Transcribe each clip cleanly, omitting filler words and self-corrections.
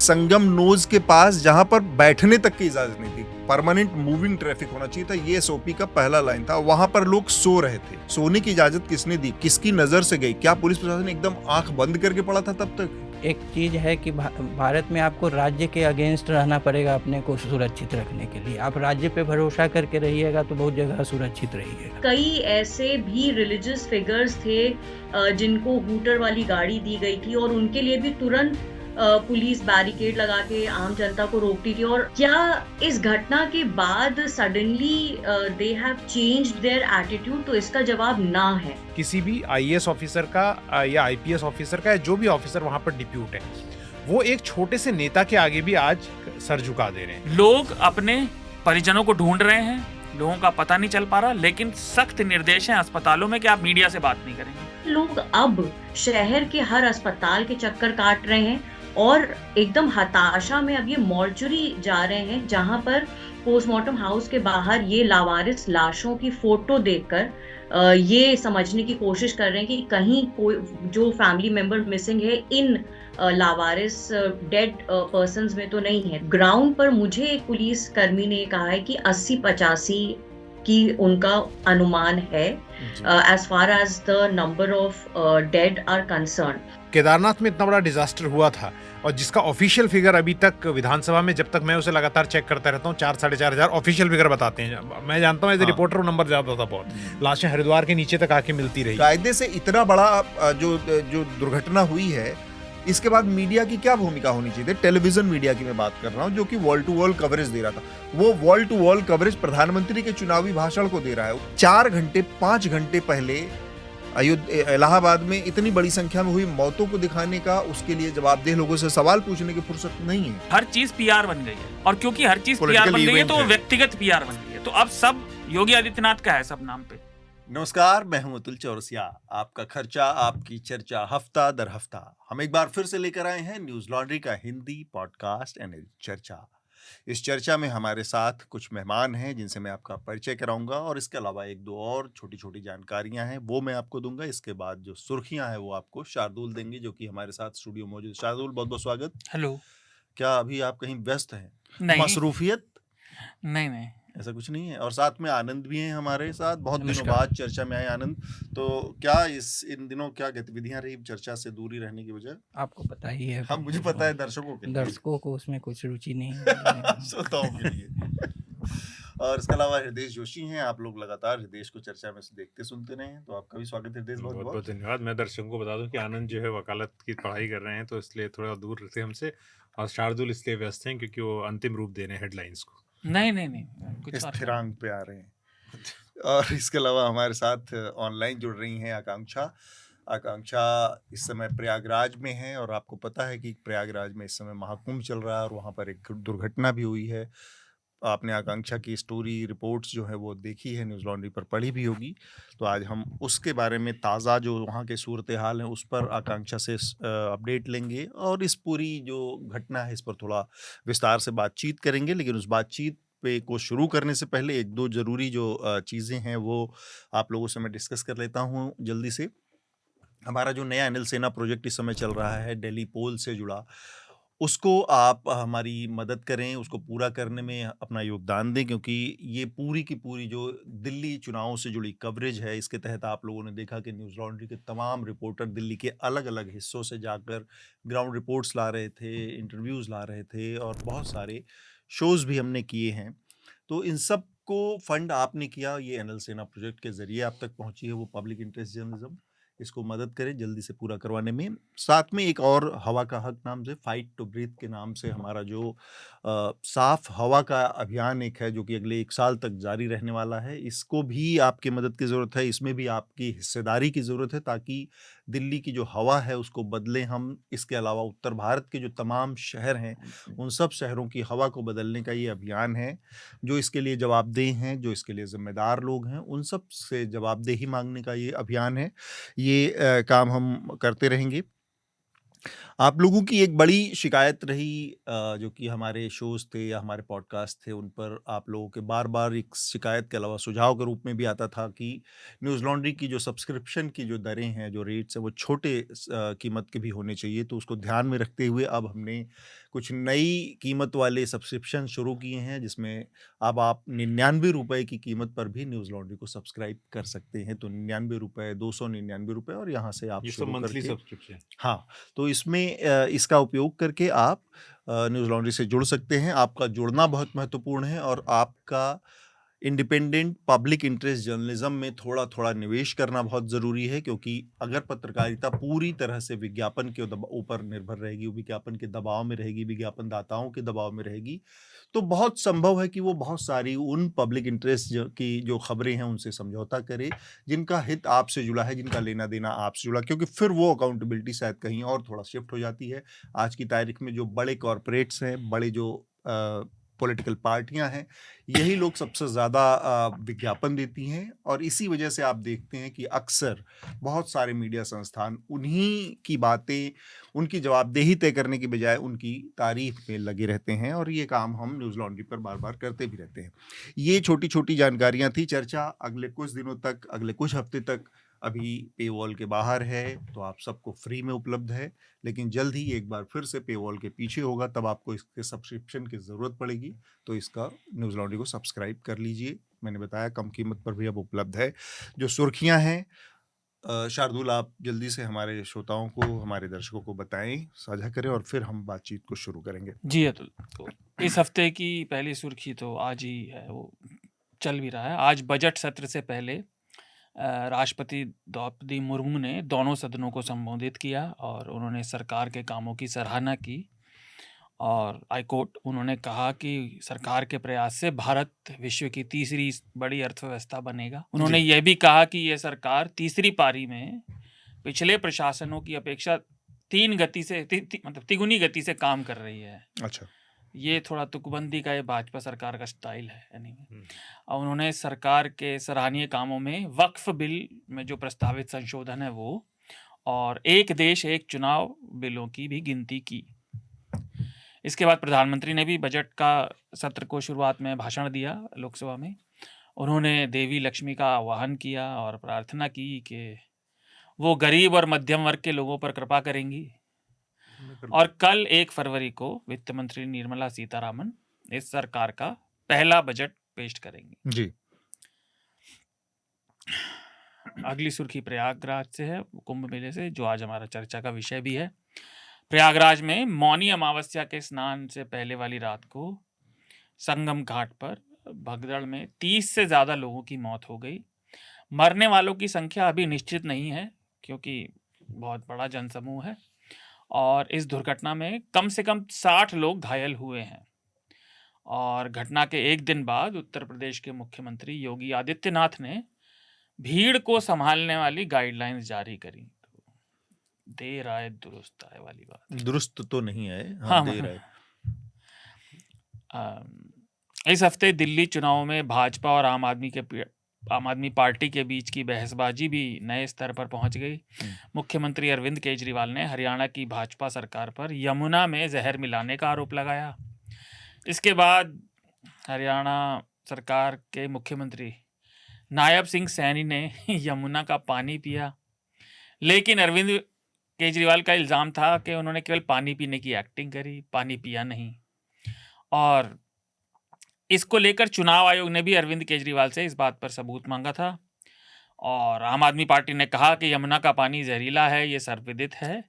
संगम knows के पास जहां पर बैठने तक की इजाजत नहीं थी, परमानेंट मूविंग ट्रैफिक होना चाहिए था, ये एसओपी का पहला लाइन था। वहां पर लोग सो रहे थे। सोने की इजाजत किसने दी, किसकी नजर से गई? क्या पुलिस प्रशासन एकदम आंख बंद करके पड़ा था तब तक? एक चीज़ है कि भारत में आपको राज्य के अगेंस्ट रहना पड़ेगा अपने को सुरक्षित रखने के लिए। आप राज्य पे भरोसा करके रहिएगा तो बहुत जगह सुरक्षित रहिएगा। कई ऐसे भी रिलीजियस फिगर्स थे जिनको हूटर वाली गाड़ी दी गई थी और उनके लिए भी तुरंत पुलिस बैरिकेड लगा के आम जनता को रोकती थी। और क्या इस घटना के बाद suddenly they have changed their attitude? तो इसका जवाब ना है। किसी भी आईएएस ऑफिसर का या आईपीएस ऑफिसर का या जो भी ऑफिसर वहां पर डिप्यूट है, वो एक छोटे से नेता के आगे भी आज सर झुका दे रहे हैं। लोग अपने परिजनों को ढूंढ रहे हैं, लोगों का पता नहीं चल पा रहा, लेकिन सख्त निर्देश है अस्पतालों में कि आप मीडिया से बात नहीं करेंगे। लोग अब शहर के हर अस्पताल के चक्कर काट रहे हैं और एकदम हताशा में अब ये मॉर्चरी जा रहे हैं, जहां पर पोस्टमार्टम हाउस के बाहर ये लावारिस लाशों की फोटो देखकर ये समझने की कोशिश कर रहे हैं कि कहीं कोई जो फैमिली मेंबर मिसिंग है इन लावारिस डेड पर्सन्स में तो नहीं है। ग्राउंड पर मुझे एक पुलिस कर्मी ने कहा है कि 80-85 की उनका अनुमान है as far as the number of dead are concern. Kedarnath में इतना बड़ा डिजास्टर हुआ था और जिसका ऑफिशियल फिगर अभी तक विधानसभा में, जब तक मैं उसे लगातार चेक करता रहता हूँ, 4-4.5 हजार ऑफिशियल फिगर बताते हैं। मैं जानता हूँ एज ए रिपोर्टर नंबर ज्यादा था बहुत। लाशें हरिद्वार के नीचे तक आके मिलती रही। कायदे से इतना बड़ा जो दुर्घटना हुई है, इसके बाद मीडिया की क्या भूमिका होनी चाहिए? टेलीविजन मीडिया की मैं बात कर रहा हूं, जो कि वॉल टू वॉल कवरेज दे रहा था। वो वॉल टू वॉल कवरेज प्रधानमंत्री के चुनावी भाषण को दे रहा है। 4 घंटे 5 घंटे पहले इलाहाबाद में इतनी बड़ी संख्या में हुई मौतों को दिखाने का, उसके लिए जवाबदेह लोगों से सवाल पूछने की फुर्सत नहीं है। हर चीज पीआर बन गई है, और क्योंकि हर चीज पीआर बन गई है तो व्यक्तिगत पीआर बन गई है। तो अब सब योगी आदित्यनाथ का है, सब नाम पे। नमस्कार, मैं हूं अतुल चौरसिया। आपका खर्चा आपकी चर्चा, हफ्ता दर हफ्ता हम एक बार फिर से लेकर आए हैं न्यूज लॉन्ड्री का हिंदी पॉडकास्ट एनएल चर्चा। इस चर्चा में हमारे साथ कुछ मेहमान हैं जिनसे मैं आपका परिचय कराऊंगा, और इसके अलावा एक दो और छोटी छोटी जानकारियां हैं वो मैं आपको दूंगा। इसके बाद जो सुर्खियां हैं वो आपको शार्दुल देंगे, जो कि हमारे साथ स्टूडियो मौजूद। शार्दुल, बहुत बहुत स्वागत। हेलो। क्या अभी आप कहीं व्यस्त हैं? नहीं, मसरूफियत? नहीं, ऐसा कुछ नहीं है। और साथ में आनंद भी हैं हमारे साथ, बहुत दिनों नमस्कार। बाद चर्चा में आए आनंद। तो क्या इन दिनों क्या गतिविधियां रही चर्चा से दूरी रहने की वजह? आपको पता ही है। हम, मुझे पता है, दर्शकों के लिए। दर्शकों को उसमें कुछ रुचि नहीं है। श्रोताओं के लिए। और इसके अलावा हृदय जोशी हैं। आप लोग लगातार हृदय को चर्चा में से देखते सुनते रहे हैं, तो आपका भी स्वागत है हृदय। बहुत बहुत धन्यवाद। मैं दर्शकों को बता दूं कि आनंद जो है वकालत की पढ़ाई कर रहे हैं, तो इसलिए थोड़ा दूर रहते हमसे, और शार्दुल इसलिए व्यस्त हैं क्योंकि वो अंतिम रूप दे रहे हैं हेडलाइंस को। नहीं, कुछ स्थिरांक पे आ रहे हैं। और इसके अलावा हमारे साथ ऑनलाइन जुड़ रही हैं आकांक्षा इस समय प्रयागराज में है, और आपको पता है कि प्रयागराज में इस समय महाकुंभ चल रहा है और वहाँ पर एक दुर्घटना भी हुई है। आपने आकांक्षा की स्टोरी रिपोर्ट्स जो है वो देखी है, न्यूज़ लॉन्ड्री पर पढ़ी भी होगी। तो आज हम उसके बारे में ताज़ा जो वहाँ के सूरत हाल है उस पर आकांक्षा से अपडेट लेंगे, और इस पूरी जो घटना है इस पर थोड़ा विस्तार से बातचीत करेंगे। लेकिन उस बातचीत पे को शुरू करने से पहले एक दो ज़रूरी जो चीज़ें हैं वो आप लोगों से मैं डिस्कस कर लेता हूँ जल्दी से। हमारा जो नया अनिल सेना प्रोजेक्ट इस समय चल रहा है दिल्ली पोल से जुड़ा, उसको आप हमारी मदद करें, उसको पूरा करने में अपना योगदान दें, क्योंकि ये पूरी की पूरी जो दिल्ली चुनाव से जुड़ी कवरेज है, इसके तहत आप लोगों ने देखा कि न्यूज़ लॉन्ड्री के तमाम रिपोर्टर दिल्ली के अलग अलग हिस्सों से जाकर ग्राउंड रिपोर्ट्स ला रहे थे, इंटरव्यूज़ ला रहे थे, और बहुत सारे शोज़ भी हमने किए हैं। तो इन सब को फंड आपने किया, ये अनिल सेना प्रोजेक्ट के ज़रिए आप तक पहुंची है वो पब्लिक इंटरेस्ट जर्नलिज्म। इसको मदद करें जल्दी से पूरा करवाने में। साथ में एक और हवा का हक नाम से, फाइट टू ब्रीथ के नाम से हमारा जो साफ हवा का अभियान एक है, जो कि अगले 1 साल तक जारी रहने वाला है, इसको भी आपकी मदद की ज़रूरत है। इसमें भी आपकी हिस्सेदारी की ज़रूरत है, ताकि दिल्ली की जो हवा है उसको बदलें हम। इसके अलावा उत्तर भारत के जो तमाम शहर हैं उन सब शहरों की हवा को बदलने का ये अभियान है। जो इसके लिए जवाबदेह हैं, जो इसके लिए जिम्मेदार लोग हैं, उन सब से जवाबदेही मांगने का ये अभियान है। ये काम हम करते रहेंगे। आप लोगों की एक बड़ी शिकायत रही, जो कि हमारे शोज़ थे या हमारे पॉडकास्ट थे उन पर आप लोगों के बार-बार एक शिकायत के अलावा सुझाव के रूप में भी आता था कि न्यूज़ लॉन्ड्री की जो सब्सक्रिप्शन की जो दरें हैं, जो रेट्स हैं, वो छोटे कीमत के भी होने चाहिए। तो उसको ध्यान में रखते हुए अब हमने कुछ नई कीमत वाले सब्सक्रिप्शन शुरू किए हैं, जिसमें अब आप 99 रुपए की कीमत पर भी न्यूज़ लॉन्ड्री को सब्सक्राइब कर सकते हैं। तो 99 रुपए, 299 रुपए, और यहाँ से आप ये सब शुरू मंथली करके, सब्सक्रिप्शन। हाँ, तो इसमें इसका उपयोग करके आप न्यूज़ लॉन्ड्री से जुड़ सकते हैं। आपका जुड़ना बहुत महत्वपूर्ण है, और आपका इंडिपेंडेंट पब्लिक इंटरेस्ट जर्नलिज्म में थोड़ा थोड़ा निवेश करना बहुत ज़रूरी है, क्योंकि अगर पत्रकारिता पूरी तरह से विज्ञापन के ऊपर निर्भर रहेगी, विज्ञापन के दबाव में रहेगी, विज्ञापन दाताओं के दबाव में रहेगी, तो बहुत संभव है कि वो बहुत सारी उन पब्लिक इंटरेस्ट की जो खबरें हैं उनसे समझौता करे, जिनका हित आपसे जुड़ा है, जिनका लेना देना आपसे जुड़ा, क्योंकि फिर वो अकाउंटेबिलिटी शायद कहीं और थोड़ा शिफ्ट हो जाती है। आज की तारीख में जो बड़े कॉरपोरेट्स हैं, बड़े जो पॉलिटिकल पार्टियां हैं, यही लोग सबसे ज़्यादा विज्ञापन देती हैं, और इसी वजह से आप देखते हैं कि अक्सर बहुत सारे मीडिया संस्थान उन्हीं की बातें, उनकी जवाबदेही तय करने की बजाय उनकी तारीफ में लगे रहते हैं, और ये काम हम न्यूज़ लॉन्ड्री पर बार बार करते भी रहते हैं। ये छोटी छोटी जानकारियां थी। चर्चा अगले कुछ दिनों तक, अगले कुछ हफ्ते तक अभी पे वॉल के बाहर है, तो आप सबको फ्री में उपलब्ध है, लेकिन जल्द ही एक बार फिर से पे वॉल के पीछे होगा, तब आपको इसके सब्सक्रिप्शन की ज़रूरत पड़ेगी। तो इसका न्यूज़ लॉन्ड्री को सब्सक्राइब कर लीजिए। मैंने बताया कम कीमत पर भी अब उपलब्ध है। जो सुर्खियां हैं, शार्दुल, आप जल्दी से हमारे श्रोताओं को, हमारे दर्शकों को बताएं, साझा करें, और फिर हम बातचीत को शुरू करेंगे। जी अतुल, तो इस हफ्ते की पहली सुर्खी तो आज ही है, वो चल भी रहा है। आज बजट सत्र से पहले राष्ट्रपति द्रौपदी मुर्मू ने दोनों सदनों को संबोधित किया, और उन्होंने सरकार के कामों की सराहना की, और हाईकोर्ट उन्होंने कहा कि सरकार के प्रयास से भारत विश्व की तीसरी बड़ी अर्थव्यवस्था बनेगा। उन्होंने यह भी कहा कि यह सरकार तीसरी पारी में पिछले प्रशासनों की अपेक्षा मतलब तिगुनी गति से काम कर रही है। अच्छा, ये थोड़ा तुकबंदी का, ये भाजपा सरकार का स्टाइल है। और उन्होंने सरकार के सराहनीय कामों में वक्फ बिल में जो प्रस्तावित संशोधन है वो, और एक देश एक चुनाव बिलों की भी गिनती की। इसके बाद प्रधानमंत्री ने भी बजट का सत्र को शुरुआत में भाषण दिया लोकसभा में। उन्होंने देवी लक्ष्मी का आह्वान किया और प्रार्थना की कि वो गरीब और मध्यम वर्ग के लोगों पर कृपा करेंगी। और कल 1 फरवरी को वित्त मंत्री निर्मला सीतारामन इस सरकार का पहला बजट पेश करेंगी। जी। अगली सुर्खी प्रयागराज से है, कुंभ मेले से, जो आज हमारा चर्चा का विषय भी है। प्रयागराज में मौनी अमावस्या के स्नान से पहले वाली रात को संगम घाट पर भगदड़ में 30 से ज़्यादा लोगों की मौत हो गई। मरने वालों की संख्या अभी निश्चित नहीं है, क्योंकि बहुत बड़ा जनसमूह है, और इस दुर्घटना में कम से कम 60 लोग घायल हुए हैं। और घटना के एक दिन बाद उत्तर प्रदेश के मुख्यमंत्री योगी आदित्यनाथ ने भीड़ को संभालने वाली गाइडलाइंस जारी करी। तो देर आए दुरुस्त आए वाली बात। दुरुस्त तो नहीं है, हाँ, देर आए। इस हफ्ते दिल्ली चुनाव में भाजपा और आम आदमी पार्टी के बीच की बहसबाजी भी नए स्तर पर पहुंच गई। मुख्यमंत्री अरविंद केजरीवाल ने हरियाणा की भाजपा सरकार पर यमुना में जहर मिलाने का आरोप लगाया। इसके बाद हरियाणा सरकार के मुख्यमंत्री नायब सिंह सैनी ने यमुना का पानी पिया, लेकिन अरविंद केजरीवाल का इल्ज़ाम था कि उन्होंने केवल पानी पीने की एक्टिंग करी, पानी पिया नहीं। और इसको लेकर चुनाव आयोग ने भी अरविंद केजरीवाल से इस बात पर सबूत मांगा था, और आम आदमी पार्टी ने कहा कि यमुना का पानी जहरीला है, ये सर्वविदित है।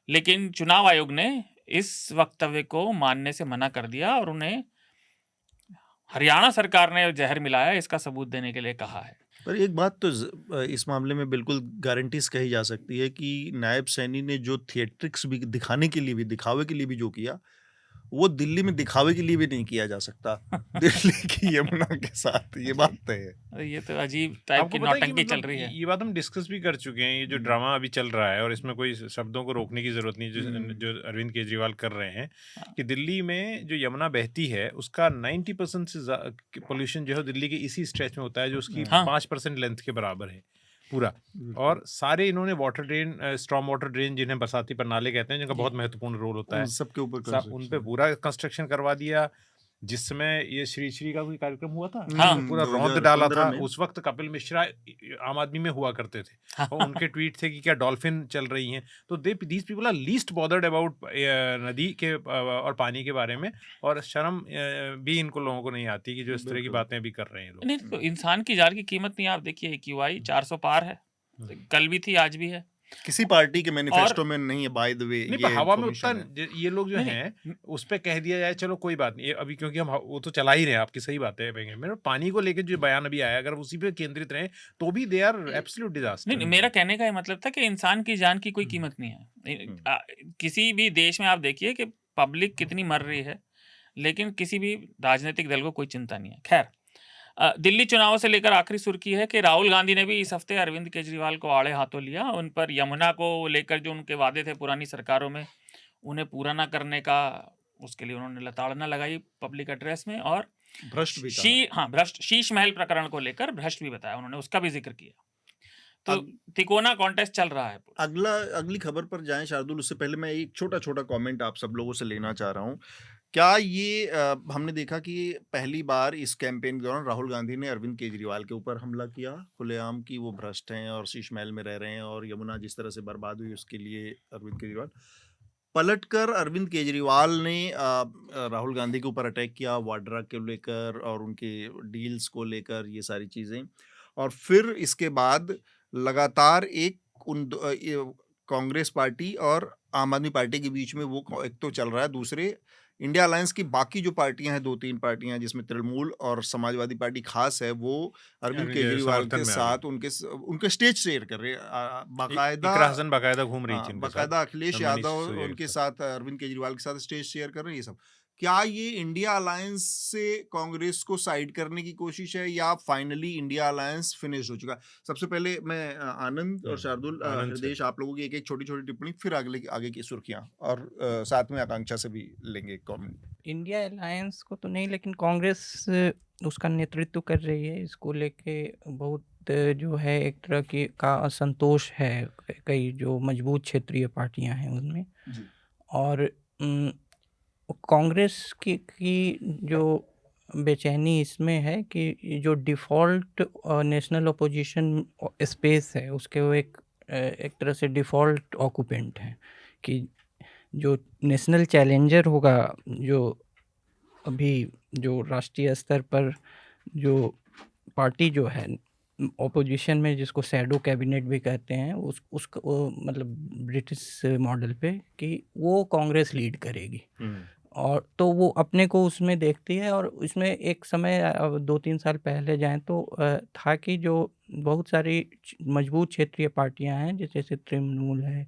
लेकिन चुनाव आयोग ने इस वक्तव्य को मानने से मना कर दिया, और उन्हें हरियाणा सरकार ने जहर मिलाया इसका सबूत देने के लिए कहा है। पर एक बात तो इस मामले में बिल्कुल गारंटीज कही जा सकती है कि नायब सैनी ने जो थिएट्रिक्स भी दिखाने के लिए भी, दिखावे के लिए भी जो किया, वो दिल्ली में दिखावे के लिए भी नहीं किया जा सकता दिल्ली की यमुना के साथ। ये बात तो है। ये तो अजीब टाइप की नौटंकी चल रही है। ये बात हम डिस्कस भी कर चुके हैं। ये जो ड्रामा अभी चल रहा है, और इसमें कोई शब्दों को रोकने की जरूरत नहीं, जो अरविंद केजरीवाल कर रहे हैं कि दिल्ली में जो यमुना बहती है उसका 90% से पोल्यूशन जो है दिल्ली के इसी स्ट्रेच में होता है, जो उसकी 5% लेंथ के बराबर है पूरा। और सारे इन्होंने water drain, storm water drain, जिन्हें बरसाती प्रणाली कहते हैं, जिनका बहुत महत्वपूर्ण रोल होता है, सबके ऊपर उन पे पूरा कंस्ट्रक्शन करवा दिया। जिस समय ये श्री श्री का कोई कार्यक्रम हुआ था, हाँ। पूरा रौंद डाला था, 2015 में। उस वक्त कपिल मिश्रा आम आदमी में हुआ करते थे और उनके ट्वीट थे कि क्या डॉल्फिन चल रही हैं, तो these people are least bothered about नदी के और पानी के बारे में, और शर्म भी इनको लोगों को नहीं आती कि जो इस तरह की बिल्कुल। बातें भी कर रहे हैं लोग। नहीं तो इंसान की जान की कीमत नहीं, आप देखिए AQI 400 पार है, कल भी थी आज भी है। किसी पार्टी के मैनिफेस्टो में नहीं है, बाय द वे। नहीं, ये पर हवा में information उतना है। ये लोग जो नहीं, हैं उस पे कह दिया जाए चलो कोई बात नहीं, ये अभी क्योंकि हम वो तो चला ही रहे हैं, आपकी सही बात है। मेरे पानी को लेके जो बयान अभी आया, अगर उसी पे केंद्रित रहे तो भी दे आर एब्सोल्यूट डिजास्टर। नहीं, मेरा कहने का ये मतलब था कि इंसान की जान की कोई कीमत नहीं है। किसी भी देश में आप देखिए कि पब्लिक कितनी मर रही है, लेकिन किसी भी राजनीतिक दल को कोई चिंता नहीं है। खैर, दिल्ली चुनाव से लेकर आखिरी सुर्खी है कि राहुल गांधी ने भी इस हफ्ते अरविंद केजरीवाल को आड़े हाथों लिया। उन पर यमुना को लेकर जो उनके वादे थे पुरानी सरकारों में, उन्हें पूरा ना करने का, उसके लिए उन्होंने लताड़ना लगाई पब्लिक एड्रेस में, और भ्रष्ट भी कहा। भ्रष्ट शीश महल प्रकरण को लेकर भ्रष्ट भी बताया उन्होंने, उसका भी जिक्र किया। तो तिकोना कॉन्टेस्ट चल रहा है पूरा। अगली खबर पर जाएं शार्दुल, उससे पहले मैं एक छोटा कमेंट आप सब लोगों से लेना चाह रहा हूं। क्या ये हमने देखा कि पहली बार इस कैंपेन के दौरान राहुल गांधी ने अरविंद केजरीवाल के ऊपर हमला किया खुलेआम कि वो भ्रष्ट हैं और शीश महल में रह रहे हैं, और यमुना जिस तरह से बर्बाद हुई उसके लिए अरविंद केजरीवाल पलटकर अरविंद केजरीवाल ने राहुल गांधी के ऊपर अटैक किया वाड्रा को लेकर और उनके डील्स को लेकर, ये सारी चीज़ें। और फिर इसके बाद लगातार कांग्रेस पार्टी और आम आदमी पार्टी के बीच में वो एक तो चल रहा है, दूसरे इंडिया अलायंस की बाकी जो पार्टियां हैं, 2-3 पार्टियां जिसमें तृणमूल और समाजवादी पार्टी खास है, वो अरविंद केजरीवाल के साथ उनके स्टेज शेयर कर रहे हैं बाकायदा। इकरा हसन बाकायदा घूम रही थी, बाकायदा अखिलेश यादव उनके साथ अरविंद केजरीवाल के साथ स्टेज शेयर कर रहे हैं। ये सब क्या ये इंडिया अलायंस से कांग्रेस को साइड करने की कोशिश है, या फाइनली इंडिया अलायंस फिनिश हो चुका? सबसे पहले मैं आनंद और शार्दुल, हृदय, आप लोगों की एक छोटी टिप्पणी, फिर आगे की सुर्खियां, और साथ में आकांक्षा से भी लेंगे एक कमेंट। इंडिया अलायंस को तो नहीं, लेकिन कांग्रेस उसका नेतृत्व कर रही है। इसको लेके बहुत जो है एक तरह की का असंतोष है कई जो मजबूत क्षेत्रीय पार्टियां हैं उनमें। और कांग्रेस की जो बेचैनी इसमें है कि जो डिफ़ॉल्ट नेशनल अपोजिशन स्पेस है उसके वो एक तरह से डिफ़ॉल्ट ऑक्यूपेंट हैं, कि जो नेशनल चैलेंजर होगा, जो अभी जो राष्ट्रीय स्तर पर जो पार्टी जो है ऑपोजिशन में, जिसको शैडो कैबिनेट भी कहते हैं, उसको मतलब ब्रिटिश मॉडल पे, कि वो कांग्रेस लीड करेगी। और तो वो अपने को उसमें देखती है। और इसमें एक समय 2-3 साल पहले जाएं तो था कि जो बहुत सारी मजबूत क्षेत्रीय पार्टियां हैं जैसे तृणमूल है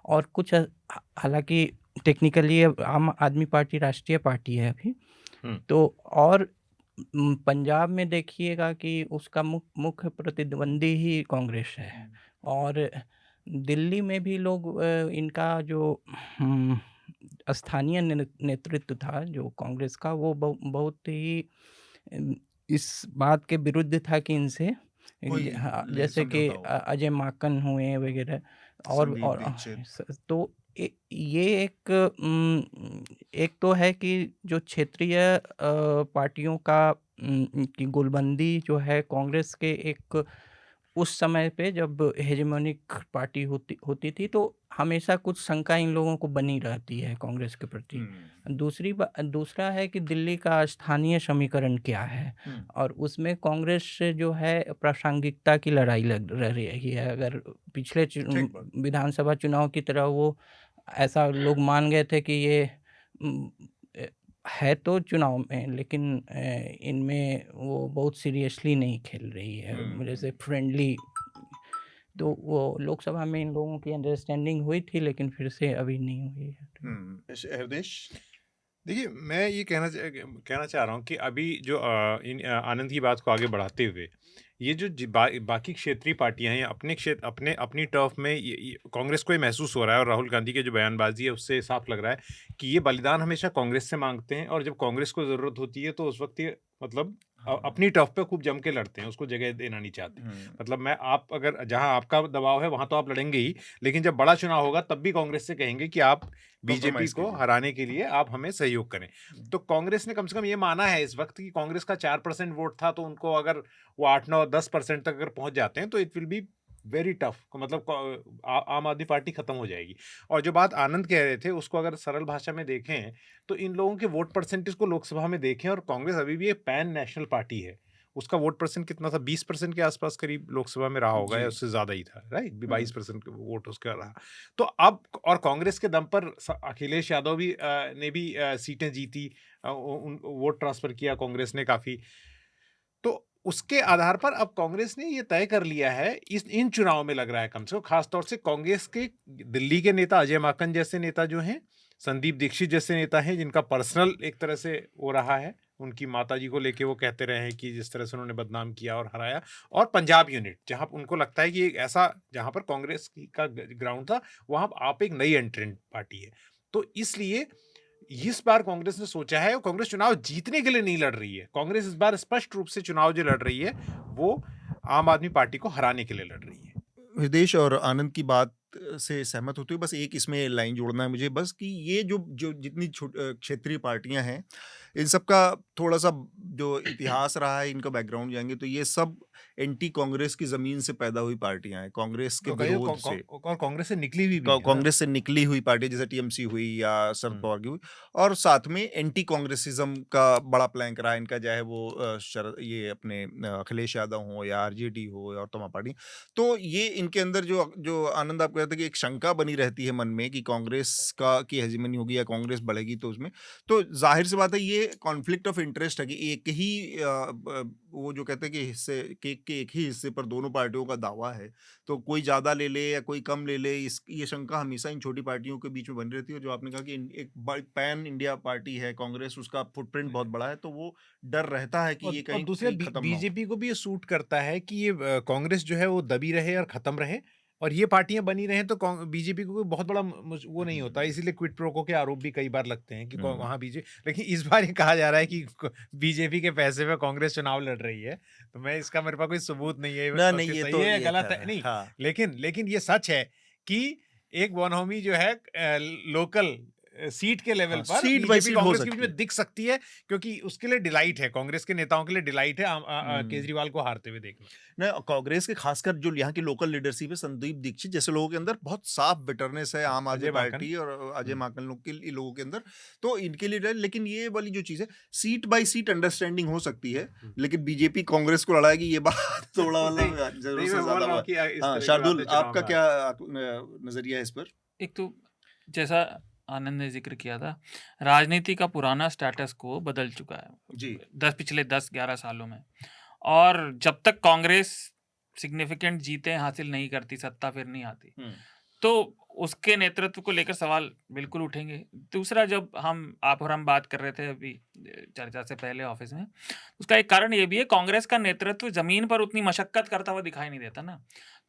और कुछ, हालांकि टेक्निकली आम आदमी पार्टी राष्ट्रीय पार्टी है अभी तो, और पंजाब में देखिएगा कि उसका मुख्य प्रतिद्वंदी ही कांग्रेस है। और दिल्ली में भी लोग इनका जो स्थानीय नेतृत्व था जो कांग्रेस का, वो बहुत ही इस बात के विरुद्ध था कि इनसे जैसे कि अजय माकन हुए वगैरह, और तो ये एक तो है कि जो क्षेत्रीय पार्टियों का की गोलबंदी जो है कांग्रेस के एक उस समय पे जब हेजेमोनिक पार्टी होती थी, तो हमेशा कुछ शंका इन लोगों को बनी रहती है कांग्रेस के प्रति। दूसरा है कि दिल्ली का स्थानीय समीकरण क्या है, और उसमें कांग्रेस जो है प्रासंगिकता की लड़ाई लग रही है। अगर पिछले विधानसभा चुनाव की तरह वो ऐसा लोग मान गए थे कि ये है तो चुनाव में, लेकिन इनमें वो बहुत सीरियसली नहीं खेल रही है, जैसे फ्रेंडली। तो वो लोकसभा में इन लोगों की अंडरस्टैंडिंग हुई थी, लेकिन फिर से अभी नहीं हुई है। हृदय, देखिए, मैं ये कहना चाह रहा हूँ कि अभी जो आनंद की बात को आगे बढ़ाते हुए, ये जो बाकी क्षेत्रीय पार्टियां हैं अपनी टर्फ में, कांग्रेस को ये महसूस हो रहा है, और राहुल गांधी की जो बयानबाजी है उससे साफ लग रहा है कि ये बलिदान हमेशा कांग्रेस से मांगते हैं, और जब कांग्रेस को ज़रूरत होती है तो उस वक्त ये मतलब अपनी टर्फ पे खूब जम के लड़ते हैं, उसको जगह देना नहीं चाहते। मतलब मैं आप अगर जहां आपका दबाव है वहां तो आप लड़ेंगे ही, लेकिन जब बड़ा चुनाव होगा तब भी कांग्रेस से कहेंगे कि आप बीजेपी Compromise को कीजिए। हराने के लिए आप हमें सहयोग करें। तो कांग्रेस ने कम से कम ये माना है इस वक्त कि कांग्रेस का 4% वोट था, तो उनको अगर वो 8-9-10% तक अगर पहुंच जाते हैं तो it will be very tough, मतलब आम आदमी पार्टी खत्म हो जाएगी। और जो बात आनंद कह रहे थे उसको अगर सरल भाषा में देखें तो इन लोगों के वोट परसेंटेज को लोकसभा में देखें, और कांग्रेस अभी भी एक पैन नेशनल पार्टी है। उसका वोट परसेंट कितना था, 20% के आसपास करीब लोकसभा में रहा होगा, जी। या उससे ज्यादा ही था, राइट? 22% वोट उसका रहा। तो अब और कांग्रेस के दम पर अखिलेश यादव भी ने भी सीटें जीती, वोट ट्रांसफर किया कांग्रेस ने काफी। तो उसके आधार पर अब कांग्रेस ने ये तय कर लिया है इन चुनाव में, लग रहा है कम से कम, खासतौर से कांग्रेस के दिल्ली के नेता अजय माकन जैसे नेता जो हैं, संदीप दीक्षित जैसे नेता हैं, जिनका पर्सनल एक तरह से वो रहा है, उनकी माताजी को लेके वो कहते रहे हैं कि जिस तरह से उन्होंने बदनाम किया और हराया, और पंजाब यूनिट, जहां उनको लगता है कि एक ऐसा जहां पर कांग्रेस का ग्राउंड था, वहां आप एक नई एंट्रेंट पार्टी है। तो इसलिए इस बार कांग्रेस ने सोचा है, कांग्रेस चुनाव जीतने के लिए नहीं लड़ रही है, कांग्रेस इस बार स्पष्ट रूप से चुनाव जो लड़ रही है वो आम आदमी पार्टी को हराने के लिए लड़ रही है। हृदेश और आनंद की बात से सहमत होते हुए बस एक इसमें लाइन जोड़ना है मुझे, बस कि ये जो जो जितनी क्षेत्रीय पार्टियां हैं, इन सब का थोड़ा सा जो इतिहास रहा है, इनका बैकग्राउंड जाएंगे तो ये सब एंटी कांग्रेस की जमीन से पैदा हुई पार्टियां हैं, कांग्रेस के विरोध से, और कांग्रेस से निकली हुई भी है ना। कांग्रेस से निकली हुई पार्टी जैसे टीएमसी हुई या शरद पवार की हुई, और साथ में एंटी कांग्रेसिज्म का बड़ा प्लैंक रहा इनका, चाहे वो ये अपने अखिलेश यादव हो या आरजेडी हो या और तमाम पार्टी। तो ये इनके अंदर जो जो आनंद आप कहते हैं कि एक शंका बनी रहती है मन में कि कांग्रेस का की हेजिमनी होगी या कांग्रेस बढ़ेगी, तो उसमें तो जाहिर सी बात है ये कॉन्फ्लिक्ट ऑफ इंटरेस्ट है कि एक ही वो जो कहते हैं कि हिस्से केक के एक ही हिस्से पर दोनों पार्टियों का दावा है, तो कोई ज्यादा ले ले या कोई कम ले ले, इस ये शंका हमेशा इन छोटी पार्टियों के बीच में बनी रहती है। और जो आपने कहा कि एक पैन इंडिया पार्टी है कांग्रेस, उसका फुटप्रिंट बहुत बड़ा है, तो वो डर रहता है कि ये और कहीं दूसरे कहीं खत्म ना हो। बीजेपी को भी ये सूट करता है कि ये कांग्रेस जो है वो दबी रहे और खत्म रहे, और ये पार्टियां बनी रहें, तो बीजेपी को कोई बहुत बड़ा वो नहीं होता, इसीलिए क्विट प्रोको के आरोप भी कई बार लगते हैं कि वहां बीजेपी। लेकिन इस बार ये कहा जा रहा है कि बीजेपी के पैसे पे कांग्रेस चुनाव लड़ रही है, तो मैं इसका मेरे पास कोई सबूत नहीं है ना नहीं, कि ये सही तो है या ये गलत है, है, नहीं। हाँ। लेकिन ये सच है कि एक बनहोमी जो है लोकल सीट के लेवल हाँ, पर सीट बाय बीजेपी सीट हो कांग्रेस के सकती बीच में है। दिख सकती है, क्योंकि उसके लिए डिलाइट है, कांग्रेस के नेताओं के लिए डिलाइट है केजरीवाल को हारते हुए देखना। ना कांग्रेस के खासकर जो यहाँ की लोकल लीडरशिप है, संदीप दीक्षित जैसे लोगों के अंदर बहुत साफ बिटरनेस है आम आदमी अजय माकन। पार्टी और अजय माकन लोगों के अंदर, तो इनके लिए लेकिन ये वाली जो चीज है सीट बाय सीट अंडरस्टैंडिंग हो सकती है, लेकिन बीजेपी कांग्रेस को लड़ाएगी ये बात थोड़ा मतलब जरूरत से ज्यादा हुआ है। हाँ, शार्दुल आपका क्या नजरिया है इस पर? एक तो जैसा आनंद ने जिक्र किया था, राजनीति का पुराना स्टेटस को बदल चुका है जी। पिछले 10-11 सालों में, और जब तक कांग्रेस सिग्निफिकेंट जीतें हासिल नहीं करती, सत्ता फिर नहीं आती, तो उसके नेतृत्व को लेकर सवाल बिल्कुल उठेंगे। दूसरा, जब आप और हम बात कर रहे थे अभी चर्चा से पहले ऑफिस में, उसका एक कारण ये भी है, कांग्रेस का नेतृत्व जमीन पर उतनी मशक्कत करता हुआ दिखाई नहीं देता ना,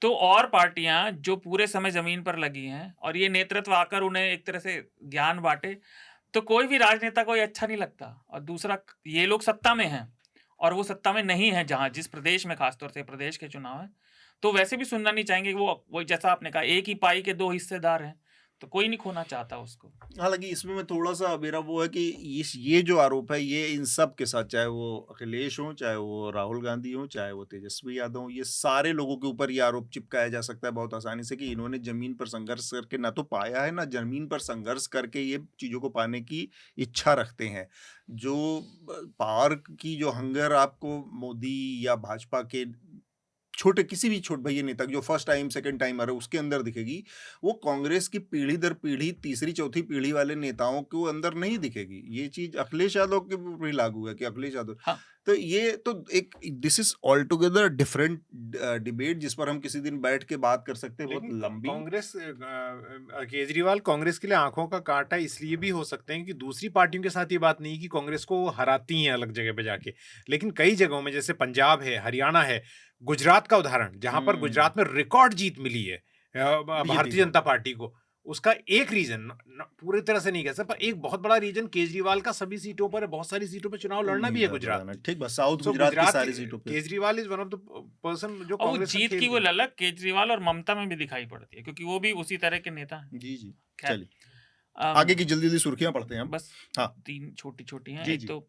तो और पार्टियां जो पूरे समय जमीन पर लगी हैं और ये नेतृत्व आकर उन्हें एक तरह से ज्ञान बांटे, तो कोई भी राजनेता को ये अच्छा नहीं लगता। और दूसरा, ये लोग सत्ता में हैं और वो सत्ता में नहीं है जिस प्रदेश में, खासतौर से प्रदेश के चुनाव है, तो वैसे भी सुनना नहीं चाहेंगे। वो जैसा आपने कहा, एक ही पाई के दो हिस्सेदार हैं, तो कोई नहीं खोना चाहता उसको। हालांकि इसमें मैं थोड़ा सा मेरा वो है कि ये जो आरोप है ये इन सब के साथ, चाहे वो अखिलेश हो, चाहे वो राहुल गांधी हो, चाहे वो तेजस्वी यादव हो, ये सारे लोगों के ऊपर ये आरोप चिपकाया जा सकता है बहुत आसानी से कि इन्होंने जमीन पर संघर्ष करके ना तो पाया है, ना जमीन पर संघर्ष करके ये चीजों को पाने की इच्छा रखते हैं। जो पावर की जो हंगर आपको मोदी या भाजपा के किसी भी छोटे भैया नेता जो फर्स्ट टाइम सेकंड टाइम आ रहा है उसके अंदर दिखेगी, वो कांग्रेस की पीढ़ी दर पीढ़ी तीसरी चौथी पीढ़ी वाले नेताओं के अंदर नहीं दिखेगी। ये चीज अखिलेश यादव के ऊपर भी लागू है कि अखिलेश यादव, हाँ। तो ये तो एक this is all together different debate जिस पर हम किसी दिन बैठ के बात कर सकते हैं, बहुत लंबी। कांग्रेस केजरीवाल कांग्रेस के लिए आंखों का कांटा इसलिए भी हो सकते हैं कि दूसरी पार्टियों के साथ ये बात नहीं कि कांग्रेस को हराती हैं अलग जगह पे जाके, लेकिन कई जगहों में जैसे पंजाब है, हरियाणा है, गुजरात का उदाहरण, जहां पर गुजरात में रिकॉर्ड जीत मिली है भारतीय जनता पार्टी को, उसका एक रीजन पूरी तरह से नहीं कह सकता, पर एक बहुत बड़ा रीजन केजरीवाल का सभी सीटों पर, बहुत सारी सीटों पर चुनाव लड़ना भी है गुजरात में। ठीक, बस साउथ So, गुजरात की गुजरात सारी के- सीटों पे Kejriwal is one of the person जो और वो कांग्रेस में जीत खेल की वो रहे हैं। ललक केजरीवाल और ममता में भी दिखाई पड़ती है, क्योंकि वो भी उसी तरह के नेता हैं। जी जी। खैर, चलिए अम, आगे की जल्दी जल्दी सुर्खियां पढ़ते हैं हम। बस हाँ। 3 छोटी-छोटी हैं। जी, एक जी। तो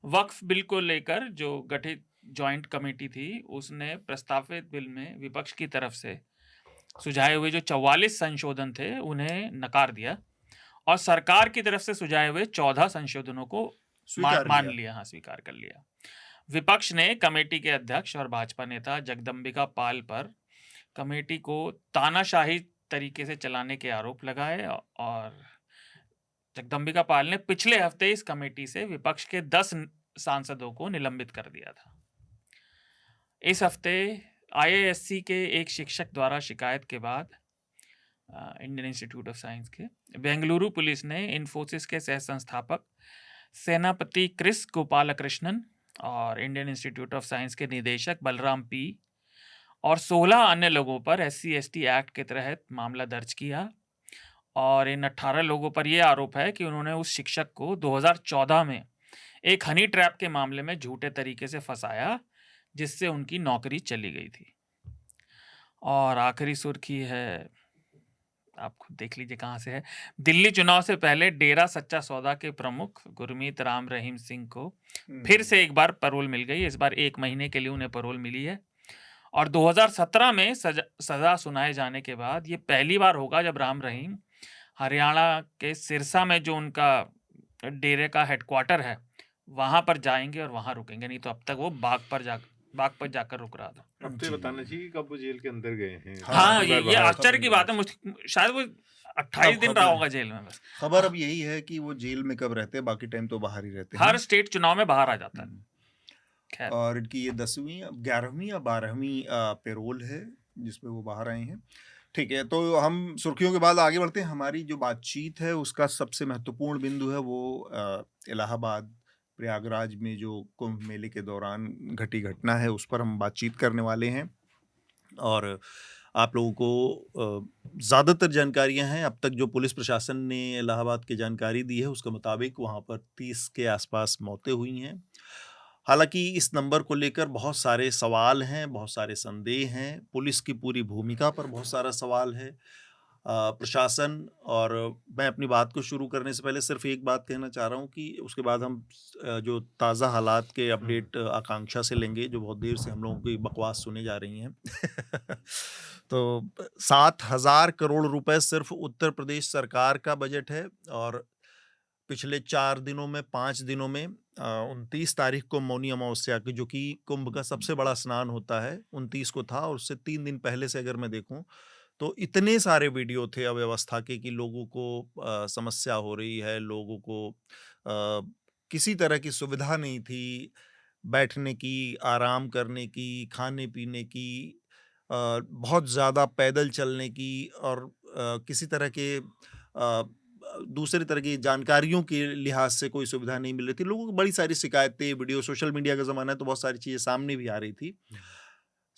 वक्फ बिल को लेकर जो गठित जॉइंट कमेटी थी, उसने प्रस्तावित बिल में विपक्ष की तरफ से सुझाए हुए जो 44 संशोधन थे, उन्हें नकार दिया और सरकार की तरफ से सुझाए हुए 14 संशोधनों को स्वीकार मान किया। लिया। हाँ, स्वीकार कर लिया। विपक्ष ने कमेटी के अध्यक्ष और भाजपा नेता जगदम्बिका पाल पर कमेटी को तानाशाही तरीके से चलाने के आरोप लगाए और जगदम्बिका पाल ने पिछले हफ्ते इस कमेटी से विपक्ष के 10 सांसदों को निलंबित कर दिया था। इस हफ्ते आईआईएससी के एक शिक्षक द्वारा शिकायत के बाद इंडियन इंस्टीट्यूट ऑफ साइंस के बेंगलुरु पुलिस ने इन्फोसिस के सह संस्थापक सेनापति क्रिस गोपालकृष्णन और इंडियन इंस्टीट्यूट ऑफ साइंस के निदेशक बलराम पी और 16 अन्य लोगों पर SC/ST एक्ट के तहत मामला दर्ज किया और इन 18 लोगों पर यह आरोप है कि उन्होंने उस शिक्षक को 2014 में एक हनी ट्रैप के मामले में झूठे तरीके से फंसाया, जिससे उनकी नौकरी चली गई थी। और आखिरी सुर्खी है, आप खुद देख लीजिए कहाँ से है। दिल्ली चुनाव से पहले डेरा सच्चा सौदा के प्रमुख गुरमीत राम रहीम सिंह को फिर से एक बार पैरोल मिल गई। इस बार 1 महीने के लिए उन्हें पैरोल मिली है और 2017 में सजा सुनाए जाने के बाद ये पहली बार होगा जब राम रहीम हरियाणा के सिरसा में जो उनका डेरे का हेडक्वार्टर है वहां पर जाएंगे और वहां रुकेंगे। नहीं तो अब तक वो बाग पर जाकर रुक रहा था। अब तो ये बताना चाहिए कि कब वो जेल के अंदर गए हैं। हाँ, बार ये बाहर आश्चर्य की बात है। शायद वो 28 दिन रहा होगा जेल में। बस खबर अब यही है कि वो जेल में कब रहते हैं, बाकी टाइम तो बाहर ही रहते हैं। हर स्टेट चुनाव में बाहर आ जाता है। खैर, और इनकी ये 10वीं 11वीं या 12वीं पैरोल है जिसमें वो बाहर आए हैं। ठीक है, तो हम सुर्खियों के बाद आगे बढ़ते हैं। हमारी जो बातचीत है उसका सबसे महत्वपूर्ण बिंदु है वो इलाहाबाद प्रयागराज में जो कुंभ मेले के दौरान घटी घटना है उस पर हम बातचीत करने वाले हैं। और आप लोगों को ज़्यादातर जानकारियां हैं। अब तक जो पुलिस प्रशासन ने इलाहाबाद की जानकारी दी है उसके मुताबिक वहाँ पर 30 के आसपास मौतें हुई हैं। हालांकि इस नंबर को लेकर बहुत सारे सवाल हैं, बहुत सारे संदेह हैं। पुलिस की पूरी भूमिका पर बहुत सारा सवाल है। प्रशासन और मैं अपनी बात को शुरू करने से पहले सिर्फ एक बात कहना चाह रहा हूँ कि उसके बाद हम जो ताज़ा हालात के अपडेट आकांक्षा से लेंगे, जो बहुत देर से हम लोगों की बकवास सुने जा रही हैं। तो 7,000 करोड़ रुपए सिर्फ उत्तर प्रदेश सरकार का बजट है और पिछले 4 दिनों में 5 दिनों में 29 तारीख को मौनी अमावस्या की, जो कि कुंभ का सबसे बड़ा स्नान होता है, 29 को था और उससे 3 दिन पहले से अगर मैं देखूं तो इतने सारे वीडियो थे अव्यवस्था के कि लोगों को समस्या हो रही है, लोगों को किसी तरह की सुविधा नहीं थी, बैठने की, आराम करने की, खाने पीने की, बहुत ज़्यादा पैदल चलने की और किसी तरह के दूसरी तरह की जानकारियों के लिहाज से कोई सुविधा नहीं मिल रही थी। लोगों को बड़ी सारी शिकायतें, वीडियो, सोशल मीडिया का ज़माना है तो बहुत सारी चीज़ें सामने भी आ रही थी।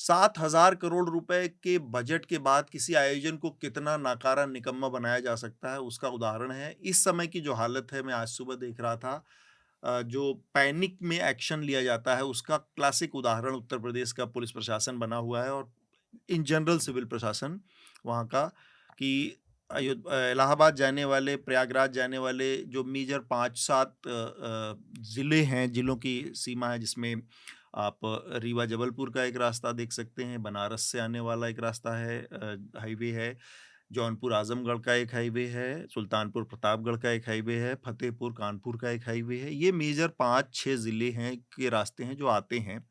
7,000 करोड़ रुपए के बजट के बाद किसी आयोजन को कितना नाकारा निकम्मा बनाया जा सकता है उसका उदाहरण है इस समय की जो हालत है। मैं आज सुबह देख रहा था, जो पैनिक में एक्शन लिया जाता है उसका क्लासिक उदाहरण उत्तर प्रदेश का पुलिस प्रशासन बना हुआ है और इन जनरल सिविल प्रशासन वहाँ का, कि इलाहाबाद जाने वाले, प्रयागराज जाने वाले जो मेजर 5-7 ज़िले हैं, ज़िलों की सीमा है, जिसमें आप रीवा जबलपुर का एक रास्ता देख सकते हैं, बनारस से आने वाला एक रास्ता है, हाईवे है, जौनपुर आजमगढ़ का एक हाईवे है, सुल्तानपुर प्रतापगढ़ का एक हाईवे है, फतेहपुर कानपुर का एक हाईवे है। ये मेजर 5-6 ज़िले हैं के रास्ते हैं जो आते हैं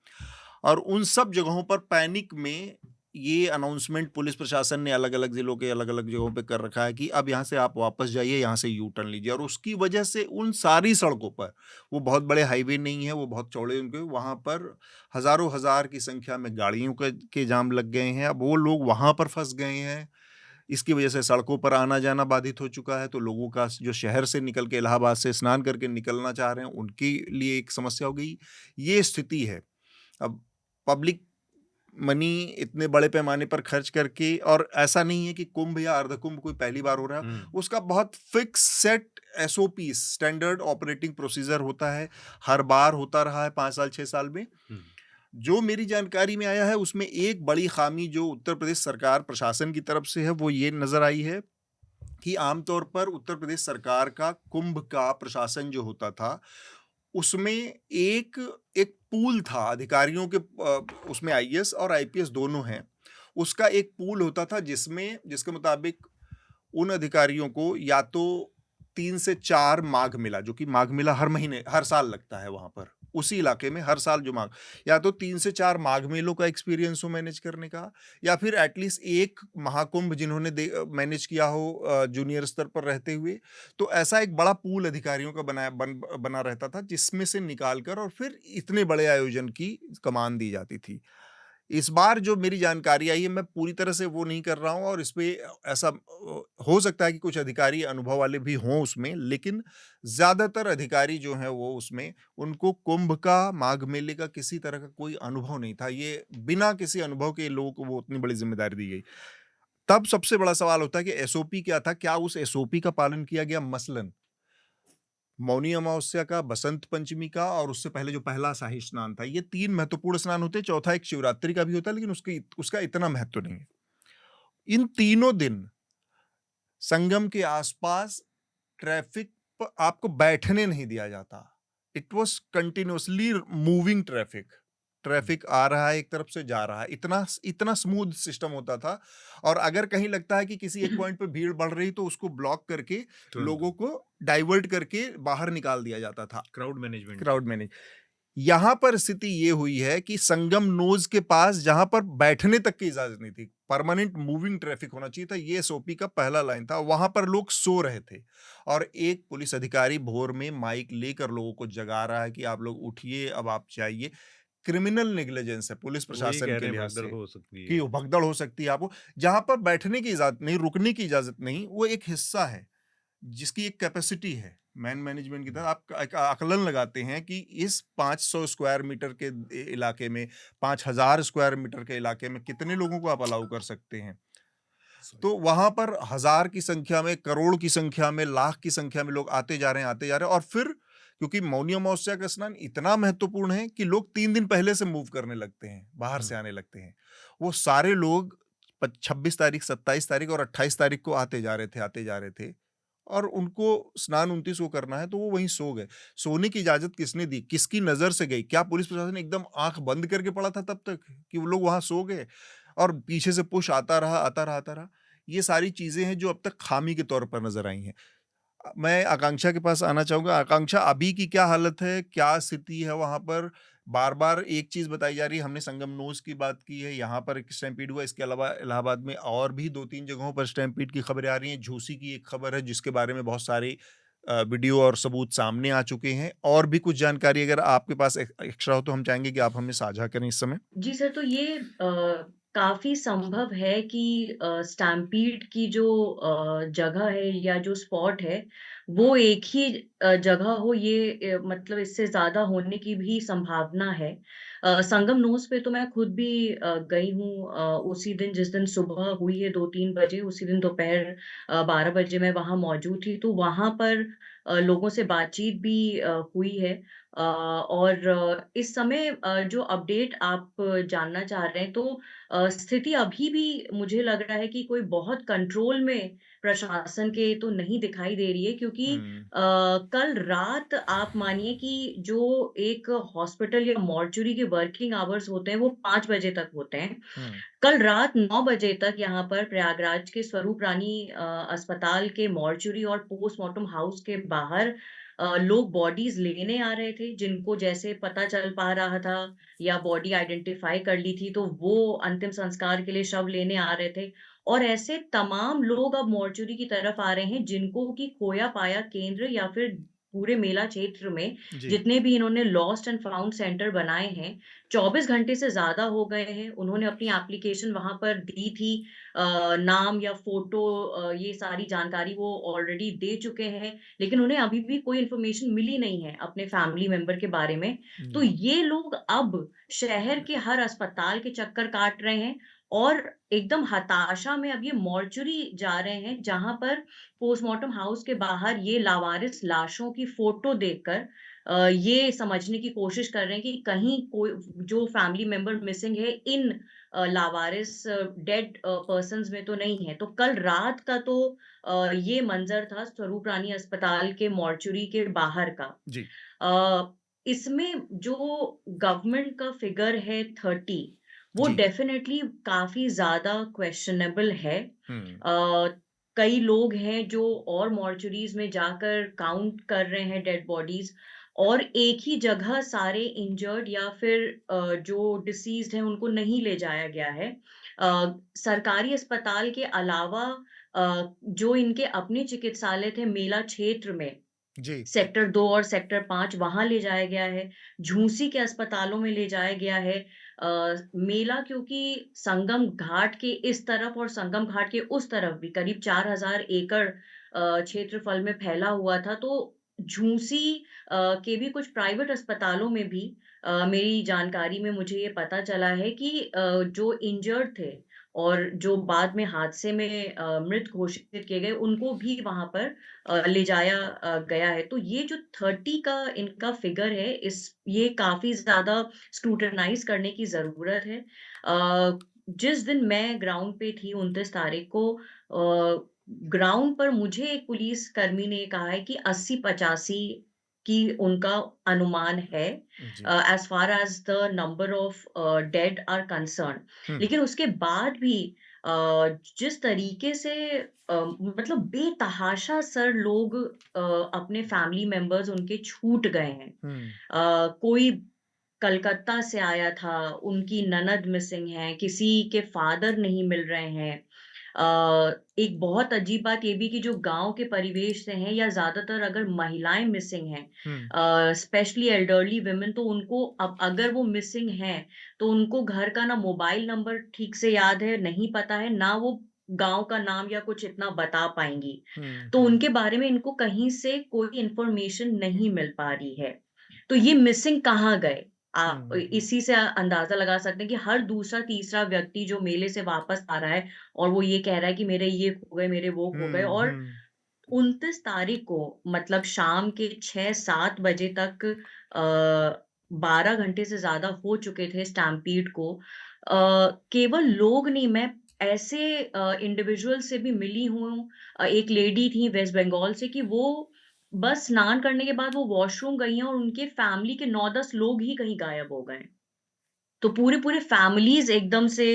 और उन सब जगहों पर पैनिक में ये अनाउंसमेंट पुलिस प्रशासन ने अलग अलग ज़िलों के अलग अलग जगहों पे कर रखा है कि अब यहाँ से आप वापस जाइए, यहाँ से यू टर्न लीजिए। और उसकी वजह से उन सारी सड़कों पर, वो बहुत बड़े हाईवे नहीं है, वो बहुत चौड़े उनके, वहाँ पर हज़ारों हज़ार की संख्या में गाड़ियों के जाम लग गए हैं। अब वो लोग वहाँ पर फंस गए हैं, इसकी वजह से सड़कों पर आना जाना बाधित हो चुका है। तो लोगों का जो शहर से निकल के इलाहाबाद से स्नान करके निकलना चाह रहे हैं उनके लिए एक समस्या हो गई। ये स्थिति है। अब पब्लिक मनी इतने बड़े पैमाने पर खर्च करके, और ऐसा नहीं है कि कुंभ या अर्धकुंभ कोई पहली बार हो रहा है, उसका बहुत fix set SOP standard operating procedure होता है, हर बार होता रहा है 5 साल 6 साल में। जो मेरी जानकारी में आया है उसमें एक बड़ी खामी जो उत्तर प्रदेश सरकार प्रशासन की तरफ से है वो ये नजर आई है कि आमतौर पर उत्तर प्रदेश सरकार का कुंभ का प्रशासन जो होता था उसमें एक एक पूल था अधिकारियों के, उसमें आईएएस और आईपीएस दोनों हैं, उसका एक पूल होता था जिसके मुताबिक उन अधिकारियों को या तो 3 से 4 माघ मेला, जो कि माघ मेला हर महीने हर साल लगता है वहां पर उसी इलाके में, हर साल जो माघ, या तो 3 से 4 माघ मेलों का एक्सपीरियंस हो मैनेज करने का, या फिर एटलीस्ट एक महाकुंभ जिन्होंने मैनेज किया हो जूनियर स्तर पर रहते हुए। तो ऐसा एक बड़ा पूल अधिकारियों का बना रहता था जिसमें से निकालकर और फिर इतने बड़े आयोजन की कमान दी जाती थी। इस बार जो मेरी जानकारी आई है, मैं पूरी तरह से वो नहीं कर रहा हूँ और इस पे ऐसा हो सकता है कि कुछ अधिकारी अनुभव वाले भी हों उसमें, लेकिन ज़्यादातर अधिकारी जो हैं वो उसमें, उनको कुंभ का, माघ मेले का किसी तरह का कोई अनुभव नहीं था। ये बिना किसी अनुभव के लोगों को वो उतनी बड़ी जिम्मेदारी दी गई। तब सबसे बड़ा सवाल होता है कि एसओपी क्या था, क्या उस एसओपी का पालन किया गया? मसलन मौनी अमावस्या का, बसंत पंचमी का, और उससे पहले जो पहला शाही स्नान था, ये 3 महत्वपूर्ण स्नान होते हैं। चौथा एक शिवरात्रि का भी होता है, लेकिन उसका इतना महत्व नहीं है। इन तीनों दिन संगम के आसपास ट्रैफिक पर आपको बैठने नहीं दिया जाता। It was continuously moving traffic आ रहा है, एक तरफ से जा रहा है, इतना स्मूथ सिस्टम होता था। और अगर कहीं लगता है कि किसी एक पॉइंट पे भीड़ बढ़ रही तो उसको ब्लॉक करके लोगों को डाइवर्ट करके बाहर निकाल दिया जाता था। Crowd manage. यहाँ पर स्थिति ये हुई है कि संगम नोज के पास, जहां पर बैठने तक की इजाजत नहीं थी, परमानेंट मूविंग ट्रैफिक होना चाहिए था, ये एसओपी का पहला लाइन था, वहां पर लोग सो रहे थे और एक पुलिस अधिकारी भोर में माइक लेकर लोगों को जगा रहा है कि आप लोग उठिए, अब आप चाहिए। क्रिमिनल नेग्लिजेंस है पुलिस प्रशासन के लिहाज से कि भगदड़ हो सकती है आपको। जहां पर बैठने की इजाजत नहीं, रुकने की इजाजत नहीं, वो एक हिस्सा है जिसकी एक कैपेसिटी है मैनेजमेंट की तरह। आप एक आकलन लगाते हैं कि इस 500 स्क्वायर मीटर के इलाके में, 5000 स्क्वायर मीटर के इलाके में कितने लोगों को आप अलाउ कर सकते हैं। तो वहां पर 1000 की संख्या में, करोड़ की संख्या में, लाख की संख्या में लोग आते जा रहे हैं। और फिर क्योंकि मौनी अमावस्या का स्नान इतना महत्वपूर्ण है कि लोग 3 दिन पहले से मूव करने लगते हैं, बाहर से आने लगते हैं। वो सारे लोग 26 तारीख, 27 तारीख और 28 तारीख को आते जा रहे थे और उनको स्नान 29 को करना है, तो वो वहीं सो गए। सोने की इजाजत किसने दी? किसकी नजर से गई? क्या पुलिस प्रशासन एकदम आंख बंद करके पड़ा था तब तक कि वो लोग वहां सो गए और पीछे से पुश आता रहा? ये सारी चीजें हैं जो अब तक खामी के तौर पर नजर आई हैं। मैं आकांक्षा के पास आना चाहूंगा। आकांक्षा, अभी की क्या हालत है, क्या स्थिति है वहां पर? बार बार एक चीज बताई जा रही है, हमने संगम नोज की बात की है, यहाँ पर एक स्टैम्पीड हुआ, इसके अलावा इलाहाबाद में और भी 2-3 जगहों पर स्टैम्पीड की खबरें आ रही हैं। झूसी की एक खबर है जिसके बारे में बहुत सारे वीडियो और सबूत सामने आ चुके हैं। और भी कुछ जानकारी अगर आपके पास एक्स्ट्रा हो तो हम चाहेंगे कि आप हमें साझा करें इस समय। जी सर, तो ये काफ़ी संभव है कि स्टैम्पीड की जो जगह है या जो स्पॉट है, वो एक ही जगह हो, ये मतलब इससे ज़्यादा होने की भी संभावना है। संगम नोस पे तो मैं खुद भी गई हूँ, उसी दिन जिस दिन सुबह हुई है 2-3 बजे, उसी दिन दोपहर 12 बजे मैं वहाँ मौजूद थी। तो वहाँ पर लोगों से बातचीत भी हुई है। और इस समय जो अपडेट आप जानना चाह रहे हैं, तो स्थिति अभी भी मुझे लग रहा है कि कोई बहुत कंट्रोल में प्रशासन के तो नहीं दिखाई दे रही है, क्योंकि कल रात आप मानिए कि जो एक हॉस्पिटल या मॉर्चुरी के वर्किंग आवर्स होते हैं वो 5 बजे तक होते हैं। कल रात 9 बजे तक यहाँ पर प्रयागराज के स्वरूप रानी अस्पताल के मॉर्चुरी और पोस्टमार्टम हाउस के बाहर लोग बॉडीज लेने आ रहे थे, जिनको जैसे पता चल पा रहा था या बॉडी आइडेंटिफाई कर ली थी, तो वो अंतिम संस्कार के लिए शव लेने आ रहे थे। और ऐसे तमाम लोग अब मॉर्चुरी की तरफ आ रहे हैं जिनको कि खोया पाया केंद्र या फिर पूरे मेला क्षेत्र में जी। जितने भी इन्होंने लॉस्ट एंड फाउंड सेंटर बनाए हैं, 24 घंटे से ज़्यादा हो गए हैं। उन्होंने अपनी एप्लीकेशन वहाँ पर दी थी, नाम या फ़ोटो, ये सारी जानकारी वो ऑलरेडी दे चुके हैं, लेकिन उन्हें अभी भी कोई इन्फॉर्मेशन मिली नहीं है अपने फैमिली मेंबर के बारे में। तो जी। ये लोग अब शहर के हर अस्पताल के चक्कर काट रहे हैं और एकदम हताशा में अब ये मॉर्चरी जा रहे हैं, जहाँ पर पोस्टमार्टम हाउस के बाहर ये लावारिस लाशों की फ़ोटो देखकर ये समझने की कोशिश कर रहे हैं कि कहीं कोई जो फैमिली मेंबर मिसिंग है इन लावारिस डेड पर्सन्स में तो नहीं है। तो कल रात का तो ये मंज़र था स्वरूप रानी अस्पताल के मॉर्चरी के बाहर का। जी। इसमें जो गवर्नमेंट का फिगर है 30, वो जी। डेफिनेटली काफ़ी ज़्यादा क्वेश्चनेबल है। हुँ। कई लोग हैं जो और मॉर्चरीज़ में जाकर काउंट कर रहे हैं डेड बॉडीज़, और एक ही जगह सारे इंजर्ड या फिर जो डिसीज़्ड हैं उनको नहीं ले जाया गया है। सरकारी अस्पताल के अलावा जो इनके अपने चिकित्सालय थे मेला क्षेत्र में, जी। सेक्टर 2 और सेक्टर 5, वहाँ ले जाया गया है। झूंसी के अस्पतालों में ले जाया गया है। मेला क्योंकि संगम घाट के इस तरफ और संगम घाट के उस तरफ भी करीब 4000 एकड़ क्षेत्रफल में फैला हुआ था, तो झूंसी के भी कुछ प्राइवेट अस्पतालों में भी मेरी जानकारी में मुझे ये पता चला है कि जो इंजर्ड थे और जो बाद में हादसे में मृत घोषित किए गए, उनको भी वहाँ पर ले जाया गया है। तो ये जो 30 का इनका फिगर है, ये काफ़ी ज़्यादा स्क्रूटनाइज़ करने की ज़रूरत है। जिस दिन मैं ग्राउंड पे थी 29 तारीख को, ग्राउंड पर मुझे एक पुलिस कर्मी ने कहा है कि 80-85 की उनका अनुमान है, जी। As far as the number of dead are concerned. हुँ। लेकिन उसके बाद भी जिस तरीके से मतलब बेतहाशा सर लोग अपने फैमिली मेंबर्स उनके छूट गए हैं। हुँ। कोई कलकत्ता से आया था, उनकी ननद मिसिंग है, किसी के फादर नहीं मिल रहे हैं। एक बहुत अजीब बात ये भी कि जो गाँव के परिवेश से हैं या ज़्यादातर अगर महिलाएँ मिसिंग हैं, हुँ। स्पेशली एल्डरली वुमेन, तो उनको अब अगर वो मिसिंग हैं, तो उनको घर का ना मोबाइल नंबर ठीक से याद है, नहीं पता है, ना वो गाँव का नाम या कुछ इतना बता पाएँगी। हुँ। तो हुँ। उनके बारे में इनको कहीं से कोई इन्फॉर्मेशन नहीं मिल पा रही है। तो ये मिसिंग कहाँ गए? आप हुँ। इसी से अंदाज़ा लगा सकते हैं कि हर दूसरा तीसरा व्यक्ति जो मेले से वापस आ रहा है और वो ये कह रहा है कि मेरे ये खो गए, मेरे वो खो गए, हुँ। और हुँ। 29 तारीख को मतलब शाम के 6-7 बजे तक 12 घंटे से ज़्यादा हो चुके थे स्टैम्पीड को। केवल लोग नहीं, मैं ऐसे इंडिविजुअल से भी मिली हूँ। एक लेडी थी वेस्ट बंगाल से कि वो बस स्नान करने के बाद वो वॉशरूम गई हैं और उनके फैमिली के 9-10 लोग ही कहीं गायब हो गए। तो पूरे-पूरे फैमिलीज़ एकदम से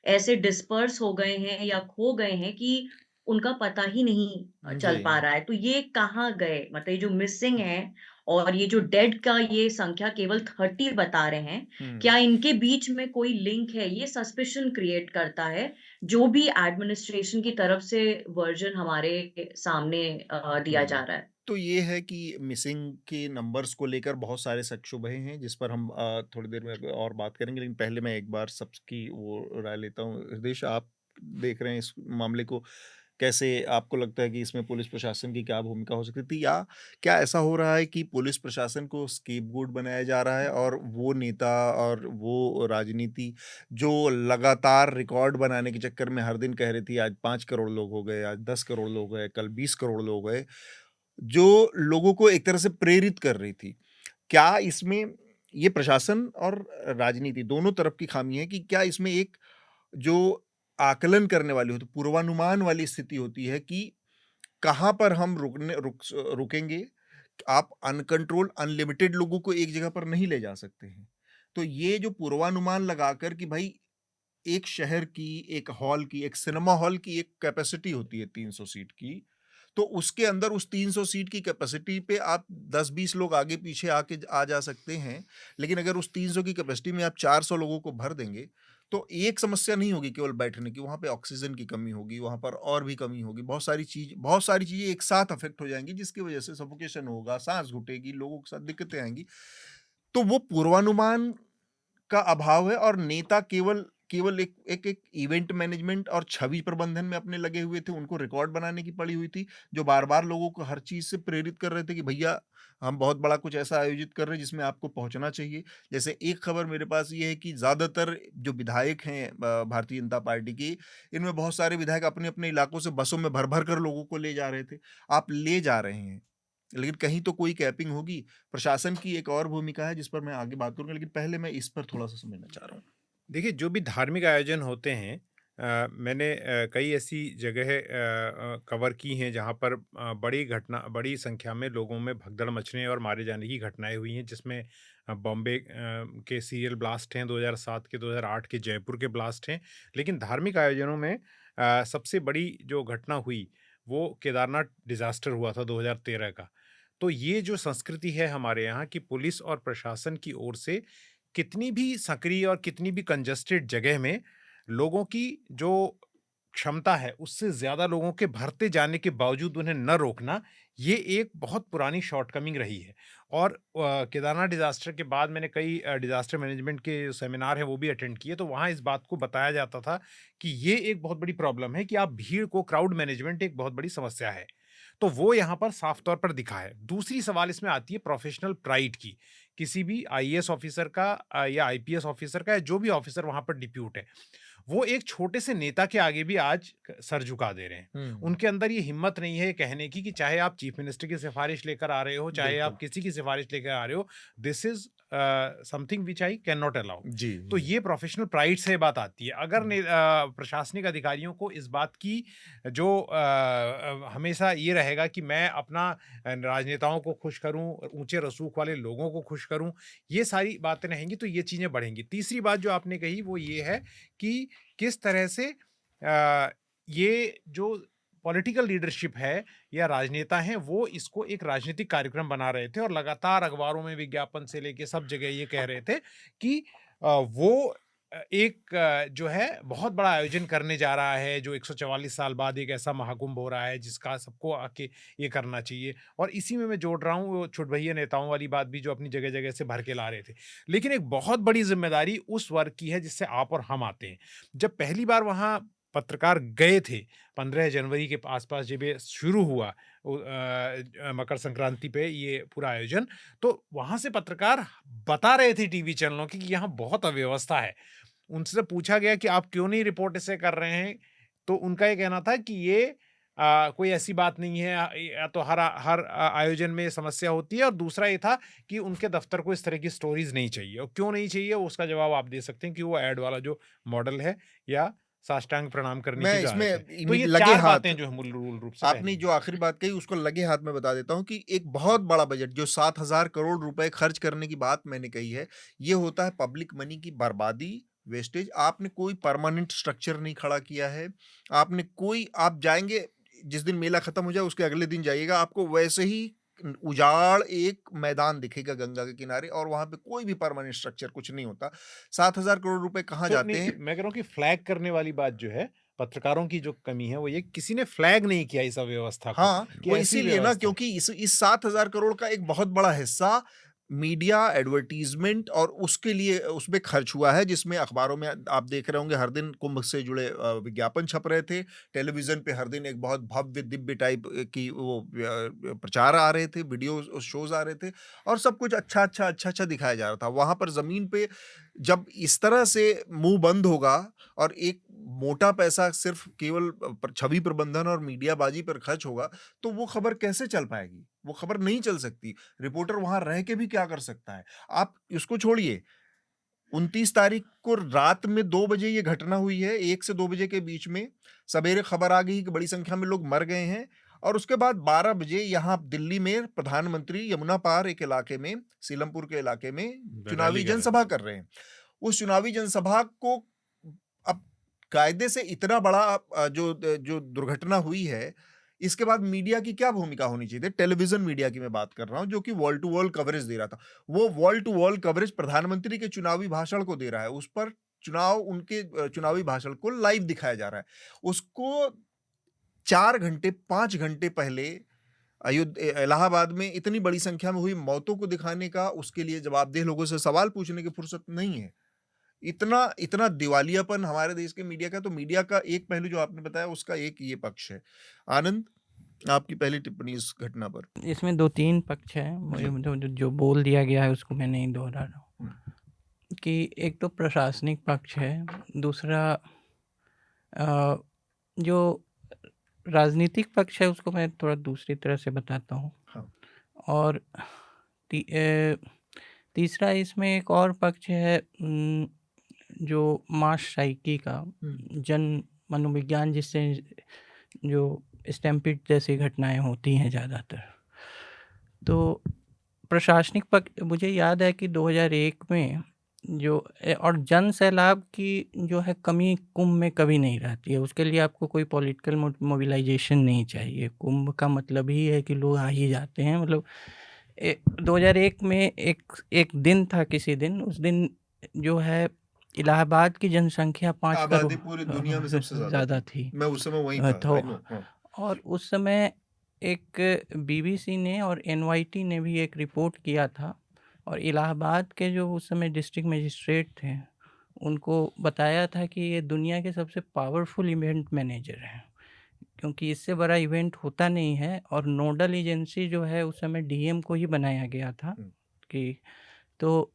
ऐसे डिस्पर्स हो गए हैं या खो गए हैं कि उनका पता ही नहीं चल जी। पा रहा है। तो ये कहाँ गए? मतलब ये जो मिसिंग हैं और ये जो डेड का ये संख्या केवल 30 बता रहे हैं, हुँ। क्या इनके बीच में कोई लिंक है? ये सस्पिशन क्रिएट करता है, जो भी एडमिनिस्ट्रेशन की तरफ से वर्ज़न हमारे सामने दिया जा हुँ। रहा है। तो ये है कि मिसिंग के नंबर्स को लेकर बहुत सारे शक शुबहे हैं, जिस पर हम थोड़ी देर में और बात करेंगे, लेकिन पहले मैं एक बार सबकी वो राय लेता हूँ। हृदेश, आप देख रहे हैं इस मामले को, कैसे आपको लगता है कि इसमें पुलिस प्रशासन की क्या भूमिका हो सकती थी, या क्या ऐसा हो रहा है कि पुलिस प्रशासन को स्केपगोट बनाया जा रहा है और वो नेता और वो राजनीति जो लगातार रिकॉर्ड बनाने के चक्कर में हर दिन कह रही थी आज 5 करोड़ लोग हो गए, आज 10 करोड़ लोग गए, कल 20 करोड़ लोग गए, जो लोगों को एक तरह से प्रेरित कर रही थी। क्या इसमें ये प्रशासन और राजनीति दोनों तरफ की खामी है कि क्या इसमें एक जो आकलन करने वाली होती, पूर्वानुमान वाली स्थिति होती है कि कहाँ पर हम रुकेंगे? आप अनकंट्रोल्ड, अनलिमिटेड लोगों को एक जगह पर नहीं ले जा सकते हैं। तो ये जो पूर्वानुमान लगाकर कि भाई एक शहर की, एक हॉल की, एक सिनेमा हॉल की एक कैपेसिटी होती है 300 सीट की, तो उसके अंदर उस 300 सीट की कैपेसिटी पे आप 10-20 लोग आगे-पीछे आ जा सकते हैं। लेकिन अगर उस 300 की कैपेसिटी में आप 400 लोगों को भर देंगे, तो एक समस्या नहीं होगी केवल बैठने की, वहाँ पे ऑक्सीजन की कमी होगी, वहाँ पर और भी कमी होगी, बहुत सारी चीज़ें एक साथ अफ़ेक्ट हो जाएँगी, जिसकी वजह से सफोकेशन होगा, साँस घुटेगी, लोगों के साथ दिक्कतें आएँगी। तो वो पूर्वानुमान का अभाव है और नेता केवल केवल एक इवेंट मैनेजमेंट और छवि प्रबंधन में अपने लगे हुए थे, उनको रिकॉर्ड बनाने की पड़ी हुई थी, जो बार-बार लोगों को हर चीज़ से प्रेरित कर रहे थे कि भैया हम बहुत बड़ा कुछ ऐसा आयोजित कर रहे हैं जिसमें आपको पहुँचना चाहिए। जैसे एक खबर मेरे पास ये है कि ज़्यादातर जो विधायक हैं भारतीय जनता पार्टी के, इनमें बहुत सारे विधायक अपने-अपने इलाकों से बसों में भर-भर कर लोगों को ले जा रहे थे। आप ले जा रहे हैं, लेकिन कहीं तो कोई कैपिंग होगी। प्रशासन की एक और भूमिका है जिस पर मैं आगे बात करूँगा, लेकिन पहले मैं इस पर थोड़ा-सा समझना चाह रहा हूँ। देखिए, जो भी धार्मिक आयोजन होते हैं, मैंने कई ऐसी जगह कवर की हैं जहाँ पर बड़ी संख्या में लोगों में भगदड़ मचने और मारे जाने की घटनाएं हुई हैं, जिसमें बॉम्बे के सीरियल ब्लास्ट हैं 2007 के, 2008 के जयपुर के ब्लास्ट हैं। लेकिन धार्मिक आयोजनों में सबसे बड़ी जो घटना हुई वो केदारनाथ डिजास्टर हुआ था 2013 का। तो ये जो संस्कृति है हमारे यहाँ की पुलिस और प्रशासन की ओर से, कितनी भी सक्रिय और कितनी भी कंजस्टेड जगह में लोगों की जो क्षमता है उससे ज्यादा लोगों के भरते जाने के बावजूद उन्हें न रोकना, ये एक बहुत पुरानी शॉर्टकमिंग रही है। और केदारनाथ डिजास्टर के बाद मैंने कई डिजास्टर मैनेजमेंट के सेमिनार हैं वो भी अटेंड किए, तो वहाँ इस बात को बताया जाता था कि ये एक बहुत बड़ी प्रॉब्लम है कि आप भीड़ को, क्राउड मैनेजमेंट एक बहुत बड़ी समस्या है। तो वो यहाँ पर साफ तौर पर दिखा है। दूसरी सवाल इसमें आती है प्रोफेशनल प्राइड की। किसी भी आईएएस ऑफिसर का या आईपीएस ऑफिसर का, या जो भी ऑफिसर वहां पर डिप्यूट है, वो एक छोटे से नेता के आगे भी आज सर झुका दे रहे हैं। उनके अंदर ये हिम्मत नहीं है कहने की कि चाहे आप चीफ मिनिस्टर की सिफारिश लेकर आ रहे हो, चाहे आप किसी की सिफारिश लेकर आ रहे हो, this is something which I can not allow. जी। तो ये प्रोफेशनल प्राइड से बात आती है। अगर प्रशासनिक अधिकारियों को इस बात की जो हमेशा ये रहेगा कि मैं अपना राजनेताओं को खुश करूं, ऊंचे रसूख वाले लोगों को खुश करूं, ये सारी बातें रहेंगी तो ये चीज़ें बढ़ेंगी। तीसरी बात जो आपने कही वो ये है कि किस तरह से ये जो पॉलिटिकल लीडरशिप है या राजनेता हैं वो इसको एक राजनीतिक कार्यक्रम बना रहे थे, और लगातार अखबारों में विज्ञापन से लेके सब जगह ये कह रहे थे कि वो एक जो है बहुत बड़ा आयोजन करने जा रहा है, जो 144 साल बाद एक ऐसा महाकुंभ हो रहा है जिसका सबको आके ये करना चाहिए। और इसी में मैं जोड़ रहा हूँ वो छुटभैया नेताओं वाली बात भी जो अपनी जगह जगह से भर के ला रहे थे। लेकिन एक बहुत बड़ी जिम्मेदारी उस वर्ग की है जिससे आप और हम आते हैं। जब पहली बार वहाँ पत्रकार गए थे 15 जनवरी के आसपास जब ये शुरू हुआ मकर संक्रांति पे ये पूरा आयोजन, तो वहां से पत्रकार बता रहे थे टीवी चैनलों की कि यहाँ बहुत अव्यवस्था है। उनसे पूछा गया कि आप क्यों नहीं रिपोर्ट इसे कर रहे हैं, तो उनका ये कहना था कि ये कोई ऐसी बात नहीं है, या तो हर आयोजन में समस्या होती है, और दूसरा ये था कि उनके दफ्तर को इस तरह की स्टोरीज नहीं चाहिए। और क्यों नहीं चाहिए उसका जवाब आप दे सकते हैं कि वो एड वाला जो मॉडल है या साष्टांग प्रणाम करने मैं की जो आदत है। इसमें तो ये लगे चार हाथ, बातें जो है मूल रूप से आपने पहली जो आखिरी बात कही उसको लगे हाथ में बता देता हूँ कि एक बहुत बड़ा बजट जो 7,000 करोड़ रुपए खर्च करने की बात मैंने कही है, ये होता है पब्लिक मनी की बर्बादी, वेस्टेज। आपने कोई परमानेंट स्ट्रक्चर नहीं खड़ा किया है, आपने कोई, आप जाएंगे जिस दिन मेला खत्म हो जाए उसके अगले दिन जाइएगा, आपको वैसे ही उजाड़ एक मैदान दिखेगा गंगा के किनारे, और वहां पे कोई भी परमानेंट स्ट्रक्चर कुछ नहीं होता। 7,000 करोड़ रुपए कहाँ तो जाते नहीं, हैं? मैं कह रहा हूँ कि फ्लैग करने वाली बात जो है, पत्रकारों की जो कमी है वो ये, किसी ने फ्लैग नहीं किया इस अव्यवस्था को हाँ, कि वो ऐसी इसीलिए ना, व्यवस्था है। क्योंकि इस 7,000 करोड़ का एक बहुत बड़ा हिस्सा मीडिया एडवर्टीजमेंट और उसके लिए उसमें खर्च हुआ है, जिसमें अखबारों में आप देख रहे होंगे हर दिन कुंभ से जुड़े विज्ञापन छप रहे थे, टेलीविजन पे हर दिन एक बहुत भव्य दिव्य टाइप की वो प्रचार आ रहे थे, वीडियो शोज आ रहे थे, और सब कुछ अच्छा दिखाया जा रहा था। वहां पर जमीन पे जब इस तरह से मुंह बंद होगा और एक मोटा पैसा सिर्फ केवल छवि प्रबंधन और मीडियाबाजी पर खर्च होगा, तो वो खबर कैसे चल पाएगी? वो खबर नहीं चल सकती। रिपोर्टर वहां रह के भी क्या कर सकता है? आप इसको छोड़िए, 29 तारीख को रात में 2 बजे ये घटना हुई है, 1 से 2 बजे के बीच में सवेरे खबर आ गई कि बड़ी संख्या में लोग मर गए हैं, और उसके बाद 12 बजे यहाँ दिल्ली में प्रधानमंत्री यमुना पार एक इलाके में, सीलमपुर के इलाके में चुनावी जनसभा कर रहे हैं। उस चुनावी जनसभा को अब कायदे से इतना बड़ा जो दुर्घटना हुई है, इसके बाद मीडिया की क्या भूमिका होनी चाहिए थी? टेलीविजन मीडिया की मैं बात कर रहा हूं, जो कि वॉल टू वॉल कवरेज दे रहा था। वो वॉल टू वॉल कवरेज प्रधानमंत्री के चुनावी भाषण को दे रहा है, उस पर उनके चुनावी भाषण को लाइव दिखाया जा रहा है। उसको 4 घंटे 5 घंटे पहले इलाहाबाद में इतनी बड़ी संख्या में हुई मौतों को दिखाने का, उसके लिए जवाबदेह लोगों से सवाल पूछने की फुर्सत नहीं है। इतना दिवालियापन हमारे देश के मीडिया का। तो मीडिया का एक पहलू जो आपने बताया, उसका एक ये पक्ष है। आनंद, आपकी पहली टिप्पणी इस घटना पर। इसमें 2-3 पक्ष हैं। मुझे जो बोल दिया गया है उसको मैं नहीं दोहरा रहा हूँ। कि एक तो प्रशासनिक पक्ष है, दूसरा जो राजनीतिक पक्ष है उसको मैं थोड़ा दूसरी तरह से बताता हूँ। हाँ। और तीसरा इसमें एक और पक्ष है, जो मास साइकी का, जन मनोविज्ञान, जिससे जो स्टैम्पीड जैसी घटनाएं होती हैं ज़्यादातर। तो प्रशासनिक पक्ष, मुझे याद है कि 2001 में जो और जन सैलाब की जो है कमी कुंभ में कभी नहीं रहती है। उसके लिए आपको कोई पॉलिटिकल मोबिलाइजेशन नहीं चाहिए। कुंभ का मतलब ही है कि लोग आ ही जाते हैं। मतलब 2001 में एक दिन था, किसी दिन, उस दिन जो है इलाहाबाद की जनसंख्या 5 करोड़ पूरी दुनिया में सबसे ज़्यादा थी। मैं उस समय वहीं था। तो और उस समय एक बीबीसी ने और एनवाईटी ने भी एक रिपोर्ट किया था, और इलाहाबाद के जो उस समय डिस्ट्रिक्ट मजिस्ट्रेट थे उनको बताया था कि ये दुनिया के सबसे पावरफुल इवेंट मैनेजर हैं, क्योंकि इससे बड़ा इवेंट होता नहीं है। और नोडल एजेंसी जो है उस समय डीएम को ही बनाया गया था कि तो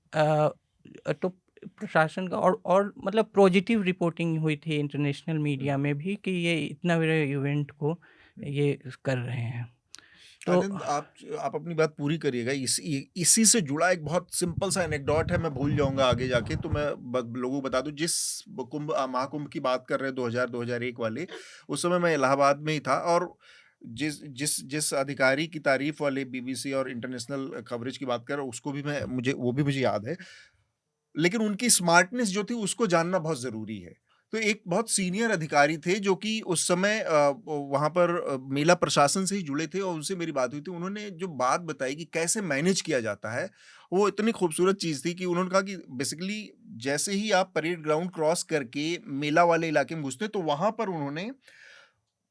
प्रशासन का और मतलब पॉजिटिव रिपोर्टिंग हुई थी इंटरनेशनल मीडिया में भी कि ये इतना बड़े इवेंट को ये कर रहे हैं। तो आनंद, आप अपनी बात पूरी करिएगा। इसी से जुड़ा एक बहुत सिंपल सा एनेक्डोट है, मैं भूल जाऊंगा आगे जाके, तो मैं लोगों को बता दूं। जिस महाकुंभ की बात कर रहे हैं 2001 वाले, उस समय मैं इलाहाबाद में ही था। और जिस अधिकारी की तारीफ वाले बीबीसी और इंटरनेशनल कवरेज की बात कर रहे हैं, उसको भी वो भी मुझे याद है। लेकिन उनकी स्मार्टनेस जो थी उसको जानना बहुत जरूरी है। तो एक बहुत सीनियर अधिकारी थे जो कि उस समय वहां पर मेला प्रशासन से ही जुड़े थे, और उनसे मेरी बात हुई थी। उन्होंने जो बात बताई कि कैसे मैनेज किया जाता है, वो इतनी खूबसूरत चीज थी कि उन्होंने कहा कि बेसिकली जैसे ही आप परेड ग्राउंड क्रॉस करके मेला वाले इलाके में घुसते, तो वहां पर उन्होंने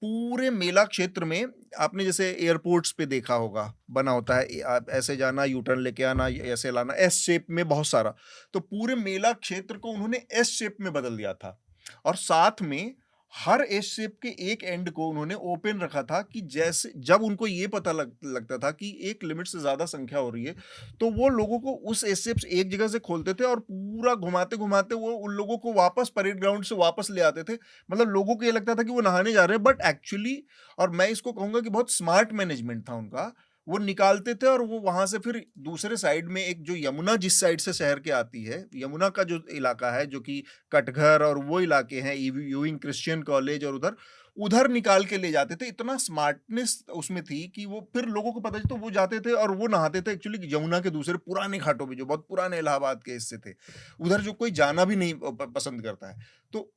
पूरे मेला क्षेत्र में, आपने जैसे एयरपोर्ट्स पे देखा होगा बना होता है, आप ऐसे जाना, यू टर्न लेके आना, ऐसे लाना, एस शेप में बहुत सारा, तो पूरे मेला क्षेत्र को उन्होंने एस शेप में बदल दिया था। और साथ में हर एस शेप के एक एंड को उन्होंने ओपन रखा था कि जैसे जब उनको ये पता लगता था कि एक लिमिट से ज्यादा संख्या हो रही है, तो वो लोगों को उस एस शेप एक जगह से खोलते थे और पूरा घुमाते घुमाते वो उन लोगों को वापस परेड ग्राउंड से वापस ले आते थे। मतलब लोगों को ये लगता था कि वो नहाने जा रहे हैं, बट एक्चुअली, और मैं इसको कहूंगा कि बहुत स्मार्ट मैनेजमेंट था उनका, वो निकालते थे और वो वहां से फिर दूसरे साइड में, एक जो यमुना जिस साइड से शहर के आती है, यमुना का जो इलाका है, जो कि कटघर और वो इलाके हैं, यूइंग क्रिश्चियन कॉलेज, और उधर निकाल के ले जाते थे। इतना स्मार्टनेस उसमें थी कि वो फिर लोगों को पता चला, तो वो जाते थे और वो नहाते थे एक्चुअली यमुना के दूसरे पुराने घाटों में, जो बहुत पुराने इलाहाबाद के हिस्से थे, उधर जो कोई जाना भी नहीं पसंद करता है। तो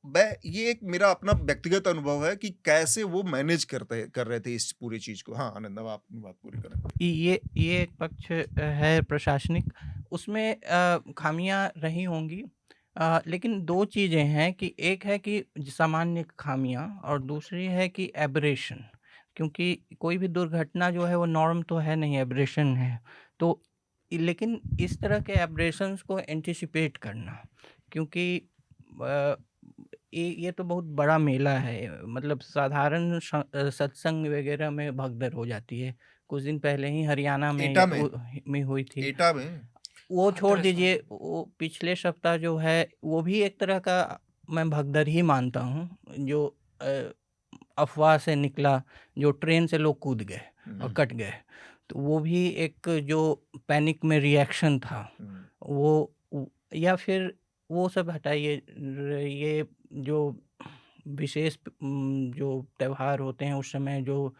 ये एक मेरा अपना व्यक्तिगत अनुभव है कि कैसे वो मैनेज कर रहे थे इस पूरी चीज को। हाँ आनंद, अब आप अपनी बात पूरी करें। ये एक पक्ष है प्रशासनिक, उसमें खामियां रही होंगी। लेकिन 2 चीज़ें हैं कि एक है कि सामान्य खामियां, और दूसरी है कि एब्रेशन। क्योंकि कोई भी दुर्घटना जो है वो नॉर्म तो है नहीं, एब्रेशन है। तो लेकिन इस तरह के एब्रेशंस को एंटिसिपेट करना, क्योंकि ये तो बहुत बड़ा मेला है। मतलब साधारण सत्संग वगैरह में भगदड़ हो जाती है। कुछ दिन पहले ही हरियाणा एटा में हुई थी। एटा में वो छोड़ हाथरस दीजिए, वो पिछले सप्ताह जो है वो भी एक तरह का मैं भगदड़ ही मानता हूँ, जो अफवाह से निकला, जो ट्रेन से लोग कूद गए और कट गए। तो वो भी एक जो पैनिक में रिएक्शन था, वो या फिर वो सब हटाइए। ये जो विशेष जो त्यौहार होते हैं उस समय जो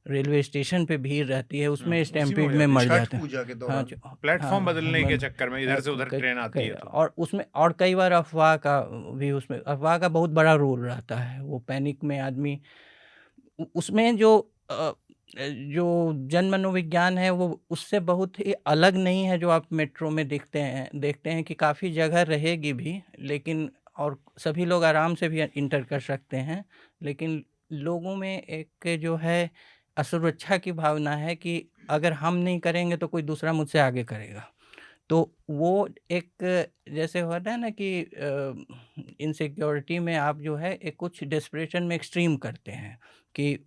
रेलवे स्टेशन पे भीड़ रहती है, उसमें स्टैम्पीड में मर जाते हैं। पूजा के हाँ, दौरान प्लेटफॉर्म बदलने के चक्कर में इधर से उधर ट्रेन आती है तो। और उसमें और कई बार अफवाह का भी, उसमें अफवाह का बहुत बड़ा रोल रहता है। वो पैनिक में आदमी, उसमें जो जन मनोविज्ञान है वो उससे बहुत ही अलग नहीं है जो आप मेट्रो में देखते हैं कि काफ़ी जगह रहेगी भी, लेकिन और सभी लोग आराम से भी इंटर कर सकते हैं, लेकिन लोगों में एक जो है असुरक्षा की भावना है कि अगर हम नहीं करेंगे तो कोई दूसरा मुझसे आगे करेगा। तो वो एक जैसे होता है ना कि इनसिक्योरिटी में आप जो है एक कुछ डेस्परेशन में एक्सट्रीम करते हैं कि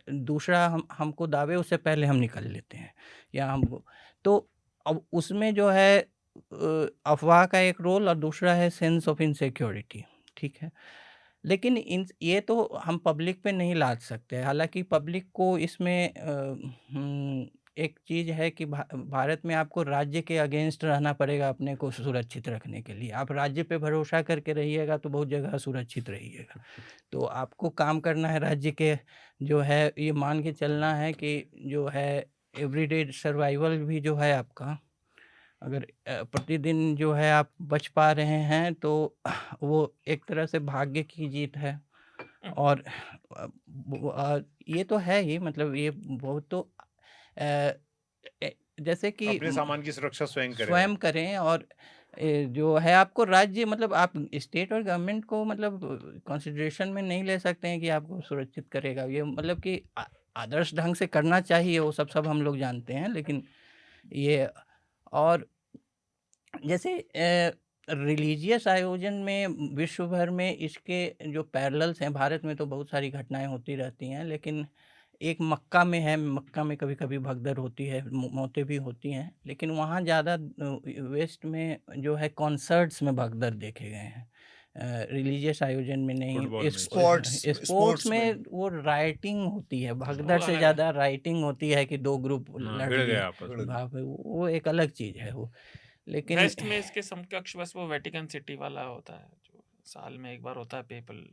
दूसरा हमको दावे उससे पहले हम निकल लेते हैं या हमको, तो अब उसमें जो है अफवाह का एक रोल और दूसरा है सेंस ऑफ इनसिक्योरिटी, ठीक है। लेकिन ये तो हम पब्लिक पे नहीं लाद सकते। हालांकि पब्लिक को इसमें एक चीज़ है कि भारत में आपको राज्य के अगेंस्ट रहना पड़ेगा अपने को सुरक्षित रखने के लिए। आप राज्य पे भरोसा करके रहिएगा तो बहुत जगह सुरक्षित रहिएगा। तो आपको काम करना है राज्य के, जो है ये मान के चलना है कि जो है एवरीडे सर्वाइवल भी जो है आपका, अगर प्रतिदिन जो है आप बच पा रहे हैं तो वो एक तरह से भाग्य की जीत है। और ये तो है ही, मतलब ये बहुत तो जैसे कि अपने सामान की सुरक्षा स्वयं करें। और जो है आपको राज्य, मतलब आप स्टेट और गवर्नमेंट को मतलब कंसिडरेशन में नहीं ले सकते हैं कि आपको सुरक्षित करेगा। ये मतलब कि आदर्श ढंग से करना चाहिए, वो सब हम लोग जानते हैं, लेकिन ये और जैसे रिलीजियस आयोजन में विश्व भर में इसके जो पैरेलल्स हैं, भारत में तो बहुत सारी घटनाएं होती रहती हैं, लेकिन एक मक्का में है, मक्का में कभी कभी भगदड़ होती है, मौतें भी होती हैं, लेकिन वहाँ ज़्यादा वेस्ट में जो है कॉन्सर्ट्स में भगदड़ देखे गए हैं, रिलीजियस आयोजन में नहीं। स्पोर्ट्स में वो राइटिंग होती है, भगदड़ से ज़्यादा राइटिंग होती है कि दो ग्रुप लड़ गए, वो एक अलग चीज़ है वो। लेकिन वेस्ट में इसके समकक्ष बस वो वेटिकन सिटी वाला होता है जो साल में एक बार होता है, पेपल,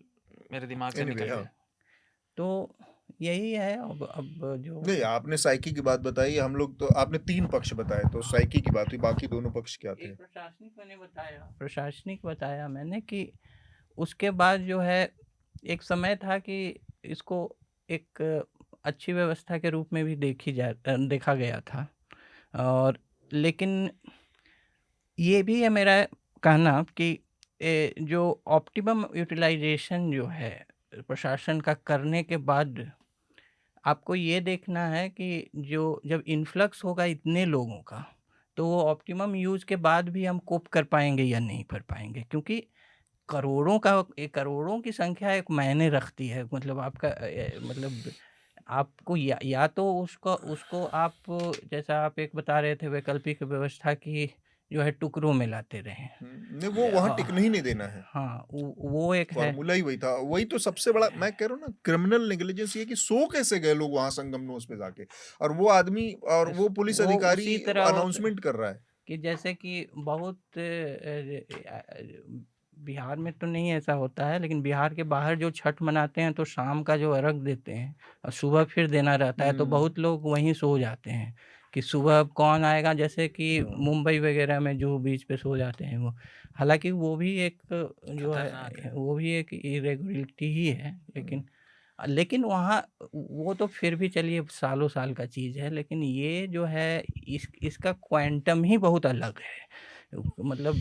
मेरे दिमाग से निकल गया। तो यही है। अब जो नहीं, आपने साइकी की बात बताई, हम लोग तो आपने 3 पक्ष बताए, तो साइकी की बात हुई, बाकी दोनों पक्ष क्या थे? प्रशासनिक बताया मैंने कि उसके बाद जो है एक समय था कि इसको एक अच्छी व्यवस्था के रूप में भी देखा गया था। और लेकिन ये भी है मेरा कहना कि जो ऑप्टिमम यूटिलाइजेशन जो है प्रशासन का करने के बाद आपको ये देखना है कि जब इन्फ्लक्स होगा इतने लोगों का, तो वो ऑप्टिमम यूज के बाद भी हम कोप कर पाएंगे या नहीं कर पाएंगे, क्योंकि करोड़ों की संख्या एक मायने रखती है। मतलब आपका मतलब आपको या तो उसको आप, जैसा आप एक बता रहे थे, वैकल्पिक व्यवस्था की जो है टुकड़ों में लाते रहे। नहीं, वो वहाँ टिकने ही नहीं देना है। हाँ, वो एक है। फॉर्मूला ही वही था। वही तो सबसे बड़ा मैं कह रहा हूँ ना, क्रिमिनल नेग्लिजेंस ये कि सो कैसे गए लोग वहाँ संगमनोस पे जाके, और वो आदमी और वो पुलिस अधिकारी अनाउंसमेंट कर रहा है कि जैसे कि बहुत बिहार में तो नहीं ऐसा होता है, लेकिन बिहार के बाहर जो छठ मनाते हैं तो शाम का जो अर्घ देते हैं और सुबह फिर देना रहता है, तो बहुत लोग वहीं सो जाते हैं कि सुबह कौन आएगा, जैसे कि मुंबई वगैरह में जो बीच पे सो जाते हैं वो। हालांकि वो भी एक जो है वो भी एक इरेगुलरिटी ही है, लेकिन वहाँ वो तो फिर भी चलिए सालों साल का चीज़ है, लेकिन ये जो है इसका क्वांटम ही बहुत अलग है। मतलब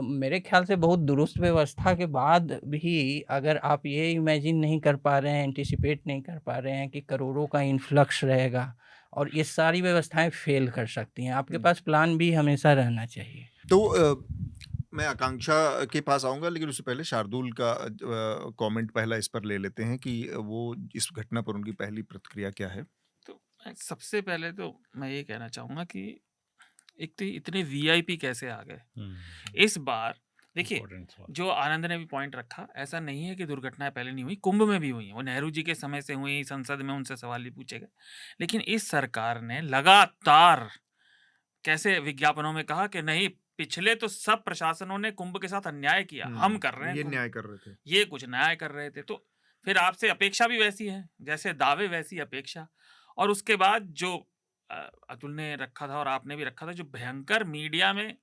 मेरे ख्याल से बहुत दुरुस्त व्यवस्था के बाद भी अगर आप ये इमेजिन नहीं कर पा रहे हैं, एंटिसिपेट नहीं कर पा रहे हैं कि करोड़ों का इन्फ्लक्स रहेगा और ये सारी व्यवस्थाएं फेल कर सकती हैं, आपके पास प्लान भी हमेशा रहना चाहिए। तो मैं आकांक्षा के पास आऊंगा, लेकिन उससे पहले शार्दुल का कमेंट पहला इस पर ले लेते हैं कि वो इस घटना पर उनकी पहली प्रतिक्रिया क्या है। तो सबसे पहले तो मैं ये कहना चाहूँगा कि एक तो इतने वीआईपी कैसे आ गए इस बार। देखिए, जो आनंद ने भी पॉइंट रखा, ऐसा नहीं है कि दुर्घटनाएं पहले नहीं हुई, कुंभ में भी हुई, वो नेहरू जी के समय से हुई, संसद में उनसे सवाल भी पूछे गए, लेकिन इस सरकार ने लगातार कैसे विज्ञापनों में कहा कि नहीं, पिछले तो सब प्रशासनों ने कुंभ के साथ अन्याय किया, हम कर रहे हैं, ये न्याय कर रहे थे, ये कुछ न्याय कर रहे थे। तो फिर आपसे अपेक्षा भी वैसी है, जैसे दावे वैसी अपेक्षा। और उसके बाद जो अतुल ने रखा था और आपने भी रखा था, जो भयंकर मीडिया में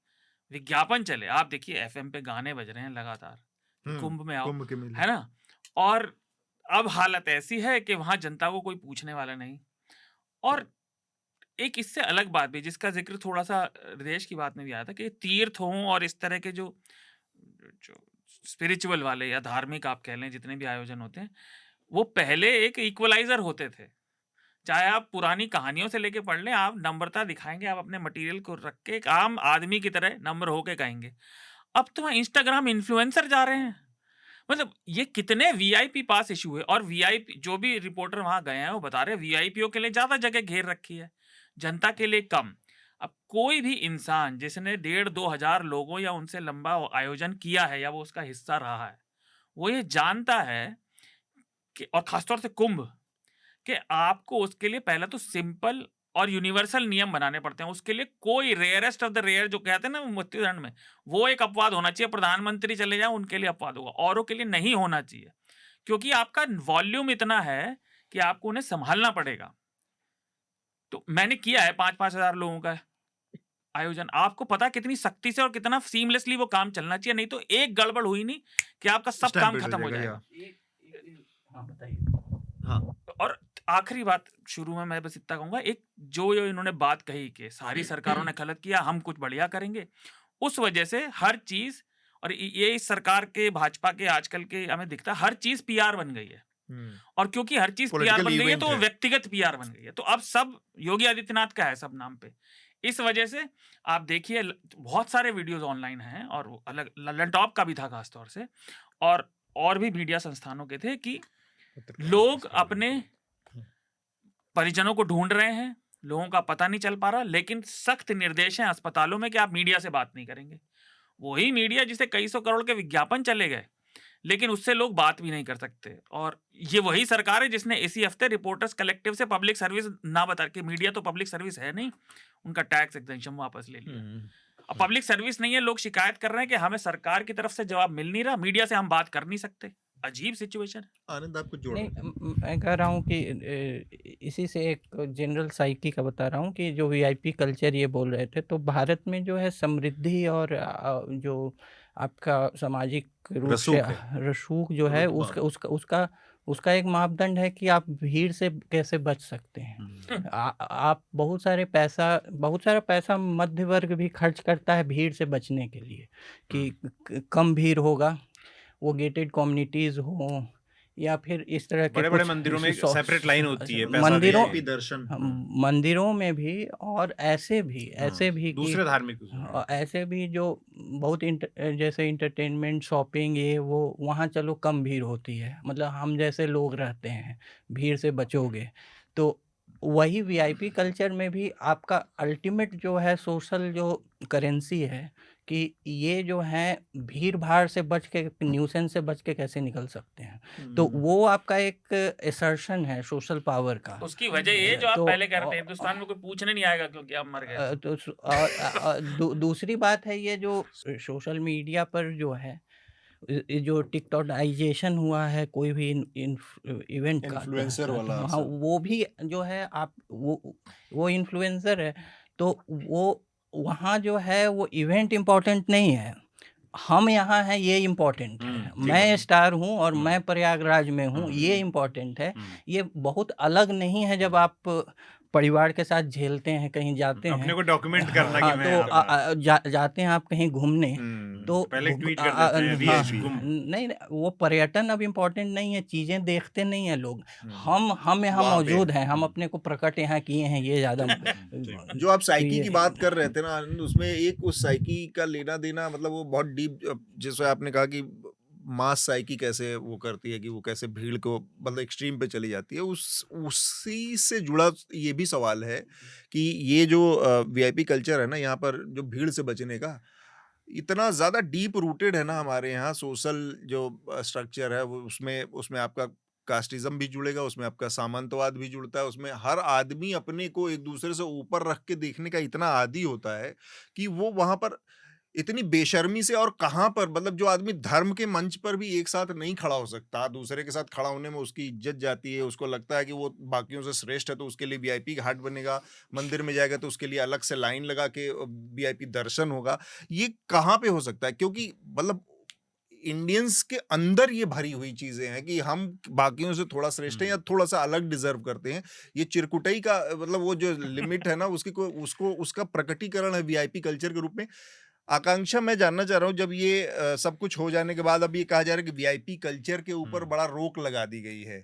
विज्ञापन चले, आप देखिए एफएम पे गाने बज रहे हैं लगातार, कुंभ में आओ, है ना। और अब हालत ऐसी है कि वहां जनता को कोई पूछने वाला नहीं। और एक इससे अलग बात भी, जिसका जिक्र थोड़ा सा देश की बात में भी आया था, कि तीर्थ हों और इस तरह के जो स्पिरिचुअल वाले या धार्मिक आप कह लें, जितने भी आयोजन होते हैं, वो पहले एक इक्वलाइजर होते थे। चाहे आप पुरानी कहानियों से लेके पढ़ लें, आप नम्रता दिखाएंगे, आप अपने मटेरियल को रख के एक आम आदमी की तरह नम्र होके कहेंगे। अब तो वहाँ इंस्टाग्राम इन्फ्लुएंसर जा रहे हैं। मतलब ये कितने वीआईपी पास इशू हुए, और वीआईपी जो भी रिपोर्टर वहां गए हैं वो बता रहे हैं वीआईपीओ के लिए ज्यादा जगह घेर रखी है, जनता के लिए कम। अब कोई भी इंसान जिसने 1,500-2,000 लोगों या उनसे लंबा आयोजन किया है या वो उसका हिस्सा रहा है, वो ये जानता है कि, और खासतौर से कुंभ, कि आपको उसके लिए पहले तो सिंपल और यूनिवर्सल नियम बनाने पड़ते हैं। उसके लिए कोई रेयरेस्ट ऑफ द रेयर जो कहते हैं ना मृत्युदंड में, वो एक अपवाद होना चाहिए। प्रधानमंत्री चले जाए उनके लिए अपवाद होगा, औरों के लिए नहीं होना चाहिए, क्योंकि आपका वॉल्यूम इतना है कि आपको उन्हें संभालना पड़ेगा। तो मैंने किया है 5-5 हजार लोगों का आयोजन। आपको पता है कितनी सख्ती से और कितना सीमलेसली वो काम चलना चाहिए, नहीं तो एक गड़बड़ हुई नहीं कि आपका सब काम खत्म हो जाएगा। हाँ बताइए। हाँ और आखिरी बात, शुरू में मैं बस इतना कहूंगा, एक जो इन्होंने बात कही कि सारी सरकारों ने गलत किया, हम कुछ बढ़िया करेंगे, उस वजह से हर चीज, और ये इस सरकार के, भाजपा के आजकल के हमें दिखता है, हर चीज पीआर बन गई है। और क्योंकि हर चीज पीआर बन गई है तो वो व्यक्तिगत पीआर बन गई है। तो अब सब योगी आदित्यनाथ का है सब नाम पे। इस वजह से आप देखिए बहुत सारे वीडियोस ऑनलाइन हैं, और वो अलग लल्लन टॉप का भी था खासतौर से, और भी मीडिया संस्थानों के थे, कि लोग अपने परिजनों को ढूंढ रहे हैं, लोगों का पता नहीं चल पा रहा, लेकिन सख्त निर्देश हैं अस्पतालों में कि आप मीडिया से बात नहीं करेंगे। वही मीडिया जिसे कई सौ करोड़ के विज्ञापन चले गए, लेकिन उससे लोग बात भी नहीं कर सकते। और ये वही सरकार है जिसने इसी हफ्ते रिपोर्टर्स कलेक्टिव से पब्लिक सर्विस ना बता के, मीडिया तो पब्लिक सर्विस है नहीं, उनका टैक्स एग्जेम्पशन वापस ले लिया। अब पब्लिक सर्विस नहीं है, लोग शिकायत कर रहे हैं कि हमें सरकार की तरफ से जवाब मिल नहीं रहा, मीडिया से हम बात कर नहीं सकते। अजीब सिचुएशन है। आनंद आपको जोड़ नहीं, मैं कह रहा हूँ कि इसी से एक जनरल साइकी का बता रहा हूँ कि जो वीआईपी कल्चर ये बोल रहे थे, तो भारत में जो है समृद्धि और जो आपका सामाजिक रूप से रसूख जो है, उसका एक मापदंड है कि आप भीड़ से कैसे बच सकते हैं। आप बहुत सारा पैसा मध्य वर्ग भी खर्च करता है भीड़ से बचने के लिए, कि कम भीड़ होगा, वो गेटेड कम्युनिटीज हो, या फिर इस तरह के बड़े-बड़े मंदिरों में सेपरेट लाइन होती है, मंदिरों भी दर्शन, मंदिरों में भी, और ऐसे भी दूसरे धार्मिक, ऐसे भी जो बहुत जैसे इंटरटेनमेंट, शॉपिंग, ये वो, वहाँ चलो कम भीड़ होती है, मतलब हम जैसे लोग रहते हैं, भीड़ से बचोगे। तो वही वीआईपी कल्चर में भी आपका अल्टीमेट जो है सोशल जो करेंसी है, कि ये जो है भीड़ भाड़ से बच के, न्यूसेंस से बच के कैसे निकल सकते हैं। तो वो आपका एक एसर्शन है सोशल पावर का। उसकी वजह ये जो आप पहले कह रहे थे, हिंदुस्तान में कोई पूछने नहीं आएगा क्योंकि आप मर गए। तो दूसरी बात है, ये जो सोशल मीडिया पर जो है, जो टिकटॉकाइजेशन हुआ है कोई भी इवेंट का, इन्फ्लुएंसर वाला, हाँ, वो भी जो है, आप वो इन्फ्लुएंसर है, तो वो वहाँ जो है वो इवेंट इम्पोर्टेंट नहीं है, हम यहाँ हैं ये इम्पोर्टेंट है। मैं स्टार हूँ और मैं प्रयागराज में हूँ, ये इम्पोर्टेंट है। ये बहुत अलग नहीं है जब आप परिवार के साथ झेलते हैं, कहीं जाते हैं, अपने को डॉक्यूमेंट करना कि मैं तो जाते हैं आप कहीं घूमने, तो पहले ट्वीट कर देते हैं, नहीं, वो पर्यटन अब इम्पोर्टेंट नहीं है, चीजें देखते नहीं है लोग। हम यहाँ मौजूद हैं, हम अपने को प्रकट यहाँ किए हैं, ये ज्यादा जो आप साइकी की बात कर रहे थे ना आनंद, उसमें एक उस साइकी का लेना देना, मतलब वो बहुत डीप, जैसे आपने कहा कि मास साइकी कैसे वो करती है, कि वो कैसे भीड़ को मतलब एक्सट्रीम पे चली जाती है, उसी से जुड़ा ये भी सवाल है कि ये जो वीआईपी कल्चर है ना, यहाँ पर जो भीड़ से बचने का इतना ज़्यादा डीप रूटेड है ना हमारे यहाँ, सोशल जो स्ट्रक्चर है वो, उसमें आपका कास्टिज्म भी जुड़ेगा, उसमें आपका सामंतवाद भी जुड़ता है, उसमें हर आदमी अपने को एक दूसरे से ऊपर रख के देखने का इतना आदी होता है कि वो वहाँ पर इतनी बेशर्मी से, और कहाँ पर, मतलब जो आदमी धर्म के मंच पर भी एक साथ नहीं खड़ा हो सकता, दूसरे के साथ खड़ा होने में उसकी इज्जत जाती है, उसको लगता है कि वो बाकियों से श्रेष्ठ है, तो उसके लिए वीआईपी घाट बनेगा, मंदिर में जाएगा तो उसके लिए अलग से लाइन लगा के वीआईपी दर्शन होगा। ये कहाँ पे हो सकता है? क्योंकि मतलब इंडियंस के अंदर ये भरी हुई चीजें हैं कि हम बाकियों से थोड़ा श्रेष्ठ हैं या थोड़ा सा अलग डिजर्व करते हैं। ये चिरकुटाई का मतलब वो जो लिमिट है ना, उसका प्रकटीकरण है वीआईपी कल्चर के रूप में। आकांक्षा मैं जानना चाह रहा हूँ, जब ये सब कुछ हो जाने के बाद अब ये कहा जा रहा है कि वीआईपी कल्चर के ऊपर बड़ा रोक लगा दी गई है।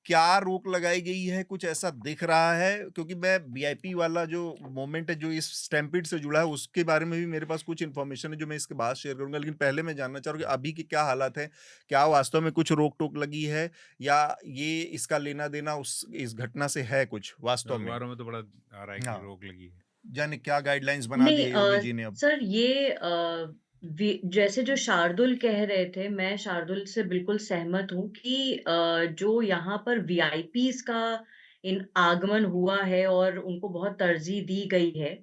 क्या रोक लगाई गई है? कुछ ऐसा दिख रहा है? क्योंकि मैं वीआईपी वाला जो मोमेंट है जो इस स्टैम्पीड से जुड़ा है उसके बारे में भी मेरे पास कुछ इन्फॉर्मेशन है जो मैं इसके बाद शेयर करूँगा। लेकिन पहले मैं जानना चाह रहा हूँ कि अभी के क्या हालात हैं? क्या वास्तव में कुछ रोक-टोक लगी है या ये इसका लेना-देना उस इस घटना से है कुछ वास्तव में? अखबारों में तो बड़ा आ रहा है कि हाँ। रोक लगी है। यानी क्या गाइडलाइंस बना नहीं दिए योगी जी ने अब? सर ये जैसे जो शार्दुल कह रहे थे, मैं शार्दुल से बिल्कुल सहमत हूँ कि जो यहाँ पर वीआईपीज़ का इन आगमन हुआ है और उनको बहुत तरजीह दी गई है,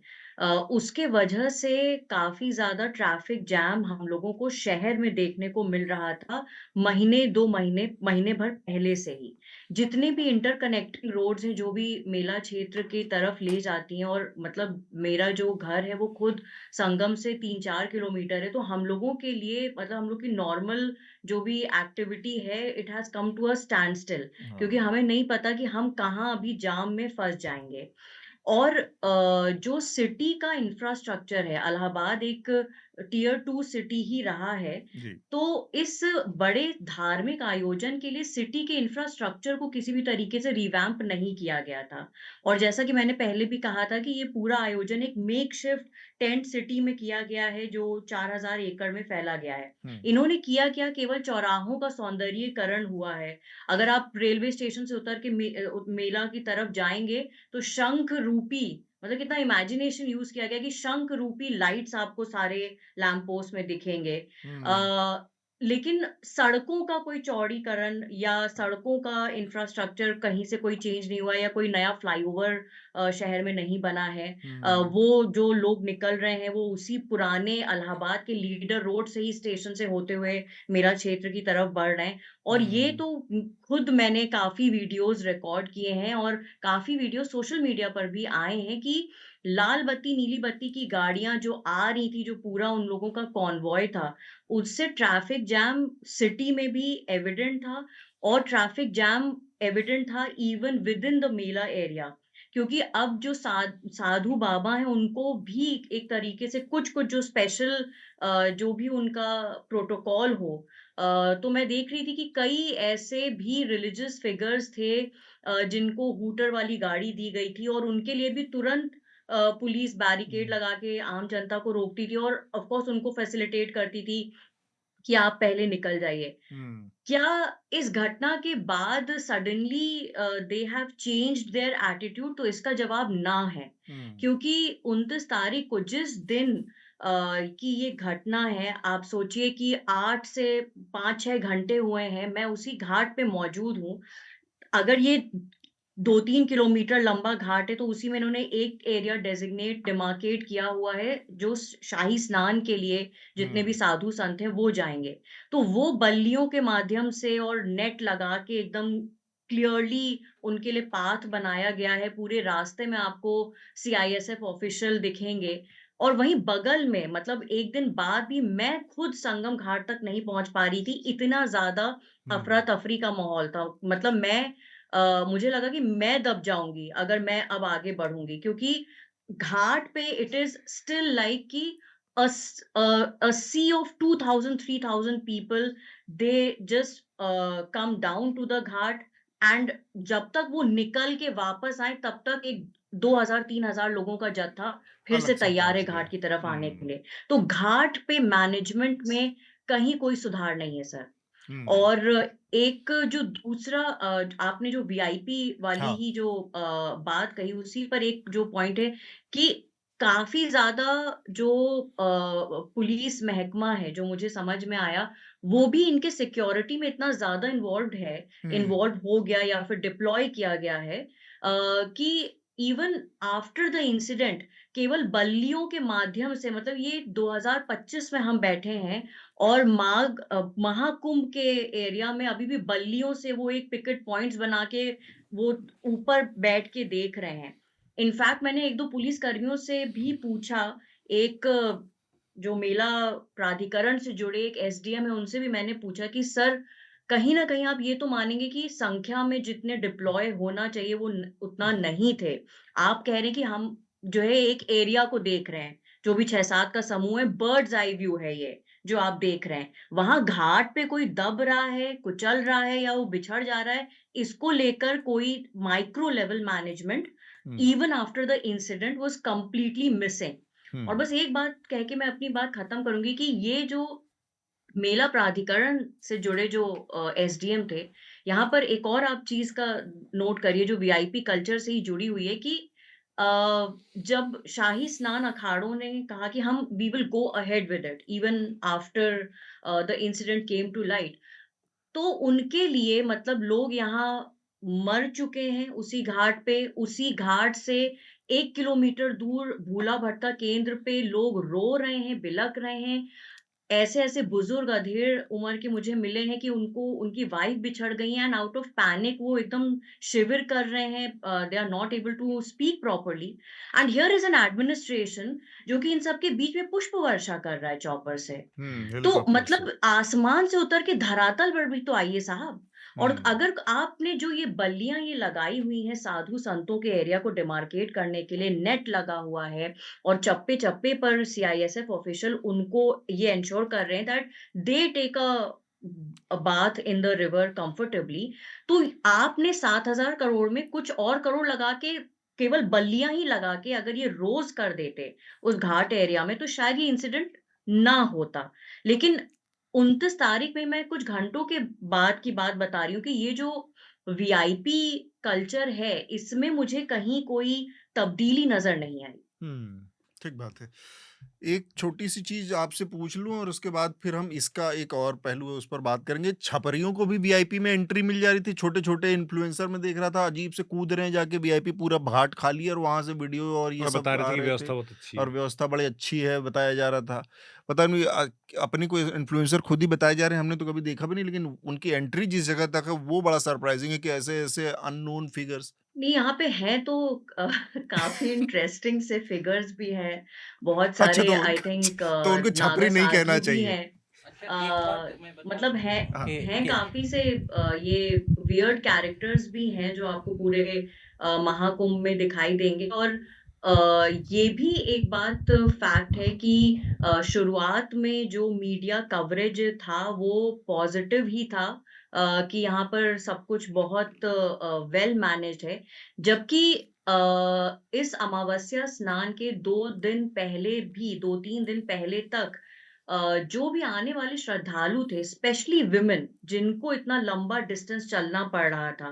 उसके वजह से काफ़ी ज़्यादा ट्रैफ़िक जैम हम लोगों को शहर में देखने को मिल रहा था, महीने 2 महीने महीने भर पहले से ही। जितने भी इंटरकनेक्टिंग रोड्स हैं, जो भी मेला क्षेत्र की तरफ ले जाती हैं, और मतलब मेरा जो घर है वो खुद संगम से 3-4 किलोमीटर है, तो हम लोगों के लिए मतलब हम लोग की नॉर्मल जो भी एक्टिविटी है, it has come to a standstill, क्योंकि हाँ। हमें नहीं पता कि हम कहाँ अभी जाम में फँस जाएँगे। और जो सिटी का इंफ्रास्ट्रक्चर है, इलाहाबाद एक टियर 2 सिटी ही रहा है, जी। तो इस बड़े धार्मिक आयोजन के लिए सिटी के इंफ्रास्ट्रक्चर को किसी भी तरीके से रिवैम्प नहीं किया गया था। और जैसा कि मैंने पहले भी कहा था कि ये पूरा आयोजन एक मेकशिफ्ट टेंट सिटी में किया गया है, जो 4000 एकड़ में फैला गया है। हुँ। इन्होंने किया क्या, केवल चौराहों का सौंदर्यीकरण हुआ है। अगर आप रेलवे स्टेशन से उतर के मेला की तरफ जाएँगे, तो शंख रूपी, मतलब कितना इमेजिनेशन यूज़ किया गया कि शंख रूपी लाइट्स आपको सारे लैंप पोस्ट में दिखेंगे। हुँ। अ, लेकिन सड़कों का कोई चौड़ीकरण या सड़कों का इंफ्रास्ट्रक्चर कहीं से कोई चेंज नहीं हुआ, या कोई नया फ्लाईओवर शहर में नहीं बना है। हुँ। वो जो लोग निकल रहे हैं वो उसी पुराने इलाहाबाद के लीडर रोड से ही स्टेशन से होते हुए मेरा क्षेत्र की तरफ बढ़ रहे हैं। और ये हुँ। तो खुद मैंने काफ़ी वीडियोज़ रिकॉर्ड किए हैं, और काफ़ी वीडियो सोशल मीडिया पर भी आए हैं कि लाल बत्ती, नीली बत्ती की गाड़ियाँ जो आ रही थी, जो पूरा उन लोगों का कॉन्वॉय था, उससे ट्रैफिक जैम सिटी में भी एविडेंट था, और ट्रैफिक जैम एविडेंट था even with in the Mela area. क्योंकि अब जो साधु बाबा हैं, उनको भी एक तरीके से कुछ-कुछ जो स्पेशल जो भी उनका प्रोटोकॉल हो, तो मैं देख रही थी कि कई ऐसे भी रिलिजियस फिगर्स थे जिनको हूटर वाली गाड़ी दी गई थी, और उनके लिए भी तुरंत पुलिस बैरिकेड हुँ। लगा के आम जनता को रोकती थी, और ऑफ कोर्स उनको फैसिलिटेट करती थी कि आप पहले निकल जाइए। हुँ। क्या इस घटना के बाद suddenly they have changed their attitude? तो इसका जवाब ना है। हुँ। क्योंकि 29 तारीख को जिस दिन की ये घटना है, आप सोचिए कि 8 से 5-6 घंटे हुए हैं, मैं उसी घाट पे मौजूद हूँ। अगर ये 2-3 किलोमीटर लंबा घाट है, तो उसी में इन्होंने एक एरिया डिमार्केट किया हुआ है, जो शाही स्नान के लिए जितने भी हुँ। साधु संत हैं, वो जाएँगे। तो वो बल्लियों के माध्यम से और नेट लगा के एकदम क्लियरली उनके लिए पाथ बनाया गया है। पूरे रास्ते में आपको सीआईएसएफ ऑफिशियल दिखेंगे, और वहीं बगल में, मतलब 1 दिन बाद भी मैं खुद संगम घाट तक नहीं पहुँच पा रही थी, इतना ज़्यादा हुँ। अफ़रा-तफ़री का माहौल था। मतलब मुझे लगा कि मैं दब जाऊँगी अगर मैं अब आगे बढ़ूँगी, क्योंकि घाट पे इट इज़ स्टिल लाइक कि a sea of 2000 3000 people, they just come down to the Ghat, and जब तक वो निकल के वापस आए, तब तक एक 2000 3000 लोगों का जत्था फिर से अलग से तैयार है पहुँच गया। घाट की तरफ आने के हुँ। लिए। तो घाट पे मैनेजमेंट में कहीं कोई सुधार नहीं है सर। हुँ। और एक जो दूसरा आपने जो वीआईपी वाली हाँ। ही जो बात कही, उसी पर एक जो पॉइंट है कि काफ़ी ज़्यादा जो पुलिस महकमा है, जो मुझे समझ में आया, वो भी इनके सिक्योरिटी में इतना ज़्यादा हुँ। इन्वॉल्व हो गया या फिर डिप्लॉय किया गया है कि इवन आफ्टर द इंसिडेंट केवल बल्लियों के माध्यम से, मतलब ये 2025 में हम बैठे हैं, और महाकुंभ के एरिया में अभी भी बल्लियों से वो एक पिकेट पॉइंट्स बना के वो ऊपर बैठ के देख रहे हैं। इनफैक्ट मैंने 1-2 पुलिस कर्मियों से भी पूछा, एक जो मेला प्राधिकरण से जुड़े एक एसडीएम है, उनसे भी मैंने पूछा कि सर, कहीं न कहीं आप ये तो मानेंगे कि संख्या में जितने डिप्लॉय होना चाहिए वो उतना नहीं थे। आप कह रहे हैं कि हम जो है एक एरिया को देख रहे हैं, जो भी 6-7 का समूह है, बर्ड्स आई व्यू है ये, जो आप देख रहे हैं। वहाँ घाट पे कोई दब रहा है, कुचल रहा है या वो बिछड़ जा रहा है, इसको लेकर कोई micro level management even after the incident was completely missing. और बस एक बात कह के मैं अपनी बात खत्म करूँगी कि ये जो मेला प्राधिकरण से जुड़े जो एसडीएम थे, यहाँ पर एक और आप चीज़ का नोट करिए जो वीआईपी कल्चर से ही जुड़ी हुई है कि अ, जब शाही स्नान अखाड़ों ने कहा कि हम we will go ahead with it even after the incident came to light, तो उनके लिए मतलब लोग यहाँ मर चुके हैं उसी घाट पे, उसी घाट से 1 किलोमीटर दूर भूला भटका केंद्र पे लोग रो रहे हैं, बिलक रहे हैं। ऐसे-ऐसे बुजुर्ग अधेड़ उम्र के मुझे मिले हैं कि उनको उनकी वाइफ बिछड़ गई हैं एंड आउट ऑफ पैनिक वो एकदम शिविर कर रहे हैं, they are not able to speak properly and here is an administration जो कि इन सब के बीच में पुष्प वर्षा कर रहा है चॉपर से। तो हेलीकॉप्टर से। मतलब आसमान से उतर के धरातल पर भी तो आइए साहब। और हम्म, अगर आपने जो ये बल्लियां ये लगाई हुई हैं साधु संतों के एरिया को डिमार्केट करने के लिए, नेट लगा हुआ है और चप्पे चप्पे पर सीआईएसएफ ऑफिशियल उनको ये इंश्योर कर रहे हैं that they take a bath in the river comfortably, तो आपने 7,000 करोड़ में कुछ और करोड़ लगा के केवल बल्लियां ही लगा के अगर ये रोज कर देते उस घाट एरिया में तो शायद ये इंसिडेंट ना होता। लेकिन 29 तारीख में मैं कुछ घंटों के बाद की बात बता रही हूँ कि ये जो वीआईपी कल्चर है, इसमें मुझे कहीं कोई तब्दीली नज़र नहीं आई। ठीक बात है। एक छोटी सी चीज आपसे पूछ लूं और उसके बाद फिर हम इसका एक और पहलू है उस पर बात करेंगे। छपरियों को भी वीआईपी में एंट्री मिल जा रही थी। छोटे छोटे इन्फ्लुएंसर में देख रहा था अजीब से कूद रहे हैं जाके वीआईपी पूरा घाट खाली है और वहां से वीडियो और ये और सब बता रहे आ थे कि रहे व्यवस्था थे बहुत अच्छी और है। व्यवस्था बड़ी अच्छी है बताया जा रहा था। पता नहीं अपनी कोई इन्फ्लुएंसर खुद ही बताए जा रहे हैं, हमने तो कभी देखा भी नहीं, लेकिन उनकी एंट्री जिस जगह तक है वो बड़ा सरप्राइजिंग है कि ऐसे ऐसे अननोन फिगर्स। नहीं, यहाँ पे हैं तो काफ़ी इंटरेस्टिंग से फिगर्स भी हैं, बहुत अच्छा, सारे आई थिंक तो उनको नागा छपरी नहीं कहना साधु भी चाहिए। हैं। अच्छा एक बात मैं बता मतलब दूं हाँ। हैं कि काफ़ी से ये वियर्ड कैरेक्टर्स भी हैं जो आपको पूरे महाकुंभ में दिखाई देंगे और ये भी एक बात फैक्ट है कि शुरुआत में जो मीडिया कवरेज था वो पॉजिटिव ही था, कि यहाँ पर सब कुछ बहुत वेल मैनेज्ड है। जबकि इस अमावस्या स्नान के 2 दिन पहले भी 2-3 दिन पहले तक जो भी आने वाले श्रद्धालु थे, स्पेशली विमेन जिनको इतना लंबा डिस्टेंस चलना पड़ रहा था।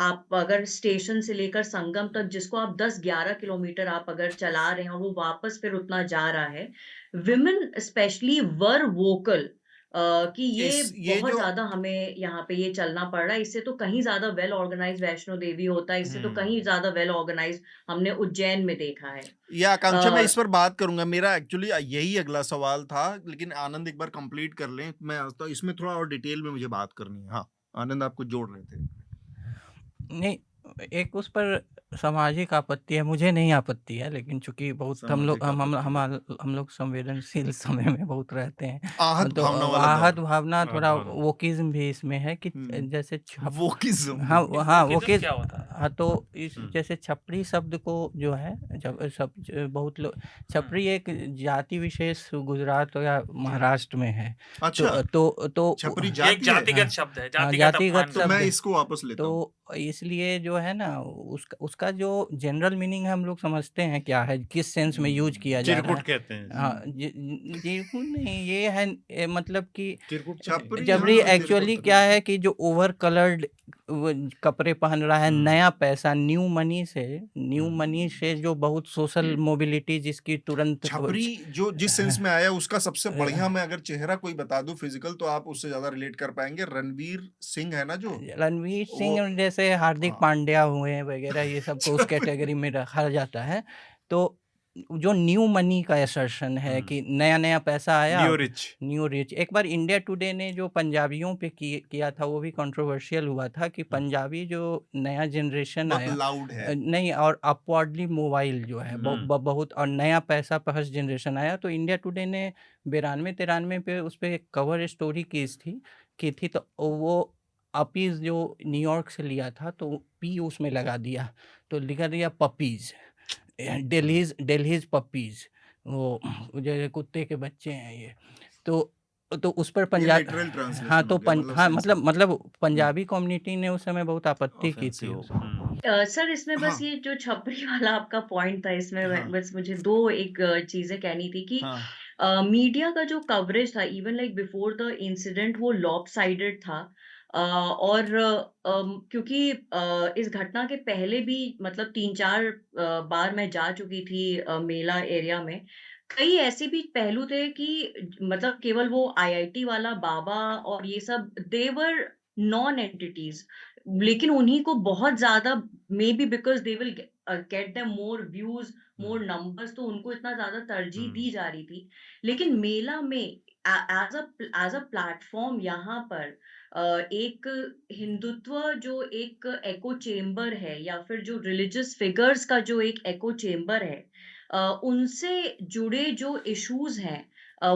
आप अगर स्टेशन से लेकर संगम तक जिसको आप 10-11 किलोमीटर आप अगर चला रहे हैं और वो वापस फिर उतना जा रहा है, विमेन स्पेशली वर वोकल कि ये बहुत जो ज़्यादा हमें यहाँ पे ये चलना पड़ रहा है। इससे तो कहीं ज़्यादा वेल ऑर्गनाइज्ड वैष्णो देवी होता है, इससे तो कहीं ज़्यादा वेल ऑर्गनाइज्ड हमने उज्जैन में देखा है। ये आकांक्षा मैं अ, इस पर बात करूंगा। मेरा एक्चुअली यही अगला सवाल था, लेकिन आनंद एक बार कंप्लीट कर लें। मैं तो इसमें थोड़ा और डिटेल में मुझे बात करनी है। हाँ आनंद, आपको जोड़ रहे थे। नहीं, एक उस पर सामाजिक आपत्ति है, मुझे नहीं आपत्ति है, लेकिन चूंकि बहुत हम लोग सामाजिक हम आपत्ति है। हम लोग संवेदनशील समय में बहुत रहते हैं, आहत तो भावना वाला आहत दौर। भावना थोड़ा हाँ। वोकिज्म भी इसमें है कि जैसे वोकिज्म। हाँ हाँ वोकिज्म वोकिज क्या होता है? हाँ, तो इस जैसे छपरी शब्द को जो है जब बहुत लोग छपरी एक जाति विशेष गुजरात या महाराष्ट्र में है। अच्छा, तो छपरी ये एक जाति है। जातिगत शब्द है, हाँ, जातिगत जातिगत अपमान तो शब्द मैं है। इसको वापस लेता हूँ। तो इसलिए जो है ना उसका जो जनरल मीनिंग है हम लोग समझते हैं क्या है, किस सेंस में यूज किया जा रहा चिरकुट है। कहते हैं। हाँ, चिरकुट नहीं, ये है मतलब कि चिरकुट छपरी, जबरी हाँ, एक्चुअली चिरकुट क्या है कि जो ओवर कलर्ड कपड़े पहन रहा है, नया पैसा न्यू मनी से जो बहुत सोशल मोबिलिटी जिसकी तुरंत छपरी जो जिस सेंस में आया उसका सबसे बढ़िया, मैं अगर चेहरा कोई बता दूं फिजिकल तो आप उससे ज्यादा रिलेट कर पाएंगे। रणवीर सिंह है ना जो, रणवीर वो सिंह जैसे हार्दिक हाँ पांड्या हुए वगैरह, ये सबको उस कैटेगरी में रखा जाता है। तो जो न्यू मनी का असर्शन है कि नया नया पैसा आया, न्यू रिच। एक बार इंडिया टुडे ने जो पंजाबियों पे किया था वो भी कंट्रोवर्शियल हुआ था कि पंजाबी जो नया जनरेशन बहुत आया लाउड है। नहीं, और अपवर्डली मोबाइल जो है बहुत, और नया पैसा फर्स्ट जनरेशन आया। तो इंडिया टुडे ने 92-93 पे उस पर एक कवर स्टोरी की थी तो वो अपीज जो न्यूयॉर्क से लिया था तो पी उसमें लगा दिया, तो लिखा दिया पपीज, दिल्लीज पपीज। वो जैसे कुत्ते के बच्चे हैं ये, तो उस पर ये पंजाब लिटरल हाँ ट्रांसलेशन तो हो गया, मतलब हाँ सेंस मतलब पंजाबी कम्युनिटी ने उस समय बहुत आपत्ति की ऑफेंसिव थी हो उस गया। सर इसमें बस हाँ ये जो छपरी वाला आपका पॉइंट था इसमें हाँ बस मुझे दो एक चीजें कहनी थी कि हाँ मीडिया का जो कवरेज था even like before the incident वो लॉपसाइडेड था। और क्योंकि इस घटना के पहले भी मतलब 3-4 बार मैं जा चुकी थी मेला एरिया में। कई ऐसे भी पहलू थे कि मतलब केवल वो आईआईटी वाला बाबा और ये सब देवर नॉन एंटिटीज, लेकिन उन्हीं को बहुत ज्यादा may be because they will get them more views more numbers, तो उनको इतना ज्यादा तरजीह दी जा रही थी। लेकिन मेला में एज अ प्लेटफॉर्म यहाँ पर एक हिंदुत्व जो एक एको चेम्बर है या फिर जो रिलीजियस फिगर्स का जो एक एको चेम्बर है, उनसे जुड़े जो इश्यूज हैं,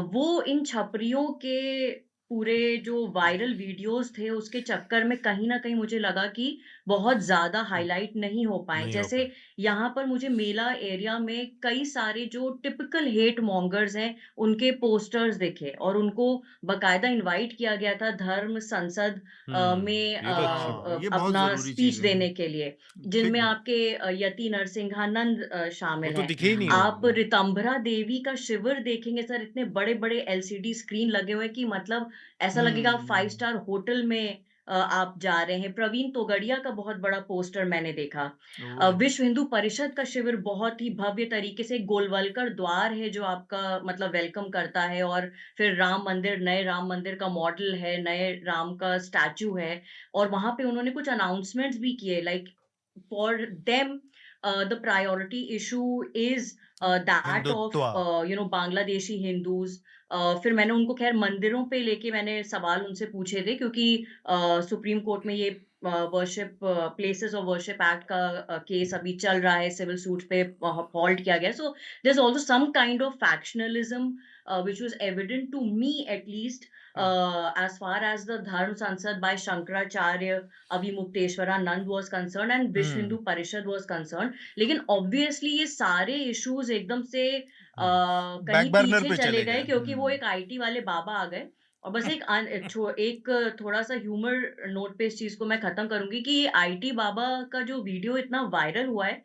वो इन छपरियों के पूरे जो वायरल वीडियोस थे उसके चक्कर में कहीं न कहीं मुझे लगा कि बहुत ज़्यादा हाइलाइट नहीं हो पाए। नहीं हो जैसे पाए। यहाँ पर मुझे मेला एरिया में कई सारे जो टिपिकल हेट मॉन्गर्स हैं, उनके पोस्टर्स दिखे और उनको बाकायदा इनवाइट किया गया था धर्म संसद में ये तो अच्छी हाँ, ये बहुत अपना जरूरी स्पीच चीज है। देने के लिए, ठीक जिनमें बात। आपके यति नरसिंहानंद वो शामिल तो हैं। दिखे ही नहीं आप वो। ऋतंभरा देवी का शिविर देखेंगे सर, इतने बड़े-बड़े एलसीडी स्क्रीन लगे हुए हैं कि मतलब ऐसा लगेगा आप 5 स्टार होटल में आप जा रहे हैं। प्रवीण तोगड़िया का बहुत बड़ा पोस्टर मैंने देखा। ओह, विश्व हिंदू परिषद का शिविर बहुत ही भव्य तरीके से, गोलवलकर द्वार है जो आपका मतलब वेलकम करता है, और फिर राम मंदिर, नए राम मंदिर का मॉडल है, नए राम का स्टैचू है, और वहां पे उन्होंने कुछ अनाउंसमेंट्स भी किए like for them the priority issue is that of Hindutva. Bangladeshi Hindus. फिर मैंने उनको खैर मंदिरों पे लेके मैंने सवाल उनसे पूछे थे, क्योंकि सुप्रीम कोर्ट में ये worship places of worship act का केस अभी चल रहा है, सिविल सूट पे हॉल्ट किया गया। So there is also some kind of factionalism which was evident to me at least, as far as the Dharm Sansad by Shankaracharya Avimukteswaranand was concerned and Vishwa Hindu Parishad was concerned। लेकिन obviously ये सारे issues एकदम से कहीं back burner पीछे पे चले चले गए गए। क्योंकि वो एक आईटी वाले बाबा आ गए। और बस एक थोड़ा सा ह्यूमर नोट पे इस चीज को मैं खत्म करूंगी कि ये आईटी बाबा का जो वीडियो इतना वायरल हुआ है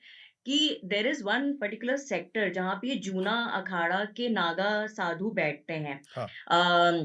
कि there is one particular sector जहाँ पे ये जूना अखाड़ा के नागा साधु बैठते हैं। हाँ। अम,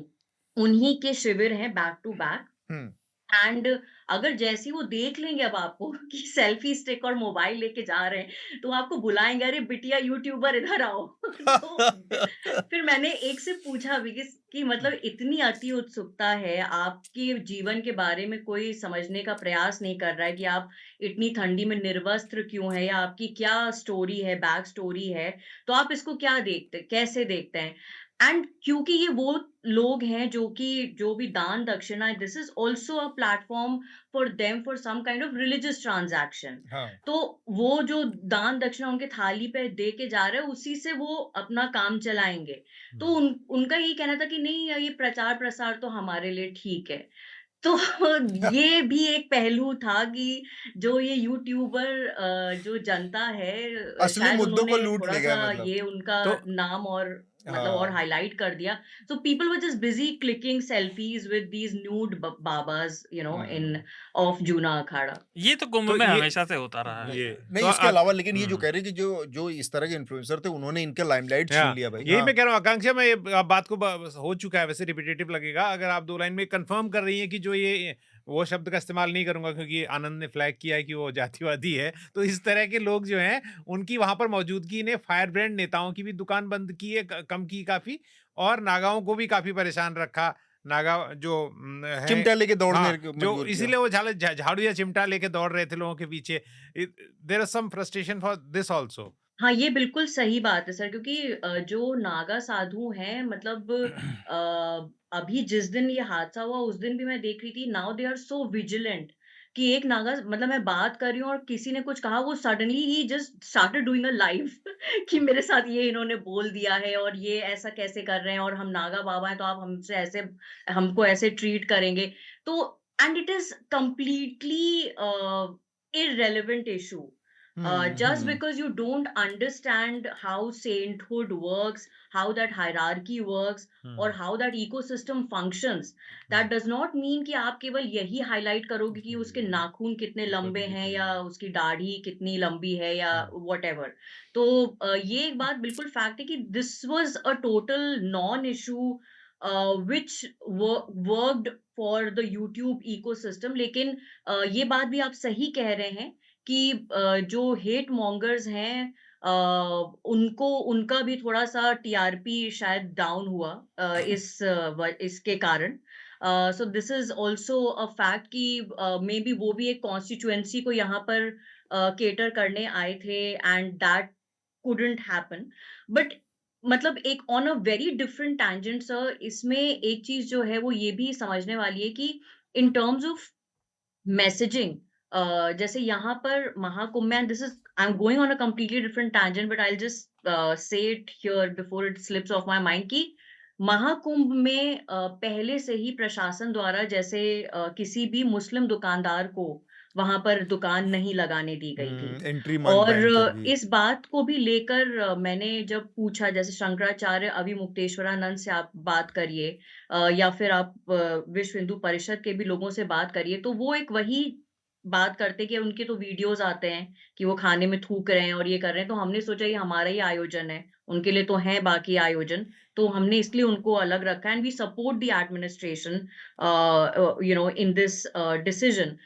उन्हीं के शिविर हैं back to back. Hmm. And अगर जैसी वो देख लेंगे अब आपको कि सेल्फी स्टिक और मोबाइल लेके जा रहे हैं, तो आपको बुलाएंगे, अरे बिटिया यूट्यूबर इधर आओ। तो फिर मैंने एक से पूछा भी कि मतलब इतनी अति उत्सुकता है, आपके जीवन के बारे में कोई समझने का प्रयास नहीं कर रहा है कि आप इतनी ठंडी में निर्वस्त्र क्यों है, या आपकी क्या स्टोरी है, बैक स्टोरी है, तो आप इसको क्या देखते, कैसे देखते हैं? एंड क्योंकि ये वो लोग हैं जो कि जो भी दान दक्षिणा, this is also a platform for them for some kind of religious transaction. हाँ। तो वो जो दान दक्षिणा उनके थाली पे दे के जा रहे हैं, उसी से वो अपना काम चलाएंगे। तो उनका यही कहना था कि नहीं, ये प्रचार प्रसार तो हमारे लिए ठीक है। तो ये भी एक पहलू था कि जो ये यूट्यूबर जो जनता है, असली शायद मुद्दों को उन्होंने लूट थोड़ा ले गए, सा मतलब। ये उनका तो नाम और मतलब और हाँ। हाईलाइट कर दिया। So people were just busy clicking selfies with these nude babas in of Juna Akhara. ये तो कुंभ तो में ये हमेशा से होता रहा है। ये नहीं, तो इसके अलावा लेकिन ये जो हम्म। कह रहे हैं कि जो जो इस तरह के इन्फ्लुएंसर थे उन्होंने इनका लाइमलाइट छीन हाँ, लिया भाई। यही हाँ। मैं कह रहा हूँ आकांक्षा, मैं ये आप बात को हो चुका है, वैसे रिपीटेटिव लगेगा अगर आप 2 लाइन में कंफर्म कर रही हैं कि जो ये वो शब्द का इस्तेमाल नहीं करूंगा क्योंकि आनंद ने फ्लैग किया है कि वो जातिवादी है, तो इस तरह के लोग जो हैं उनकी वहां पर मौजूदगी ने फायर ब्रांड नेताओं की भी दुकान बंद की है, कम की काफी, और नागाओं को भी काफी परेशान रखा। नागा जो है, चिमटा लेके दौड़ने हाँ, को जो मजबूर किया। इसीलिए वो झाड़ू या चिमटा लेके दौड़ रहे थे लोगों के पीछे। There is some frustration for this also. हाँ, ये बिल्कुल सही बात है सर, क्योंकि जो नागा साधु हैं मतलब अभी जिस दिन ये हादसा हुआ उस दिन भी मैं देख रही थी, now they are so vigilant कि एक नागा, मतलब मैं बात कर रही हूँ और किसी ने कुछ कहा, वो suddenly he just started doing a live कि मेरे साथ ये इन्होंने बोल दिया है और ये ऐसा कैसे कर रहे हैं, और हम नागा बाबा हैं तो आप हमसे ऐसे, हमको ऐसे ट्रीट करेंगे। तो and it is completely irrelevant issue. Just Hmm. because you don't understand how sainthood works, how that hierarchy works, or how that ecosystem functions, that does not mean कि आप केवल यही highlight करोगे कि उसके नाखून कितने लंबे हैं या उसकी दाढ़ी कितनी लंबी है या whatever. तो ये एक बात बिल्कुल fact है कि this was a total non-issue which worked for the YouTube ecosystem. लेकिन ये बात भी आप सही कह रहे हैं कि जो हेट मॉन्गर्स हैं उनको उनका भी थोड़ा-सा टीआरपी शायद डाउन हुआ इसके कारण। So this is also a fact कि मे बी वो भी एक कॉन्स्टिट्यूएंसी को यहाँ पर कैटर करने आए थे and that couldn't happen. But मतलब एक on a very different tangent sir, इसमें एक चीज़ जो है वो ये भी समझने वाली है कि इन टर्म्स ऑफ मैसेजिंग, जैसे यहाँ पर महाकुंभ में, and this is I am going on a completely different tangent but I will just say it here before it slips of my mind कि महाकुंभ में पहले से ही प्रशासन द्वारा जैसे किसी भी मुस्लिम दुकानदार को वहां पर दुकान नहीं लगाने दी गई थी। एंट्री मान और बैन कर दी। इस बात को भी लेकर मैंने जब पूछा, जैसे शंकराचार्य अभिमुक्तेश्वरानंद से आप बात करिए या फिर आप विश्व हिंदू परिषद के भी लोगों से बात करिए, तो वो एक वही बात करते कि उनके तो वीडियोस आते हैं कि वो खाने में थूक रहे हैं और ये कर रहे हैं, तो हमने सोचा ये हमारा ही आयोजन है, उनके लिए तो है बाकी आयोजन, तो हमने इसलिए उनको अलग रखा and we support the administration in this decision.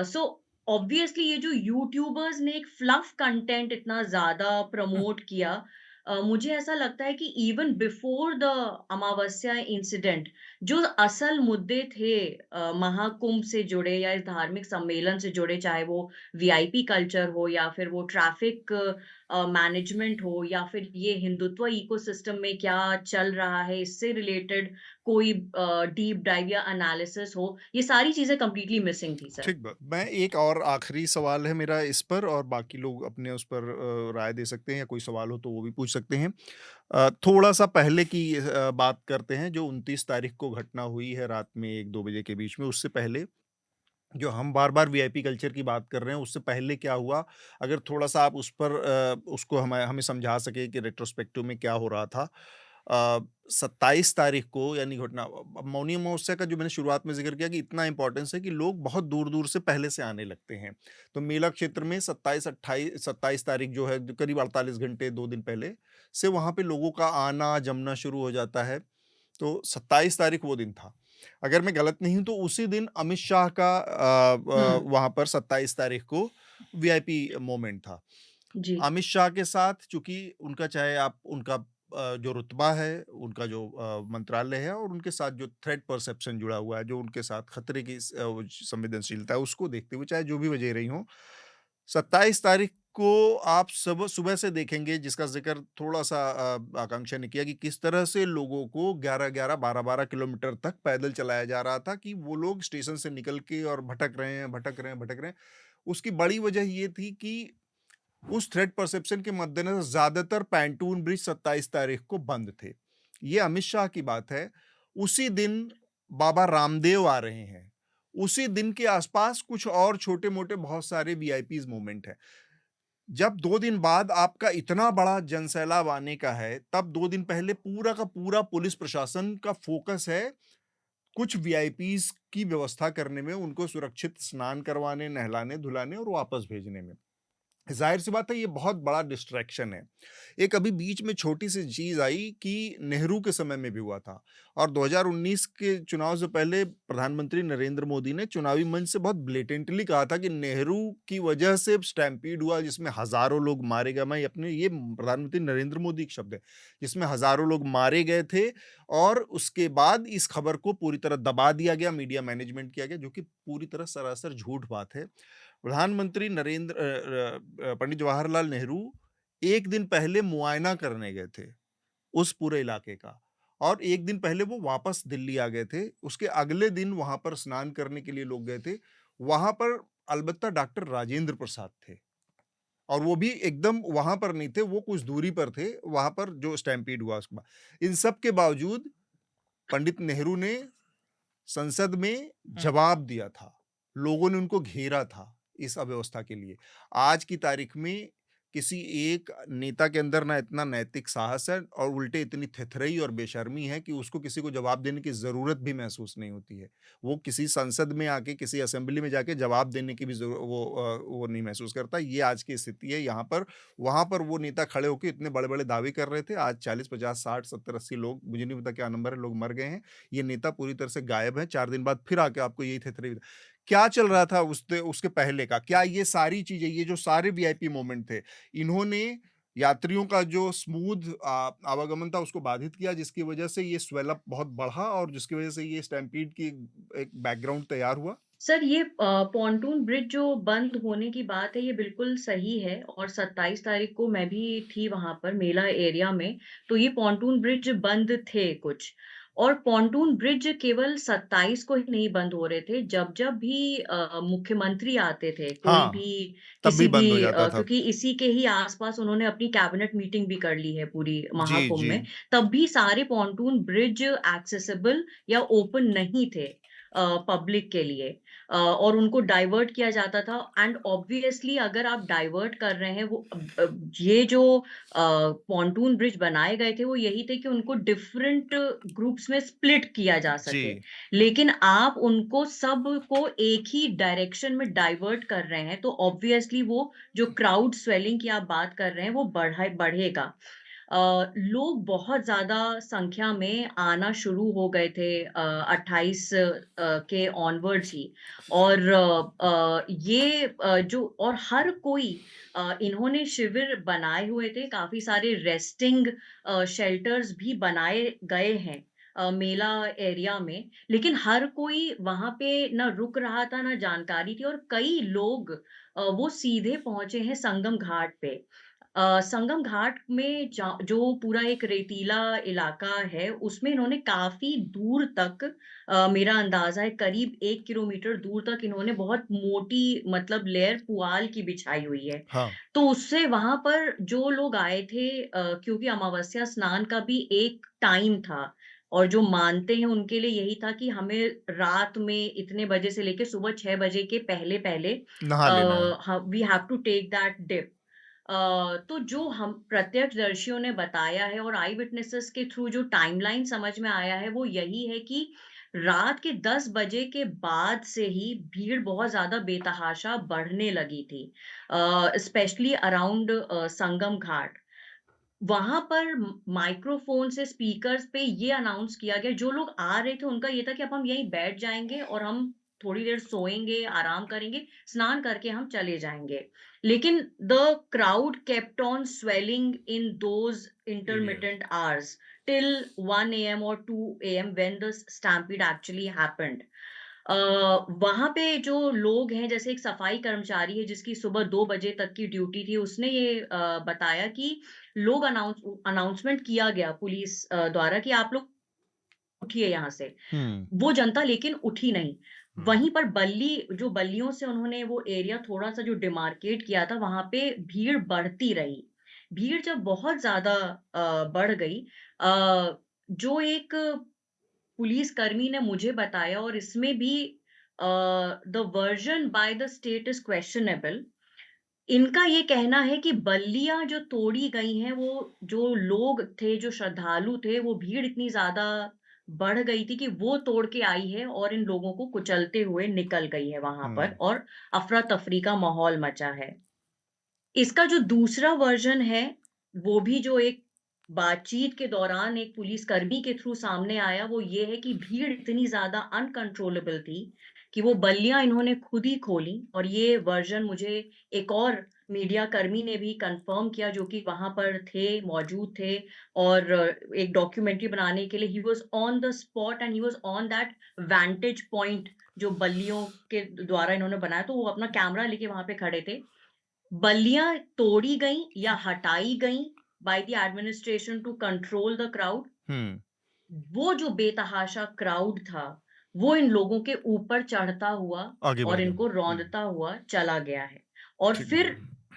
So obviously ये जो यूट्यूबर्स ने एक फ्लफ कंटेंट इतना ज्यादा प्रमोट किया, मुझे ऐसा लगता है कि even before the Amavasya incident जो असल मुद्दे थे महाकुंभ से जुड़े या इस धार्मिक सम्मेलन से जुड़े, चाहे वो वीआईपी कल्चर हो या फिर वो ट्रैफिक मैनेजमेंट हो या फिर ये हिंदुत्व इकोसिस्टम में क्या चल रहा है इससे रिलेटेड कोई डीप डाइव या एनालिसिस हो, ये सारी चीजें कंप्लीटली मिसिंग थी सर। ठीक बात। मैं एक और आखिरी सवाल है मेरा इस पर, और बाकी लोग अपने उस पर राय दे सकते हैं, या कोई सवाल हो तो वो भी पूछ सकते हैं। थोड़ा-सा पहले की बात करते हैं, जो 29 तारीख को घटना हुई है रात में 1-2 बजे के बीच में। उससे पहले जो हम बार-बार वीआईपी कल्चर की बात कर रहे हैं, उससे पहले क्या हुआ? अगर थोड़ा-सा आप उस पर उसको हमें समझा सकें कि रेट्रोस्पेक्टिव में क्या हो रहा था। 27 तारीख को यानी घटना मौनी अमावस्या का जो मैंने शुरुआत में ज़िक्र किया कि इतना इम्पोर्टेंस है कि लोग बहुत दूर-दूर से पहले से आने लगते हैं। तो मेला क्षेत्र में 27 तारीख जो है, जो करीब 48 घंटे 2 दिन पहले से वहाँ पे लोगों का आना जमना शुरू हो जाता है। तो 27 तारीख वो दिन था। अगर मैं गलत नहीं हूँ तो उसी दिन अमित शाह का वहाँ पर 27 तारीख को वीआईपी मोमेंट था। जी। अमित शाह के साथ चूँकि उनका, चाहे आप उनका जो रुतबा है, उनका जो मंत्रालय है, और उनके साथ जो थ्रेट परसेप्शन जुड़ा हुआ है, जो उनके साथ खतरे की वो संवेदनशीलता है, उसको देखते हुए चाहे जो भी वजह रही हो, 27 तारीख को आप सुबह से देखेंगे, जिसका ज़िक्र थोड़ा-सा आकांक्षा ने किया, कि किस तरह से लोगों को 11-11, 12-12 किलोमीटर तक पैदल चलाया जा रहा था, कि वो लोग स्टेशन से निकल के और भटक रहे हैं। उसकी बड़ी वजह ये थी कि उस थ्रेट परसेप्शन के मद्देनज़र ज़्यादातर पैंटून ब्रिज 27 तारीख को बंद थे। ये अमित शाह की बात है। उसी दिन बाबा रामदेव आ रहे हैं। उसी दिन के आसपास कुछ और छोटे-मोटे बहुत सारे वीआईपीज़ मूवमेंट हैं। जब 2 दिन बाद आपका इतना बड़ा जनसैलाब आने का है, तब 2 दिन पहले पूरा का पूरा पुलिस प्रशासन का फ़ोकस है कुछ वीआईपीज़ की व्यवस्था करने में, उनको सुरक्षित स्नान करवाने, नहलाने-धुलाने और वापस भेजने में। ज़ाहिर-सी बात है, ये बहुत बड़ा डिस्ट्रैक्शन है। एक अभी बीच में छोटी-सी चीज़ आई कि नेहरू के समय में भी हुआ था, और 2019 के चुनाव से पहले प्रधानमंत्री नरेंद्र मोदी ने चुनावी मंच से बहुत ब्लेटेंटली कहा था कि नेहरू की वजह से स्टैम्पीड हुआ, जिसमें हज़ारों लोग मारे गए। मैं अपने, ये प्रधानमंत्री नरेंद्र मोदी के शब्द हैं, जिसमें हज़ारों लोग मारे गए थे, और उसके बाद इस खबर को पूरी तरह दबा दिया गया, मीडिया मैनेजमेंट किया गया, जो कि पूरी तरह सरासर झूठ बात है। प्रधानमंत्री पंडित जवाहरलाल नेहरू एक दिन पहले मुआयना करने गए थे उस पूरे इलाके का, और एक दिन पहले वो वापस दिल्ली आ गए थे। उसके अगले दिन वहां पर स्नान करने के लिए लोग गए थे। वहां पर अलबत्ता डॉक्टर राजेंद्र प्रसाद थे, और वो भी एकदम वहां पर नहीं थे, वो कुछ दूरी पर थे, वहां पर जो स्टैम्पीड हुआ उसके बाद। इन सब के बावजूद पंडित नेहरू ने संसद में जवाब दिया था, लोगों ने उनको घेरा था, इस अव्यवस्था के लिए। आज की तारीख में किसी एक नेता के अंदर ना इतना नैतिक साहस है और उल्टे इतनी थेथरई और बेशर्मी है कि उसको किसी को जवाब देने की ज़रूरत भी महसूस नहीं होती है। वो किसी संसद में आके, किसी असेंबली में जाके जवाब देने की भी वो नहीं महसूस करता। ये आज की स्थिति है यहाँ पर। वहाँ पर वो नेता खड़े होके इतने बड़े-बड़े दावे कर रहे थे। आज 40, 50, 60, 70, 80 लोग, मुझे नहीं पता क्या नंबर है, लोग मर गए हैं। ये नेता पूरी तरह से गायब है। 4 दिन बाद फिर आके आपको यही थेथरई। क्या चल रहा था उसके पहले का? क्या ये सारी चीज़ें, ये जो सारे वीआईपी मोमेंट थे, इन्होंने यात्रियों का जो स्मूथ आवागमन था उसको बाधित किया, जिसकी वजह से ये स्वेल अप बहुत बढ़ा और जिसकी वजह से ये स्टैम्पीड की एक बैकग्राउंड तैयार हुआ? सर, ये पॉन्टून ब्रिज जो बंद होने की बात है, ये बिल्कुल सही है और 27 तारीख को मैं भी थी वहाँ पर मेला एरिया में, तो ये पॉन्टून ब्रिज बंद थे कुछ। और पॉन्टून ब्रिज केवल 27 को ही नहीं बंद हो रहे थे, जब-जब भी मुख्यमंत्री आते थे, कोई हाँ, भी तब भी किसी बंद हो भी जाता था। क्योंकि इसी के ही आस-पास उन्होंने अपनी कैबिनेट मीटिंग भी कर ली है पूरी जी, महाकुंभ जी। में, तब भी सारे पॉन्टून ब्रिज एक्सेसिबल या ओपन नहीं थे पब्लिक के लिए। और उनको डाइवर्ट किया जाता था एंड ऑब्वियसली अगर आप डाइवर्ट कर रहे हैं ये जो पॉन्टून ब्रिज बनाए गए थे वो यही थे कि उनको डिफरेंट ग्रुप्स में स्प्लिट किया जा सके, जी। लेकिन आप उनको सबको एक ही डायरेक्शन में डाइवर्ट कर रहे हैं तो ऑब्वियसली वो जो क्राउड स्वेलिंग की आप बात कर रहे हैं वो बढ़ेगा। लोग बहुत ज़्यादा संख्या में आना शुरू हो गए थे 28 के ऑनवर्ड्स ही। और जो और हर कोई इन्होंने शिविर बनाए हुए थे, काफ़ी सारे रेस्टिंग शेल्टर्स भी बनाए गए हैं मेला एरिया में, लेकिन हर कोई वहाँ पे ना रुक रहा था, ना जानकारी थी और कई लोग वो सीधे पहुँचे हैं संगम घाट पे। संगम घाट में जो पूरा एक रेतीला इलाका है, उसमें इन्होंने काफ़ी दूर तक मेरा अंदाज़ा है करीब 1 किलोमीटर दूर तक इन्होंने बहुत मोटी मतलब लेयर पुआल की बिछाई हुई है। हाँ। तो उससे वहाँ पर जो लोग आए थे क्योंकि अमावस्या स्नान का भी एक टाइम था और जो मानते हैं उनके लिए यही था कि हमें रात में इतने बजे से लेके सुबह 6 बजे के पहले-पहले नहा लेना है। We have to take that dip. तो जो हम प्रत्यक्षदर्शियों ने बताया है और आई विटनेसेस के थ्रू जो टाइमलाइन समझ में आया है वो यही है कि रात के 10 बजे के बाद से ही भीड़ बहुत ज्यादा बेतहाशा बढ़ने लगी थी, स्पेशली अराउंड संगम घाट। वहां पर माइक्रोफोन से स्पीकर्स पे ये अनाउंस किया गया, जो लोग आ रहे थे उनका ये था कि अब हम यहीं बैठ जाएंगे और हम थोड़ी देर सोएंगे, आराम करेंगे, स्नान करके हम चले जाएंगे। लेकिन the crowd kept on swelling in those intermittent hours till 1 a.m. or 2 a.m. when the stampede actually happened. वहाँ पे जो लोग हैं, जैसे एक सफाई कर्मचारी है जिसकी सुबह 2 बजे तक की ड्यूटी थी, उसने ये बताया कि लोग अनाउंसमेंट किया गया पुलिस द्वारा कि आप लोग उठिए यहाँ से। हुँ। वो जनता लेकिन उठी नहीं। हुँ। वहीं पर बल्लियों से उन्होंने वो एरिया थोड़ा-सा जो डिमार्केट किया था, वहाँ पे भीड़ बढ़ती रही। भीड़ जब बहुत ज़्यादा बढ़ गई, जो एक पुलिसकर्मी ने मुझे बताया और इसमें भी the version by the state is questionable. इनका ये कहना है कि बल्लियाँ जो तोड़ी गई हैं, वो जो लोग थे, जो श्रद्धालु थे, वो भीड़ इतनी ज़्यादा बढ़ गई थी कि वो तोड़ के आई है और इन लोगों को कुचलते हुए निकल गई है वहाँ हुँ। पर और अफ़रा-तफ़री का माहौल मचा है। इसका जो दूसरा वर्ज़न है, वो भी जो एक बातचीत के दौरान एक पुलिसकर्मी के थ्रू सामने आया, वो ये है कि भीड़ इतनी ज़्यादा अनकंट्रोलेबल थी कि वो बल्लियाँ इन्होंने खुद ही खोली। और ये वर्ज़न मुझे एक और मीडिया कर्मी ने भी कन्फर्म किया जो कि वहाँ पर थे, मौजूद थे और एक डॉक्यूमेंट्री बनाने के लिए he was on the spot and he was on that vantage point जो बल्लियों के द्वारा इन्होंने बनाया, तो वो अपना कैमरा लेके वहाँ पे खड़े थे। बल्लियाँ तोड़ी गईं या हटाई गईं by the administration to control the crowd. हुँ। वो जो बेतहाशा क्राउड था, वो इन लोगों के ऊपर चढ़ता हुआ आगे बढ़ और गया। इनको हुँ। रौंदता हुआ चला गया है। और ठीक। फिर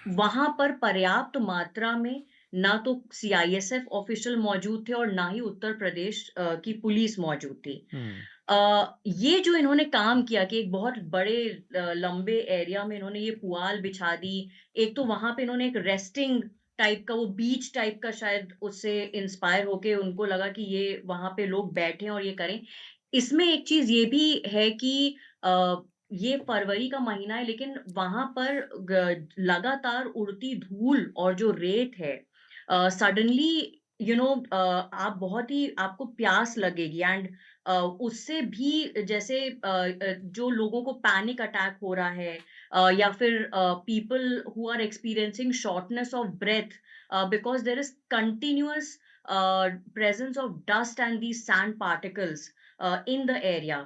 वहाँ पर पर्याप्त मात्रा में ना तो सीआईएसएफ ऑफिशियल मौजूद थे और ना ही उत्तर प्रदेश की पुलिस मौजूद थी। हुँ। ये जो इन्होंने काम किया कि एक बहुत बड़े लंबे एरिया में इन्होंने ये पुआल बिछा दी। एक तो वहां पे इन्होंने एक रेस्टिंग टाइप का, वो बीच टाइप का, शायद उससे इंस्पायर होके उनको लगा कि ये वहां पे लोग बैठें और ये करें। इसमें एक चीज ये भी है कि ये फरवरी का महीना है, लेकिन वहां पर लगातार उड़ती धूल और जो रेत है, सडनली आप बहुत ही, आपको प्यास लगेगी, एंड उससे भी जैसे जो लोगों को पैनिक अटैक हो रहा है, या फिर people who are experiencing shortness of breath because there is continuous presence of dust and these sand particles in the area।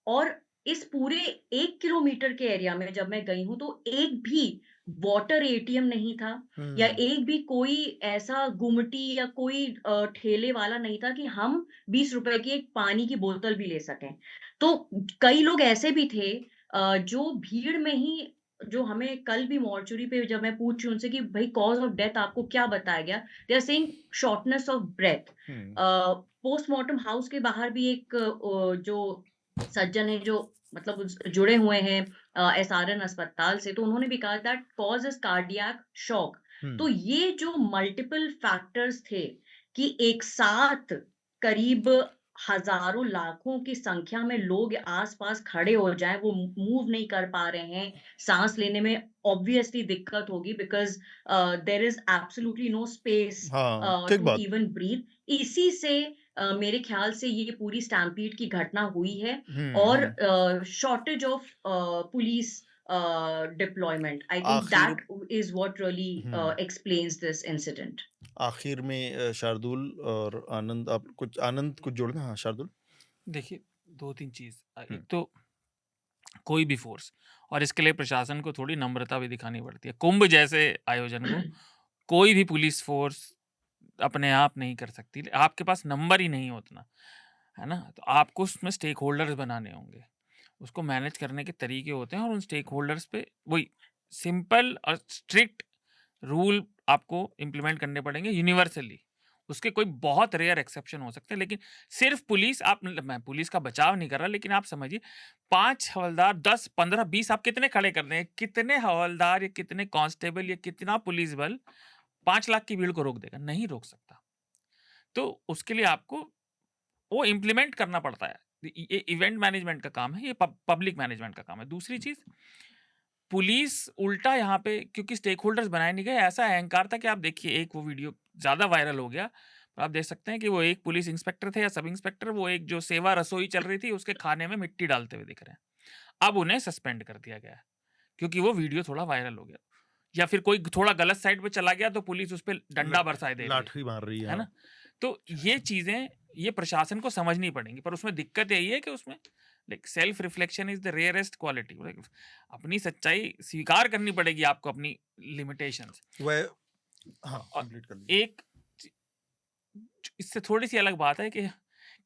और इस पूरे 1 किलोमीटर के एरिया में जब मैं गई हूं तो एक भी वाटर एटीएम नहीं था, या एक भी कोई ऐसा गुमटी या कोई ठेले वाला नहीं था कि हम 20 रुपए की एक पानी की बोतल भी ले सकें। तो कई लोग ऐसे भी थे जो भीड़ में ही, जो हमें कल भी मॉर्चुरी पे जब मैं पूछ रही उनसे कि भाई कॉज ऑफ डेथ आपको क्या बताया गया, they are saying shortness of breath. Postmortem house के बाहर भी एक जो सज्जन है जो मतलब जुड़े हुए हैं एसआरएन अस्पताल से, तो उन्होंने भी कहा that cause is cardiac shock. तो ये जो मल्टीपल फैक्टर्स थे कि एक साथ करीब हजारों लाखों की संख्या में लोग आसपास खड़े हो जाएं, वो मूव नहीं कर पा रहे हैं, सांस लेने में ऑब्वियसली दिक्कत होगी because there is absolutely no space हाँ ठीक टू बात। Even breathe. इसी से मेरे ख्याल से ये पूरी स्टैम्पीड की घटना हुई है, और shortage of police deployment, I think आखिर that is what really explains this incident. आखिर में शार्दुल और आनंद, आप कुछ, आनंद कुछ जोड़ना? हाँ शार्दुल। देखिए, 2-3 चीज़। एक तो कोई भी फ़ोर्स, और इसके लिए प्रशासन को थोड़ी नम्रता भी दिखानी पड़ती है। कुंभ जैसे आयोजन को कोई भी पुलिस फ़ोर्स अपने आप नहीं कर सकती। आपके पास नंबर ही नहीं है उतना, है ना? तो आपको उसमें स्टेक होल्डर्स बनाने होंगे। उसको मैनेज करने के तरीके होते हैं, और उन स्टेक होल्डर्स पे वही सिंपल और स्ट्रिक्ट रूल आपको इम्प्लीमेंट करने पड़ेंगे यूनिवर्सली। उसके कोई बहुत रेयर एक्सेप्शन हो सकते हैं, लेकिन सिर्फ पुलिस, आप, मैं पुलिस का बचाव नहीं कर रहा, लेकिन आप समझिए 5 हवलदार, 10, 15, 20 आप कितने खड़े कर दें? कितने हवलदार या कितने कांस्टेबल या कितना पुलिस बल 5 लाख की भीड़ को रोक देगा? नहीं रोक सकता। तो उसके लिए आपको वो इम्प्लीमेंट करना पड़ता है। ये इवेंट मैनेजमेंट का काम है, ये पब्लिक मैनेजमेंट का काम है। दूसरी चीज़, पुलिस उल्टा यहाँ पे क्योंकि स्टेक होल्डर्स बनाए नहीं गए, ऐसा अहंकार था कि आप देखिए, एक वो वीडियो ज़्यादा वायरल हो गया, तो आप देख सकते हैं कि वो एक पुलिस इंस्पेक्टर थे या सब इंस्पेक्टर, वो एक जो सेवा रसोई चल रही थी उसके खाने में मिट्टी डालते हुए दिख रहे हैं। अब उन्हें सस्पेंड कर दिया गया है, क्योंकि वो वीडियो थोड़ा वायरल हो गया। या फिर कोई थोड़ा गलत साइड पे चला गया तो पुलिस उस पर डंडा बरसाए दे रही लाठी मार रही है ना? तो ये चीज़ें, ये प्रशासन को समझनी पड़ेंगी, पर उसमें दिक्कत यही है कि उसमें like self reflection is the rarest quality. अपनी सच्चाई स्वीकार करनी पड़ेगी आपको, अपनी लिमिटेशंस। वह हाँ और कंप्लीट कर लीजिए। एक इससे थोड़ी सी अलग बात है कि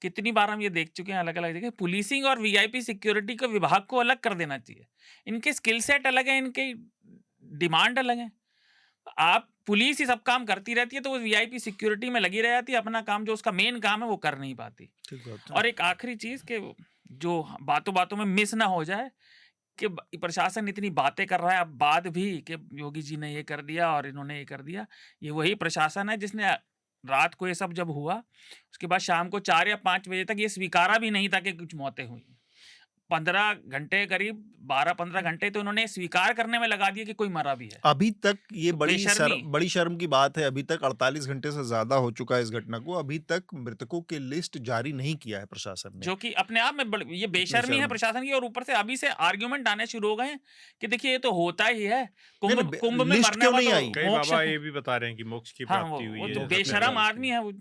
कितनी बार हम ये देख चुके हैं अलग अलग जगह, पुलिसिंग और वीआईपी सिक्योरिटी के विभाग को अलग कर देना चाहिए। इनके स्किल सेट अलग है, इनके डिमांड अलग है। आप पुलिस ही सब काम करती रहती है तो वो वीआईपी सिक्योरिटी में लगी रह जाती है, अपना काम जो उसका मेन काम है वो कर नहीं पाती। ठीक बात है। और एक आखिरी चीज कि जो बातों बातों में मिस ना हो जाए कि प्रशासन इतनी बातें कर रहा है अब बाद भी कि योगी जी ने ये कर दिया और इन्होंने ये कर दिया। ये वही प्रशासन है जिसने रात को ये सब जब हुआ उसके बाद शाम को 4 या 5 बजे तक ये स्वीकारा भी नहीं था कि कुछ मौतें हुई। 15 घंटे, करीब 12-15 घंटे तो उन्होंने स्वीकार करने में लगा दिया कि कोई मरा भी है। अभी तक ये तो बड़ी बड़ी शर्म की बात है, अभी तक 48 घंटे से ज्यादा हो चुका है इस घटना को, अभी तक मृतकों की लिस्ट जारी नहीं किया है प्रशासन ने, जो कि अपने आप में ये बेशर्मी है प्रशासन की। और ऊपर से अभी से आर्ग्यूमेंट आने शुरू हो गए हैं कि देखिए ये तो होता ही है, कुंभ में लिस्ट मरने क्यों नहीं वाला आई? कई मोक्ष बाबा है। ये भी बता रहे हैं कि मोक्ष की हाँ, प्राप्ति हुई वो है। तो जैसा बेशरम आपने आदमी है वो।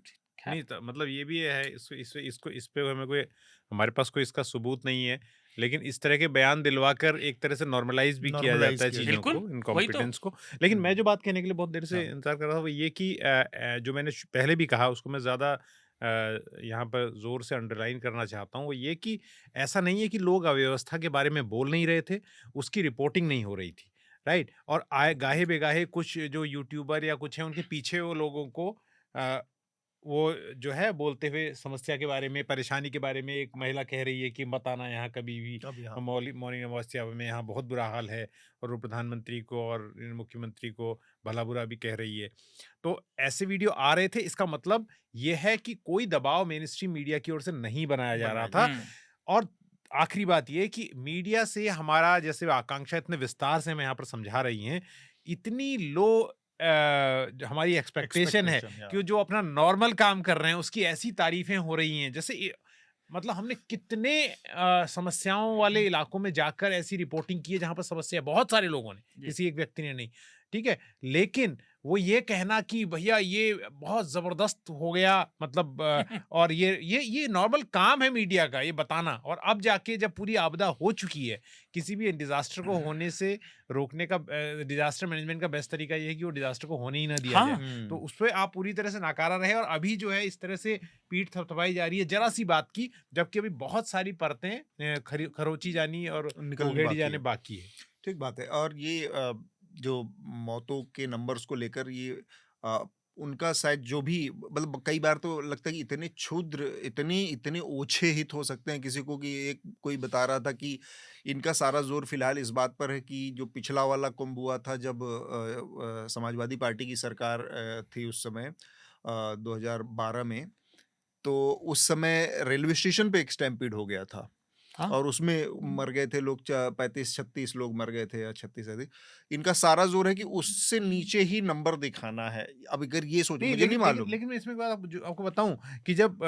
नहीं मतलब ये भी है, इस पे हमें कोई, हमारे पास कोई इसका सबूत नहीं है, लेकिन इस तरह के बयान दिलवाकर एक तरह से नॉर्मलाइज भी किया जाता है चीजों को, इनकॉम्पिटेंस को। लेकिन मैं जो बात कहने के लिए बहुत देर से इंतजार कर रहा था वो ये कि जो मैंने पहले भी कहा उसको मैं ज्यादा यहाँ पर जोर से अंडरलाइन करना चाहता हूँ, वो ये कि ऐसा नहीं है कि लोग अव्यवस्था के बारे में बोल नहीं रहे थे, उसकी रिपोर्टिंग नहीं हो रही थी, राइट। और गाहे बेगाहे कुछ जो यूट्यूबर या कुछ है उनके पीछे वो लोगों को वो जो है बोलते हुए समस्या के बारे में, परेशानी के बारे में, एक महिला कह रही है कि मत आना यहाँ कभी भी, अब यहाँ मौनी अमावस्या में यहाँ बहुत बुरा हाल है, और वो प्रधानमंत्री को और मुख्यमंत्री को भला बुरा भी कह रही है। तो ऐसे वीडियो आ रहे थे, इसका मतलब ये है कि कोई दबाव मेन स्ट्रीम मीडिया की ओर से नहीं बनाया जा रहा था। और आखिरी बात ये कि मीडिया से हमारा, जैसे आकांक्षा इतने विस्तार से हमें यहाँ पर समझा रही हैं, इतनी लो हमारी एक्सपेक्टेशन है कि जो अपना नॉर्मल काम कर रहे हैं उसकी ऐसी तारीफें हो रही हैं, जैसे मतलब हमने कितने समस्याओं वाले इलाकों में जाकर ऐसी रिपोर्टिंग की है जहां पर समस्या बहुत सारे लोगों ने, किसी एक व्यक्ति ने नहीं, ठीक है, लेकिन वो ये कहना कि भैया ये बहुत जबरदस्त हो गया, मतलब और ये नॉर्मल काम है मीडिया का, ये बताना। और अब जाके जब पूरी आपदा हो चुकी है, किसी भी डिजास्टर को होने से रोकने का, डिजास्टर मैनेजमेंट का बेस्ट तरीका ये है कि वो डिजास्टर को होने ही ना दिया जाए। तो उस पर आप पूरी तरह से नाकारा रहे, और अभी जो है इस तरह से पीठ थपथपाई जा रही है जरा सी बात की, जबकि अभी बहुत सारी परतें खरोची जानी और उघेड़ी जाने बाकी है। ठीक बात है। और ये जो मौतों के नंबर्स को लेकर ये उनका शायद जो भी, मतलब कई बार तो लगता है कि इतने क्षुद्र, इतने ओछे हित हो सकते हैं किसी को, कि एक कोई बता रहा था कि इनका सारा जोर फिलहाल इस बात पर है कि जो पिछला वाला कुंभ हुआ था जब समाजवादी पार्टी की सरकार थी उस समय 2012 में, तो उस समय रेलवे स्टेशन पे एक स्टैम्पीड हो गया था। और उसमें मर गए थे लोग, 35-36 लोग मर गए थे, या 36। इनका सारा जोर है कि उससे नीचे ही नंबर दिखाना है। अब अगर ये सोच, मुझे नहीं मालूम, लेकिन मैं इसमें एक बात आपको बताऊं कि जब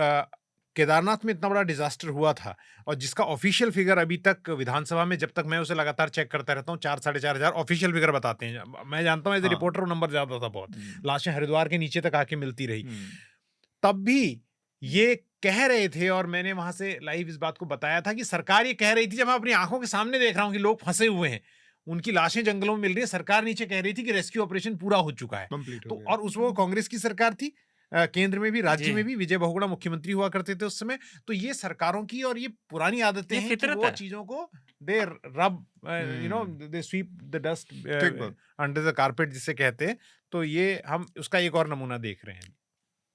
केदारनाथ में इतना बड़ा डिजास्टर हुआ था, और जिसका ऑफिशियल फिगर अभी तक विधानसभा में, जब तक मैं उसे लगातार चेक करता रहता हूँ, 4-4.5 ऑफिशियल फिगर बताते हैं। मैं जानता हूँ एज ए रिपोर्टर नंबर ज्यादा था बहुत, लाशें हरिद्वार के नीचे तक आके मिलती रही। तब भी ये कह रहे थे, और मैंने वहां से लाइव इस बात को बताया था कि सरकार ये कह रही थी, जब मैं अपनी आंखों के सामने देख रहा हूं कि लोग फंसे हुए हैं, उनकी लाशें जंगलों में मिल रही है, सरकार नीचे कह रही थी कि रेस्क्यू ऑपरेशन पूरा हो चुका है। तो और उस वो कांग्रेस की सरकार थी, केंद्र में भी, राज्य में भी विजय बहुगुणा मुख्यमंत्री हुआ करते थे उस समय। तो ये सरकारों की और ये पुरानी आदतें हैं कि वो चीजों को they rub, they sweep the dust under the carpet जिसे कहते हैं। तो ये हम उसका एक और नमूना देख रहे हैं।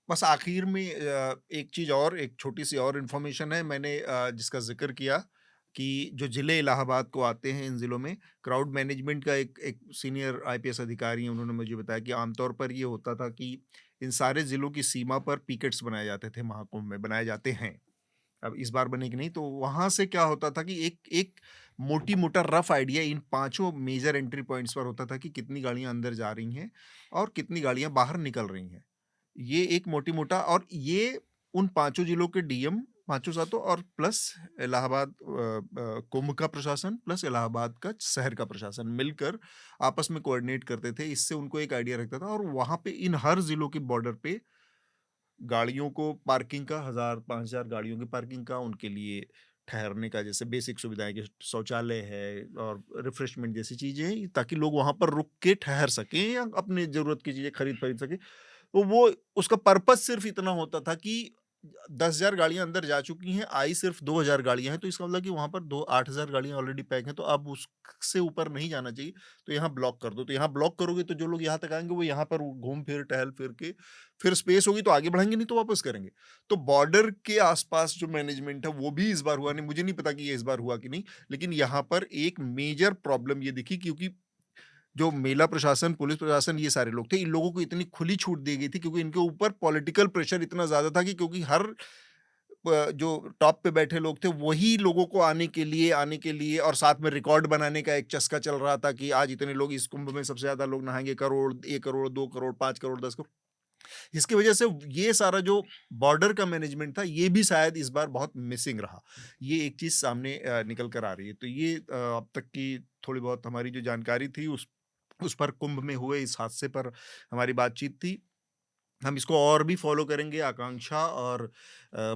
बस आखिर में एक चीज़ और, एक छोटी सी और इन्फॉर्मेशन है, मैंने जिसका जिक्र किया कि जो ज़िले इलाहाबाद को आते हैं, इन ज़िलों में क्राउड मैनेजमेंट का एक सीनियर IPS अधिकारी हैं, उन्होंने मुझे बताया कि आमतौर पर ये होता था कि इन सारे ज़िलों की सीमा पर पिकेट्स बनाए जाते थे, महाकुंभ में बनाए जाते हैं, अब इस बार बने कि नहीं। तो वहाँ से क्या होता था कि एक मोटी मोटा rough idea in 5 major entry points पर होता था कि कितनी गाड़ियाँ अंदर जा रही हैं और कितनी गाड़ियाँ बाहर निकल रही हैं। ये एक मोटी मोटा, और ये उन 5 जिलों के DM, 5 सातों, और प्लस इलाहाबाद कुंभ का प्रशासन प्लस इलाहाबाद का शहर का प्रशासन मिलकर आपस में कोऑर्डिनेट करते थे। इससे उनको एक आइडिया रहता था, और वहाँ पे इन हर जिलों के बॉर्डर पे गाड़ियों को पार्किंग का, 1000-5000 गाड़ियों की पार्किंग का, उनके लिए ठहरने का, जैसे बेसिक सुविधाएं कि शौचालय है और रिफ्रेशमेंट जैसी चीज़ें हैं, ताकि लोग वहाँ पर रुक के ठहर सकें या अपने ज़रूरत की चीज़ें खरीद सकें। तो वो उसका पर्पस सिर्फ इतना होता था कि 10,000 गाड़ियां अंदर जा चुकी हैं, आई सिर्फ 2,000 गाड़ियां हैं, तो इसका मतलब कि वहां पर 8,000 गाड़ियां ऑलरेडी पैक हैं, तो अब उससे ऊपर नहीं जाना चाहिए, तो यहाँ ब्लॉक कर दो। तो यहाँ ब्लॉक करोगे तो जो लोग यहाँ तक आएंगे वो यहाँ पर घूम फिर टहल फिर के, फिर स्पेस होगी तो आगे बढ़ेंगे, नहीं तो वापस करेंगे। तो बॉर्डर के आसपास जो मैनेजमेंट है वो भी इस बार हुआ नहीं, मुझे नहीं पता कि ये इस बार हुआ कि नहीं, लेकिन यहाँ पर एक मेजर प्रॉब्लम ये दिखी, क्योंकि जो मेला प्रशासन, पुलिस प्रशासन, ये सारे लोग थे, इन लोगों को इतनी खुली छूट दी गई थी क्योंकि इनके ऊपर पॉलिटिकल प्रेशर इतना ज्यादा था कि क्योंकि हर जो टॉप पे बैठे लोग थे वही लोगों को आने के लिए और साथ में रिकॉर्ड बनाने का एक चस्का चल रहा था कि आज इतने लोग, इस कुंभ में सबसे ज्यादा लोग नहाएंगे, करोड़, 1 करोड़, 2 करोड़, 5 करोड़, 10 करोड़। इसकी वजह से ये सारा जो बॉर्डर का मैनेजमेंट था ये भी शायद इस बार बहुत मिसिंग रहा। ये एक चीज सामने निकल कर आ रही है। तो ये अब तक की थोड़ी बहुत हमारी जो जानकारी थी उस पर कुंभ में हुए इस हादसे पर हमारी बातचीत थी। हम इसको और भी फॉलो करेंगे। आकांक्षा और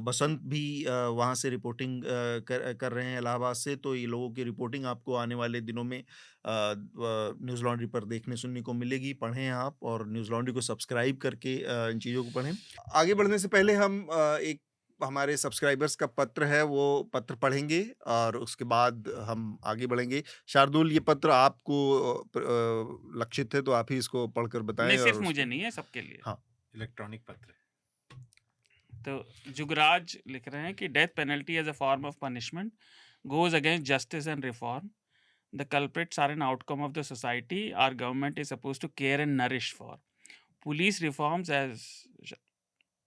बसंत भी वहाँ से रिपोर्टिंग कर रहे हैं इलाहाबाद से, तो ये लोगों की रिपोर्टिंग आपको आने वाले दिनों में न्यूज़ लॉन्ड्री पर देखने सुनने को मिलेगी। पढ़ें आप, और न्यूज़ लॉन्ड्री को सब्सक्राइब करके इन चीज़ों को पढ़ें। आगे बढ़ने से पहले हम एक हमारे सब्सक्राइबर्स का पत्र है, वो पत्र पढ़ेंगे और उसके बाद हम आगे बढ़ेंगे। शार्दुल, ये पत्र आपको लक्षित है, तो आप ही इसको पढ़कर बताएं। नहीं, सिर्फ मुझे नहीं है, सबके लिए। हाँ, इलेक्ट्रॉनिक पत्र। तो जुगराज लिख रहे हैं कि death penalty as a form of punishment goes against justice and reform. The culprits are an outcome of the society our government is supposed to care and nourish for. Police reforms, as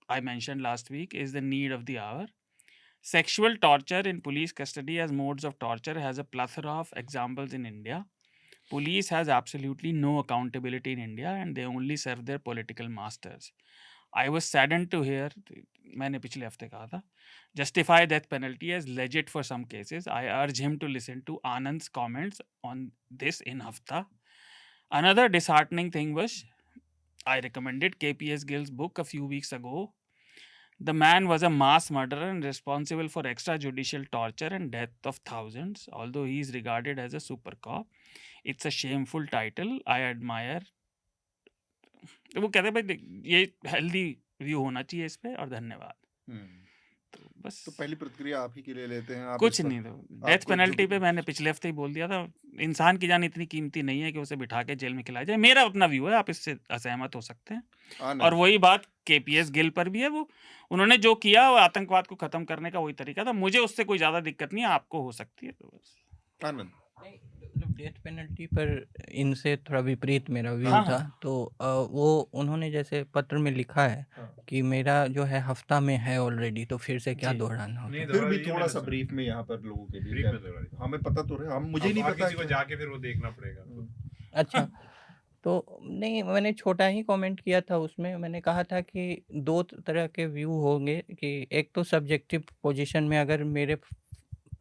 I mentioned last week, is the need of the hour. Sexual torture in police custody as modes of torture has a plethora of examples in India. Police has absolutely no accountability in India and they only serve their political masters. I was saddened to hear, मैंने पिछले हफ्ते कहा था, justify death penalty as legit for some cases. I urge him to listen to Anand's comments on this in Hafta. Another disheartening thing was, I recommended KPS Gill's book a few weeks ago. The man was a mass murderer and responsible for extrajudicial torture and death of thousands. Although he is regarded as a super cop, it's a shameful title. I admire. तो वो कहते हैं भाई ये healthy view होना चाहिए इस पे और धन्यवाद। तो बस तो पहली प्रतिक्रिया आप ही के लिए लेते हैं, आप कुछ इस पर नहीं, तो डेथ आपको पेनल्टी जो पे मैंने पिछले हफ्ते ही बोल दिया था, इंसान की जान इतनी कीमती नहीं है कि उसे बिठा के जेल में खिलाया जाए। मेरा अपना व्यू है, आप इससे असहमत हो सकते हैं। और आनंद वही बात केपीएस गिल पर भी है, वो उन्होंने जो किया वो आतंकवाद को खत्म करने का वही तरीका था। मुझे उससे कोई ज्यादा दिक्कत नहीं है, आपको हो सकती है। तो बस आनंद नहीं, मतलब डेथ पेनल्टी पर इनसे थोड़ा विपरीत मेरा व्यू हाँ था। हाँ तो वो उन्होंने जैसे पत्र में लिखा है हाँ कि मेरा जो है हफ्ता में है ऑलरेडी, तो फिर से क्या जी दोहराना नहीं होता। फिर दोहरा भी दीजिए, थोड़ा मैंने सा सुना। ब्रीफ में यहाँ पर लोगों के लिए ब्रीफ क्या में दोहरा दीजिए। हमें पता तो रहे, हम मुझे अब नहीं और पता किसी को कि जाके फिर वो देखना पड़ेगा तो। अच्छा, तो नहीं, मैंने छोटा ही कमेंट किया था उसमें। मैंने कहा था कि दो तरह के व्यू होंगे, कि एक तो सब्जेक्टिव पोजीशन में अगर मेरे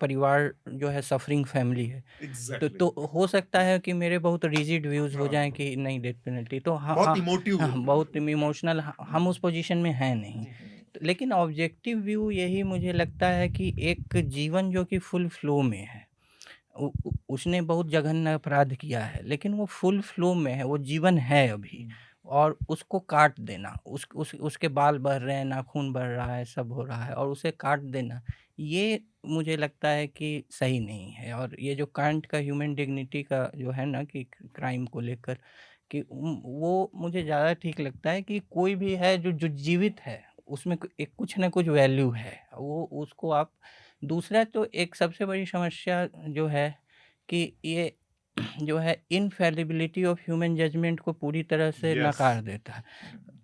परिवार जो है सफरिंग फैमिली है, एग्जैक्टली तो हो सकता है कि मेरे बहुत रिजिड व्यूज़ हो हाँ जाएं कि नहीं डेथ पेनल्टी, तो हाँ बहुत हाँ इमोटिव हाँ, बहुत इमोशनल, हम उस पोजीशन में हैं नहीं। जी लेकिन ऑब्जेक्टिव व्यू यही मुझे लगता है कि एक जीवन जो कि फुल फ्लो में है, उसने बहुत जघन्य अपराध किया है लेकिन वो फुल फ्लो में है, वो जीवन है अभी, और उसको काट देना, उसके बाल बढ़ रहे हैं, नाखून बढ़ रहा है, सब हो रहा है, और उसे काट देना, ये मुझे लगता है कि सही नहीं है। और ये जो कांट का ह्यूमन डिग्निटी का जो है ना, कि क्राइम को लेकर, कि वो मुझे ज़्यादा ठीक लगता है कि कोई भी है जो जीवित है, उसमें एक कुछ ना कुछ वैल्यू है, वो उसको आप। दूसरा तो एक सबसे बड़ी समस्या जो है कि ये जो है इनफैलिबिलिटी ऑफ ह्यूमन जजमेंट को पूरी तरह से यस नकार देता है।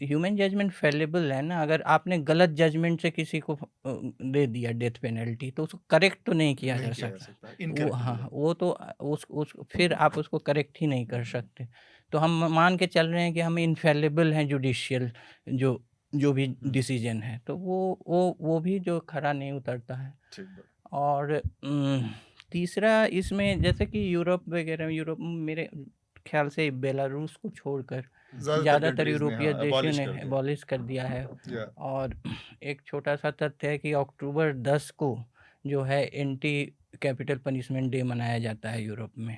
ह्यूमन जजमेंट फैलेबल है ना, अगर आपने गलत जजमेंट से किसी को दे दिया डेथ पेनल्टी, तो उसको करेक्ट तो नहीं किया नहीं जा किया जा सकता। सकता, वो इनकरेक्टिबल हाँ, है। वो तो उस फिर आप उसको करेक्ट ही नहीं कर सकते। तो हम मान के चल रहे हैं कि हम इनफैलिबल हैं जुडिशियल जो भी डिसीजन है, तो वो भी जो खरा नहीं उतरता है। ठीक बात। और तीसरा इसमें जैसे कि यूरोप वगैरह, यूरोप मेरे ख्याल से बेलारूस को छोड़कर ज़्यादातर कंट्रीज ने यूरोपीय हाँ देशों abolish ने कर दिया एबॉलिश कर दिया है। या और एक छोटा सा तथ्य है कि अक्टूबर 10 को जो है एंटी कैपिटल पनिशमेंट डे मनाया जाता है यूरोप में,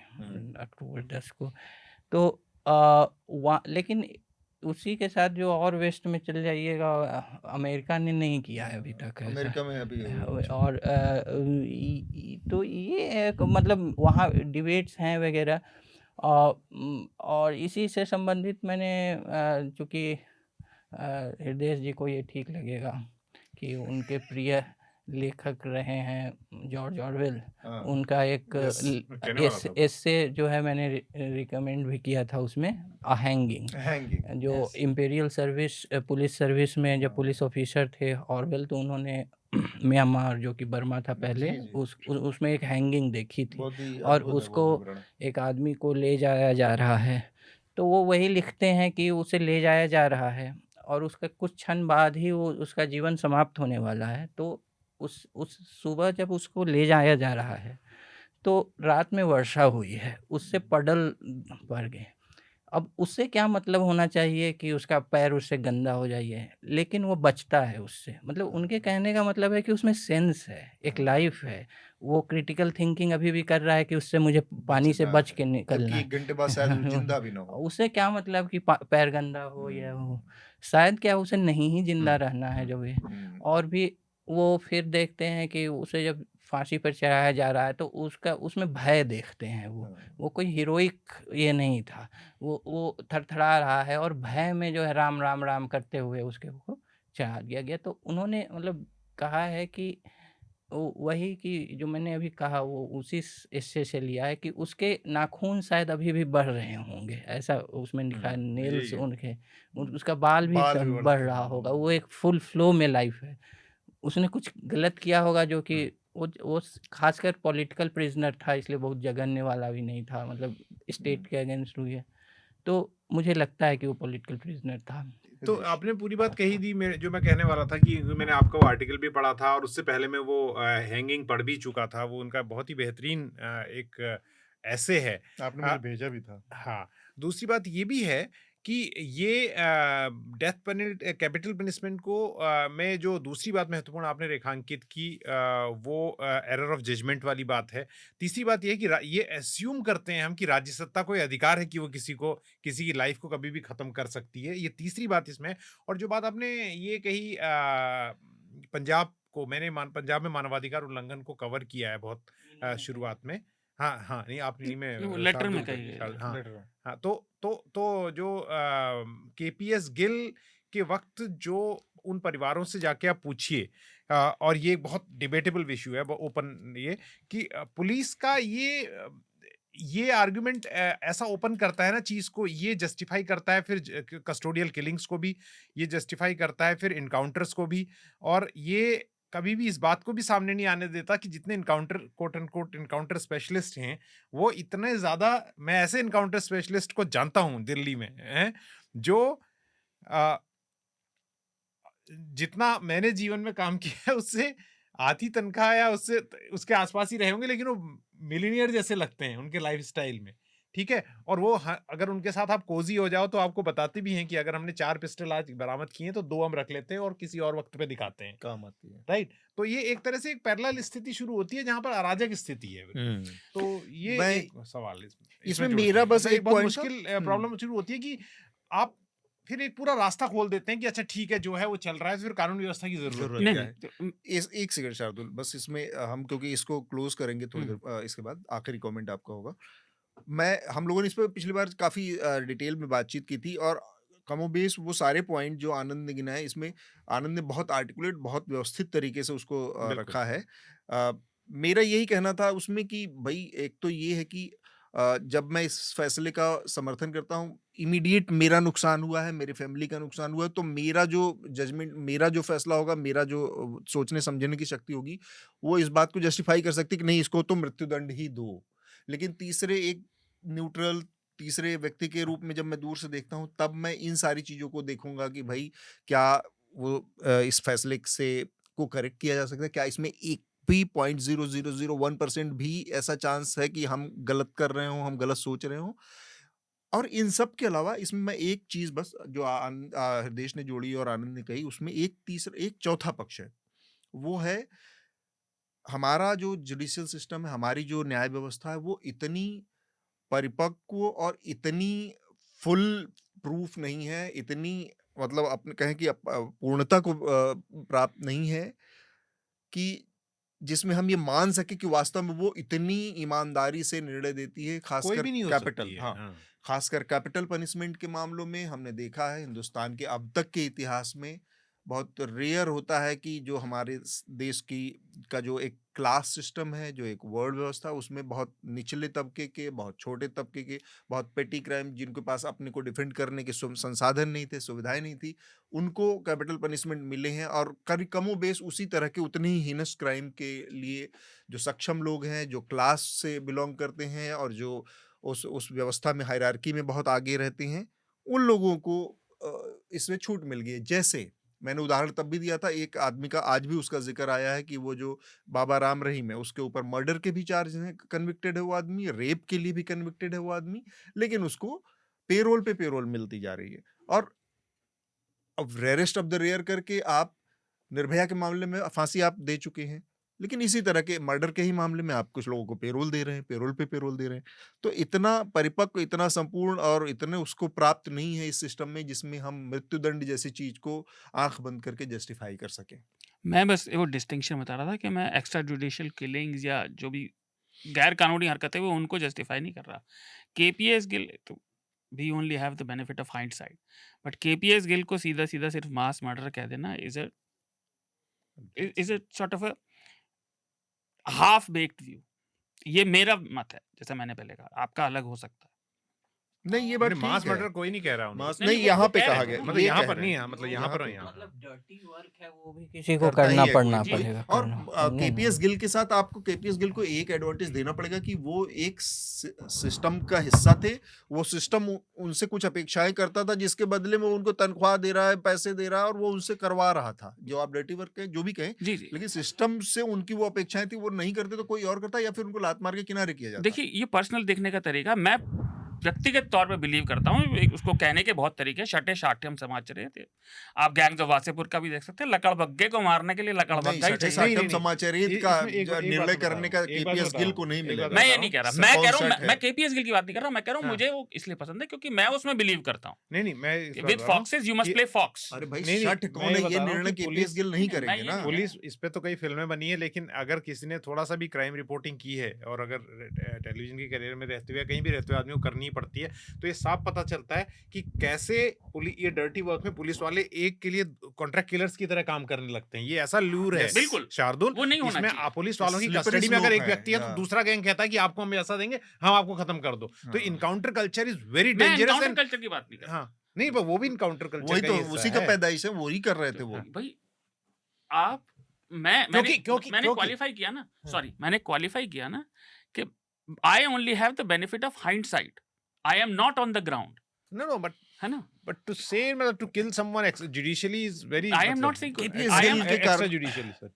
अक्टूबर 10 को। तो लेकिन उसी के साथ जो और वेस्ट में चल जाइएगा, अमेरिका ने नहीं किया है अभी तक ऐसा। अमेरिका में अभी और तो ये एक मतलब वहाँ डिबेट्स हैं वगैरह। और इसी से संबंधित मैंने चूँकि हृदय जी को ये ठीक लगेगा कि उनके प्रिय लेखक रहे हैं जॉर्ज ऑरवेल, हाँ उनका एक यस कहने वाला था। एस्से जो है मैंने रिकमेंड भी किया था उसमें, अ हैंगिंग, हैंगिंग जो yes imperial service police service में जब पुलिस ऑफिसर थे ऑरवेल, तो उन्होंने म्यांमार जो कि बर्मा था पहले, जी जी उसमें एक हैंगिंग देखी थी, बहुत ही और अद्भुत है वो उसको विवरण। एक आदमी को ले जाया जा रहा है, तो वो वही लिखते हैं कि उसे ले जाया जा रहा है और उसका कुछ क्षण बाद ही वो उसका जीवन समाप्त होने वाला है। तो उस सुबह जब उसको ले जाया जा रहा है तो रात में वर्षा हुई है, उससे पडल पड़ गए। अब उससे क्या मतलब होना चाहिए कि उसका पैर उससे गंदा हो जाइए, लेकिन वो बचता है उससे। मतलब उनके कहने का मतलब है कि उसमें सेंस है, एक लाइफ है, वो क्रिटिकल थिंकिंग अभी भी कर रहा है कि उससे मुझे पानी से बचना बच है के निकलना जबकि है। 1 घंटे बाद शायद वो जिंदा भी ना हो। उसे क्या मतलब कि पैर गंदा हो या हो, शायद क्या उसे नहीं ही जिंदा रहना है जो भी। और भी वो फिर देखते हैं कि उसे जब फांसी पर चढ़ाया जा रहा है तो उसका उसमें भय देखते हैं। वो कोई हीरोइक ये नहीं था, वो थरथरा रहा है और भय में जो है राम राम राम करते हुए उसके को चढ़ा दिया गया। तो उन्होंने मतलब कहा है कि वही कि जो मैंने अभी कहा वो उसी हिस्से से लिया है कि उसके नाखून शायद अभी भी बढ़ रहे होंगे, ऐसा उसमें लिखा है। नेल्स ये उनके उसका बाल भी बाल शायद भी बढ़ बढ़ते रहा हैं। होगा। वो एक फुल फ्लो में लाइफ है। उसने कुछ गलत किया होगा जो कि वो खासकर पॉलिटिकल प्रिजनर था, इसलिए बहुत जघन्य वाला भी नहीं था, मतलब स्टेट के अगेंस्ट हुई है। तो मुझे लगता है कि वो पॉलिटिकल प्रिजनर था। तो आपने पूरी बात कही दी। जो मैं कहने वाला था कि मैंने आपका वो आर्टिकल भी पढ़ा था और उससे पहले मैं वो हैंगिंग पढ़ भी चुका था। वो उनका बहुत ही बेहतरीन एक ऐसे है। आपने मुझे भेजा भी था। हाँ, दूसरी बात ये भी है कि ये डेथ पेनल्टी कैपिटल पनिशमेंट को में जो दूसरी बात महत्वपूर्ण आपने रेखांकित की वो एरर ऑफ जजमेंट वाली बात है। तीसरी बात ये है कि ये एस्यूम करते हैं हम कि राज्य सत्ता को ये अधिकार है कि वो किसी की लाइफ को कभी भी खत्म कर सकती है। ये तीसरी बात इसमें। और जो बात आपने ये कही पंजाब में मानवाधिकार उल्लंघन को कवर किया है बहुत शुरुआत में। हाँ हाँ, नहीं आप नहीं में वो लेटर में शार्दुल कही कही, है। हाँ लेटर में। हाँ। तो जो केपीएस गिल के वक्त जो उन परिवारों से जाके आप पूछिए और ये बहुत डिबेटेबल इशू है ओपन, ये कि पुलिस का ये आर्गुमेंट ऐसा ओपन करता है ना चीज को, ये जस्टिफाई करता है फिर कस्टोडियल किलिंग्स को भी, ये जस्टिफाई करता है फिर इनकाउंटर्स को भी। और ये कभी भी इस बात को भी सामने नहीं आने देता कि जितने encounter quote end quote encounter specialist हैं वो इतने ज्यादा, मैं ऐसे इनकाउंटर स्पेशलिस्ट को जानता हूं दिल्ली में हैं जो जितना मैंने जीवन में काम किया है उससे आधी तनख्वाह या उसके आसपास ही रहे होंगे, लेकिन वो मिलीनियर जैसे लगते हैं उनके लाइफस्टाइल में। ठीक है। और वो अगर उनके साथ आप कोजी हो जाओ तो आपको बताते भी हैं कि अगर हमने 4 पिस्टल आज बरामद किए तो 2 हम रख लेते हैं और किसी और वक्त पे दिखाते हैं, काम आती है। राइट। तो ये एक तरह से एक पैरेलल स्थिति शुरू होती है जहां पर अराजक स्थिति है। तो ये मैं एक सवाल इसमें जोड़ते मेरा हैं। बस मतलब एक बहुत पॉइंट था। मुश्किल प्रॉब्लम शुरू होती है कि आप फिर एक पूरा रास्ता खोल देते हैं कि अच्छा ठीक है जो है वो चल रहा है, फिर कानून व्यवस्था की जरूरत नहीं क्या नहीं है। तो इस एक सेकंड शार्दुल, बस इसमें हम क्योंकि इसको क्लोज करेंगे थोड़ी देर इसके बाद आखिरी कमेंट आपका होगा। हम लोगों ने इस पर पिछली बार काफी डिटेल में बातचीत की थी और कमोबेश वो सारे पॉइंट जो आनंद ने गिनाए, इसमें आनंद ने बहुत आर्टिकुलेट, बहुत व्यवस्थित तरीके से उसको बिल्कुल। रखा है। मेरा यही कहना था उसमें कि भाई एक तो ये है कि जब मैं इस फैसले का समर्थन करता हूँ, इमीडिएट मेरा नुकसान हुआ है, मेरी फैमिली का नुकसान हुआ है, तो मेरा जो जजमेंट, मेरा जो फैसला होगा, मेरा जो सोचने समझने की शक्ति होगी, वो इस बात को जस्टिफाई कर सकती है कि नहीं इसको तो मृत्युदंड ही दो। लेकिन एक न्यूट्रल तीसरे व्यक्ति के रूप में जब मैं दूर से देखता हूँ, तब मैं इन सारी चीजों को देखूंगा कि भाई क्या वो इस फैसले से को करेक्ट किया जा सकता है, क्या इसमें एक भी 0.0001% भी ऐसा चांस है कि हम गलत कर रहे हो, हम गलत सोच रहे हो। और इन सब के अलावा इसमें मैं एक चीज बस जो हृदेश ने जोड़ी और आनंद ने कही, उसमें एक चौथा पक्ष है। वो है हमारा जो जुडिशियल सिस्टम है, हमारी जो न्याय व्यवस्था है, वो इतनी परिपक्व और इतनी फुल प्रूफ नहीं है, इतनी मतलब अपने कहें कि पूर्णता को प्राप्त नहीं है कि जिसमें हम ये मान सके कि वास्तव में वो इतनी ईमानदारी से निर्णय देती है, कोई खासकर भी नहीं हो कैपिटल, सकती है। हाँ, हाँ। खासकर कैपिटल पनिशमेंट के मामलों में हमने देखा है हिंदुस्तान के अब तक के इतिहास में बहुत रेयर होता है कि जो हमारे देश की का जो एक क्लास सिस्टम है, जो एक वर्ल्ड व्यवस्था, उसमें बहुत निचले तबके के, बहुत छोटे तबके के, बहुत पेटी क्राइम, जिनके पास अपने को डिफेंड करने के संसाधन नहीं थे, सुविधाएं नहीं थी, उनको कैपिटल पनिशमेंट मिले हैं। और कमो बेस उसी तरह के उतने ही हीनस क्राइम के लिए जो सक्षम लोग हैं, जो क्लास से बिलोंग करते हैं और जो उस व्यवस्था में हायरार्की में बहुत आगे रहते हैं, उन लोगों को इसमें छूट मिल गई है। जैसे मैंने उदाहरण तब भी दिया था, एक आदमी का आज भी उसका जिक्र आया है कि वो जो बाबा राम रहीम है, उसके ऊपर मर्डर के भी चार्ज हैं, कन्विक्टेड है वो आदमी, रेप के लिए भी कन्विक्टेड है वो आदमी, लेकिन उसको पेरोल पे पेरोल मिलती जा रही है। और अब रेयरेस्ट ऑफ द रेयर करके आप निर्भया के मामले में फांसी आप दे चुके हैं, लेकिन इसी तरह के मर्डर के ही मामले में आप कुछ लोगों को पेरोल दे रहे हैं, पेरोल पे पेरोल दे रहे हैं। तो इतना परिपक्व, इतना संपूर्ण और इतने उसको प्राप्त नहीं है इस सिस्टम में जिसमें हम मृत्युदंड जैसी चीज को आंख बंद करके जस्टिफाई कर सकें। मैं बस वो डिस्टिंक्शन बता रहा था कि मैं एक्स्ट्रा जुडिशियल किलिंग्स या जो भी गैर कानूनी हरकतें वो उनको जस्टिफाई नहीं कर रहा। केपीएस गिल तो we only have the benefit of hindsight, but KPS Gill को सीधा सीधा सिर्फ मास मर्डर कह देना is a sort of a half baked view. ये मेरा मत है, जैसा मैंने पहले कहा, आपका अलग हो सकता है। नहीं, ये बात नहीं, मास ठीक है। मर्डर कोई नहीं कह रहा उन्हें। मास नहीं, नहीं, वो यहाँ तो पे कह कहा रहे थे गया, ना, मतलब ये यहाँ कह पर रहे नहीं हैं। है, मतलब वो यहाँ पर पे यहाँ कहा पर। मतलब डर्टी वर्क है वो भी किसी को करता ही करना है पड़ना कोई। पड़ेगा और करना केपीएस गिल के साथ आपको केपीएस गिल को एक एडवांटेज देना पड़ेगा कि वो एक सिस्टम का हिस्सा थे। वो सिस्टम उनसे कुछ अपेक्षाएं करता था, जिसके बदले में वो उनको तनख्वाह दे रहा है, पैसे दे रहा है, और वो उनसे करवा रहा था। जो आप डर्टी वर्क कहें, जो भी कहें, जी जी। लेकिन सिस्टम से उनकी वो अपेक्षाएं थी, वो नहीं करते तो कोई और करता, या फिर उनको लात मार के किनारे किया जाता। देखिए, ये पर्सनल देखने का तरीका, मैं व्यक्तिगत तौर पे बिलीव करता हूँ। उसको कहने के बहुत तरीके, शटे शाटे हम समाज रहे थे। आप गैंग्स ऑफ वासेपुर का भी देख सकते हैं, लकड़ बग्गे को मारने के लिए लकड़ नहीं, बग्गा ही छठे चाहिए। साठम समाचारित का इसमें एक बात निर्णय तो करने का बताओ, एक बात केपीएस गिल बताओ, को नहीं एक मिलेगा। बात मैं ये बताओ, नहीं कह रहा, सब मैं कह रहा हूँ, कॉन्सेप्ट है। मैं केपीएस गिल की बात नहीं कर रहा हूँ, मैं कह रहा हूँ हाँ। मुझे वो इसलिए पसंद है क्योंकि मैं उसमें बिलीव करता हूँ। नहीं मैं इस बात विद बता रहा हूँ फॉक्सेस यू मस्ट कि- प्ले फॉक्स। अरे भाई, नहीं, शठ मैं कौन है? बता ये रहा हूँ निर्णय कि केपीएस गिल नहीं मैं करेंगे ये ना। नहीं पुलिस इस पे तो कई फिल्में बनी है, लेकिन अगर किसी ने थोड़ा सा भी क्राइम रिपोर्टिंग की है और अगर टेलीविजन के करियर में रहते हुए कहीं भी रहते हुए आदमी को करनी ही पड़ती है, तो ये साफ पता चलता है कि कैसे ये डर्टी वर्क में पुलिस वाले एक के लिए कॉन्ट्रैक्ट किलर्स की तरह काम करने लगते हैं। ये ऐसा लूर है बिल्कुल, शार्दुल, वो नहीं होना इसमें चाहिए। पुलिस वालों की Slippery कस्टडी में अगर एक slope व्यक्ति है है, तो या। दूसरा गैंग कहता है कि आपको हम ऐसा देंगे, हम आपको खत्म कर दो। तो हाँ। इनकाउंटर कल्चर इज वेरी मैं डेंजरस एनकाउंटर एंड कल्चर की बात नहीं कर रहा। हाँ नहीं, पर वो भी इनकाउंटर कल्चर वही का तो ही हिस्सा उसी का है। पैदाइश है, वही कर रहे थे वो। भाई आप मैंने क्योंकि- क्वालिफाई किया ना, सॉरी, मैंने क्वालिफाई किया ना कि I only have the benefit of hindsight, I am not on the ground, No, है ना। but to say मतलब to kill someone judicially is very I am मतलब- not saying KPS I Gill am के कारण- extrajudicially sir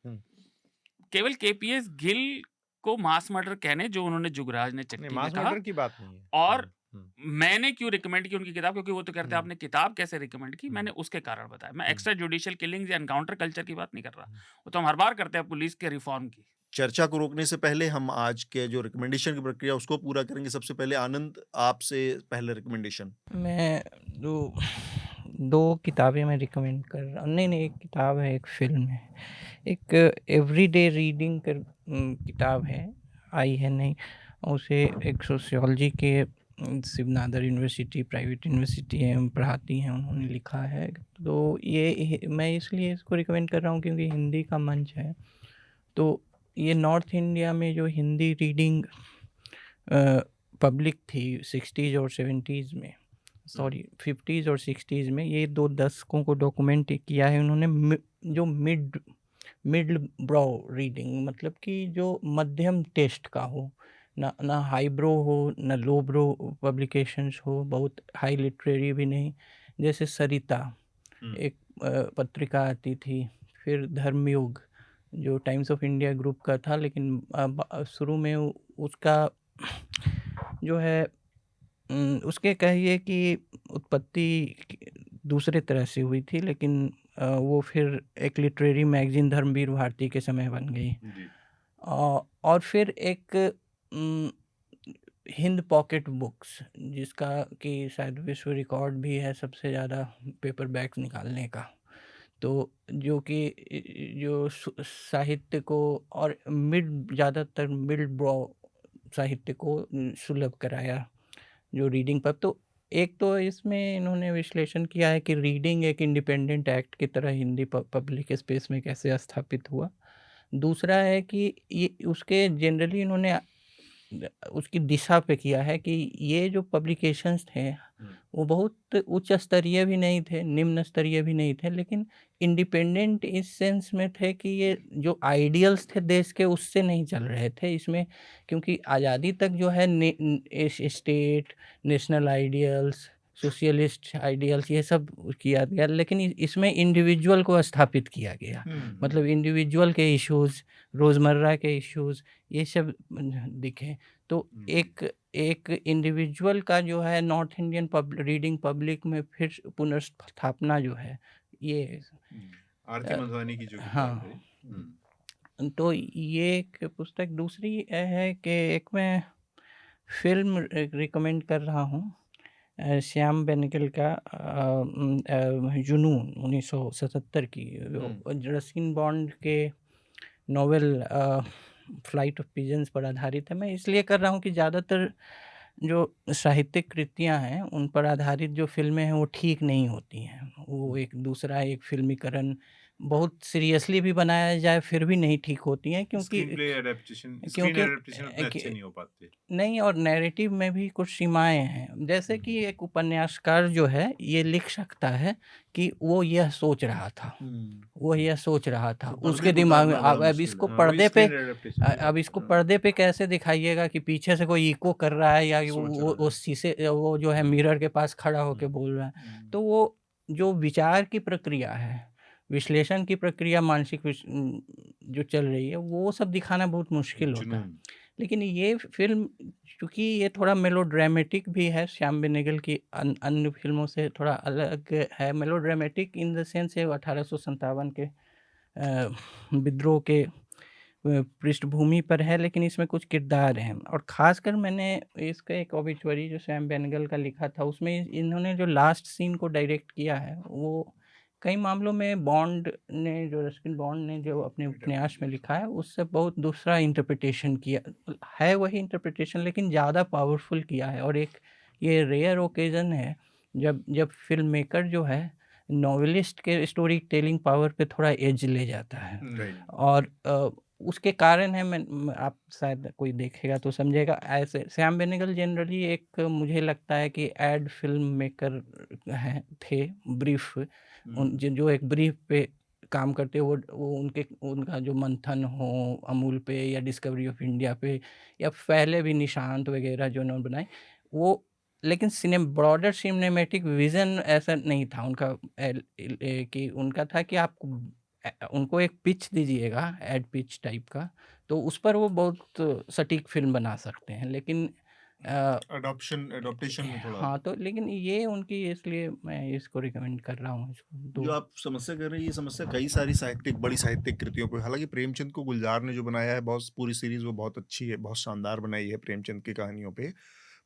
केवल KPS Gill को mass murder कहने जो उन्होंने जुगराज ने नहीं, चिट्ठी में मास कहा, मर्डर की बात नहीं है। और हम्म। मैंने क्यों रिकमेंड की उनकी किताब, क्योंकि वो तो कहते हैं हम्म। आपने किताब कैसे रिकमेंड की, मैंने उसके कारण बताया। मैं एक्स्ट्रा जुडिशियल किलिंग या एनकाउंटर कल्चर की बात नहीं कर रहा, वो तो हम हर बार करते हैं पुलिस के रिफॉर्म की। चर्चा को रोकने से पहले हम आज के जो रिकमेंडेशन की प्रक्रिया उसको पूरा करेंगे। सबसे पहले आनंद, आपसे पहले रिकमेंडेशन। मैं दो किताबें मैं रिकमेंड कर रहा हूँ। नहीं, एक किताब है, एक फ़िल्म है। एक एवरीडे रीडिंग कर किताब है, आई है नहीं, उसे एक सोशियोलॉजी के शिवनादर यूनिवर्सिटी, प्राइवेट यूनिवर्सिटी है, पढ़ाती हैं, उन्होंने लिखा है। तो ये मैं इसलिए इसको रिकमेंड कर रहा हूँ क्योंकि हिंदी का मंच है। तो ये नॉर्थ इंडिया में जो हिंदी रीडिंग पब्लिक थी 60s और 70s में, सॉरी 50s और 60s में, ये 2 दशकों को डॉक्यूमेंट किया है उन्होंने। जो मिड ब्रो रीडिंग, मतलब कि जो मध्यम टेस्ट का हो, ना हाई ब्रो हो ना लो ब्रो पब्लिकेशंस हो, बहुत हाई लिटरेरी भी नहीं। जैसे सरिता एक पत्रिका आती थी, फिर धर्मयुग जो टाइम्स ऑफ इंडिया ग्रुप का था, लेकिन शुरू में उसका जो है उसके कहिए कि उत्पत्ति दूसरे तरह से हुई थी, लेकिन वो फिर एक लिटरेरी मैगजीन धर्मवीर भारती के समय बन गई। और फिर एक हिंद पॉकेट बुक्स, जिसका कि शायद विश्व रिकॉर्ड भी है सबसे ज़्यादा पेपर बैग्स निकालने का। तो जो कि जो साहित्य को और ज़्यादातर मिड ब्रो साहित्य को सुलभ कराया, जो रीडिंग पर। तो एक तो इसमें इन्होंने विश्लेषण किया है कि रीडिंग एक इंडिपेंडेंट एक्ट की तरह हिंदी पब्लिक स्पेस में कैसे स्थापित हुआ। दूसरा है कि ये उसके जनरली इन्होंने उसकी दिशा पे किया है कि ये जो पब्लिकेशंस थे वो बहुत उच्च स्तरीय भी नहीं थे, निम्न स्तरीय भी नहीं थे, लेकिन इंडिपेंडेंट इस सेंस में थे कि ये जो आइडियल्स थे देश के उससे नहीं चल रहे थे इसमें, क्योंकि आज़ादी तक जो है state, national ideals, socialist ideals, ये सब किया गया, लेकिन इसमें इंडिविजुअल को स्थापित किया गया। मतलब इंडिविजुअल के इश्यूज़, रोज़मर्रा के इश्यूज़, ये सब दिखे। तो एक इंडिविजुअल का जो है नॉर्थ इंडियन रीडिंग पब्लिक में फिर पुनर्स्थापना जो है, ये आरती मंधवानी की जो हाँ। तो ये एक पुस्तक। दूसरी है कि एक मैं फिल्म रिकमेंड कर रहा हूँ, श्याम बेनेगल का जुनून 1977 की, रस्किन बॉन्ड के नॉवेल फ्लाइट ऑफ पिजन्स पर आधारित है। मैं इसलिए कर रहा हूँ कि ज़्यादातर जो साहित्यिक कृतियाँ हैं उन पर आधारित जो फ़िल्में हैं वो ठीक नहीं होती हैं। वो एक दूसरा एक फ़िल्मीकरण बहुत सीरियसली भी बनाया जाए फिर भी नहीं ठीक होती हैं, क्योंकि स्क्रीन प्ले एडेप्टेशन स्क्रीन क्योंकि एडेप्टेशन उतने कि अच्छे नहीं हो पाते। नहीं, और नैरेटिव में भी कुछ सीमाएँ हैं। जैसे कि एक उपन्यासकार जो है ये लिख सकता है कि वो यह सोच रहा था, वो यह सोच रहा था, तो पर्दे उसके पे दिमाग में। उतारना बड़ा अब मुश्किल इसको है। हाँ, वही पर्दे पे स्क्रीन एडेप्टेशन अब इसको पर्दे पे कैसे दिखाइएगा कि पीछे से कोई इको कर रहा है या सोच वो रहा है। शीशे वो जो है मिरर के पास खड़ा होके बोल रहा है। तो वो जो विचार की प्रक्रिया है, विश्लेषण की प्रक्रिया, जो चल रही है वो सब दिखाना बहुत मुश्किल होता है। जुनून। लेकिन ये फ़िल्म चूँकि ये थोड़ा मेलोड्रामेटिक भी है, श्याम बेनेगल की अन्य फ़िल्मों से थोड़ा अलग है। मेलोड्रामेटिक इन द सेंस ये 1857 के विद्रोह के पृष्ठभूमि पर है, लेकिन इसमें कुछ किरदार हैं। और ख़ासकर मैंने इसका एक ऑबिचुअरी जो श्याम बेनेगल का लिखा था, उसमें इन्होंने जो लास्ट सीन को डायरेक्ट किया है, वो कई मामलों में रस्किन बॉन्ड ने जो अपने उपन्यास में लिखा है, उससे बहुत दूसरा इंटरप्रिटेशन किया है। वही इंटरप्रिटेशन लेकिन ज़्यादा पावरफुल किया है। और एक ये रेयर ओकेज़न है जब फ़िल्म मेकर जो है नॉवेलिस्ट के स्टोरी टेलिंग पावर पे थोड़ा एज ले जाता है। राइट। और उसके कारण है, आप शायद कोई देखेगा तो समझेगा। ऐसे श्याम बेनेगल जनरली एक मुझे लगता है कि एड फ़िल्म मेकर थे, ब्रीफ जो एक ब्रीफ पे काम करते हैं, वो उनका जो मंथन हो अमूल पे या डिस्कवरी ऑफ इंडिया पे या पहले भी निशांत वगैरह जो उन्होंने बनाए, वो लेकिन ब्रॉडर सिनेमैटिक विज़न ऐसा नहीं था उनका। कि उनका था कि आप उनको एक पिच दीजिएगा, एड पिच टाइप का, तो उस पर वो बहुत सटीक फ़िल्म बना सकते हैं। लेकिन एडॉप्टेशन में थोड़ा। हाँ, तो लेकिन ये उनकी, इसलिए मैं इसको रिकमेंड कर रहा हूँ इसको। जो आप समस्या कर रहे हैं, ये समस्या कई सारी बड़ी साहित्यिक कृतियों पे। हालांकि प्रेमचंद को गुलजार ने जो बनाया है, बहुत पूरी सीरीज वो बहुत अच्छी है, बहुत शानदार बनाई है प्रेमचंद की कहानियों पे।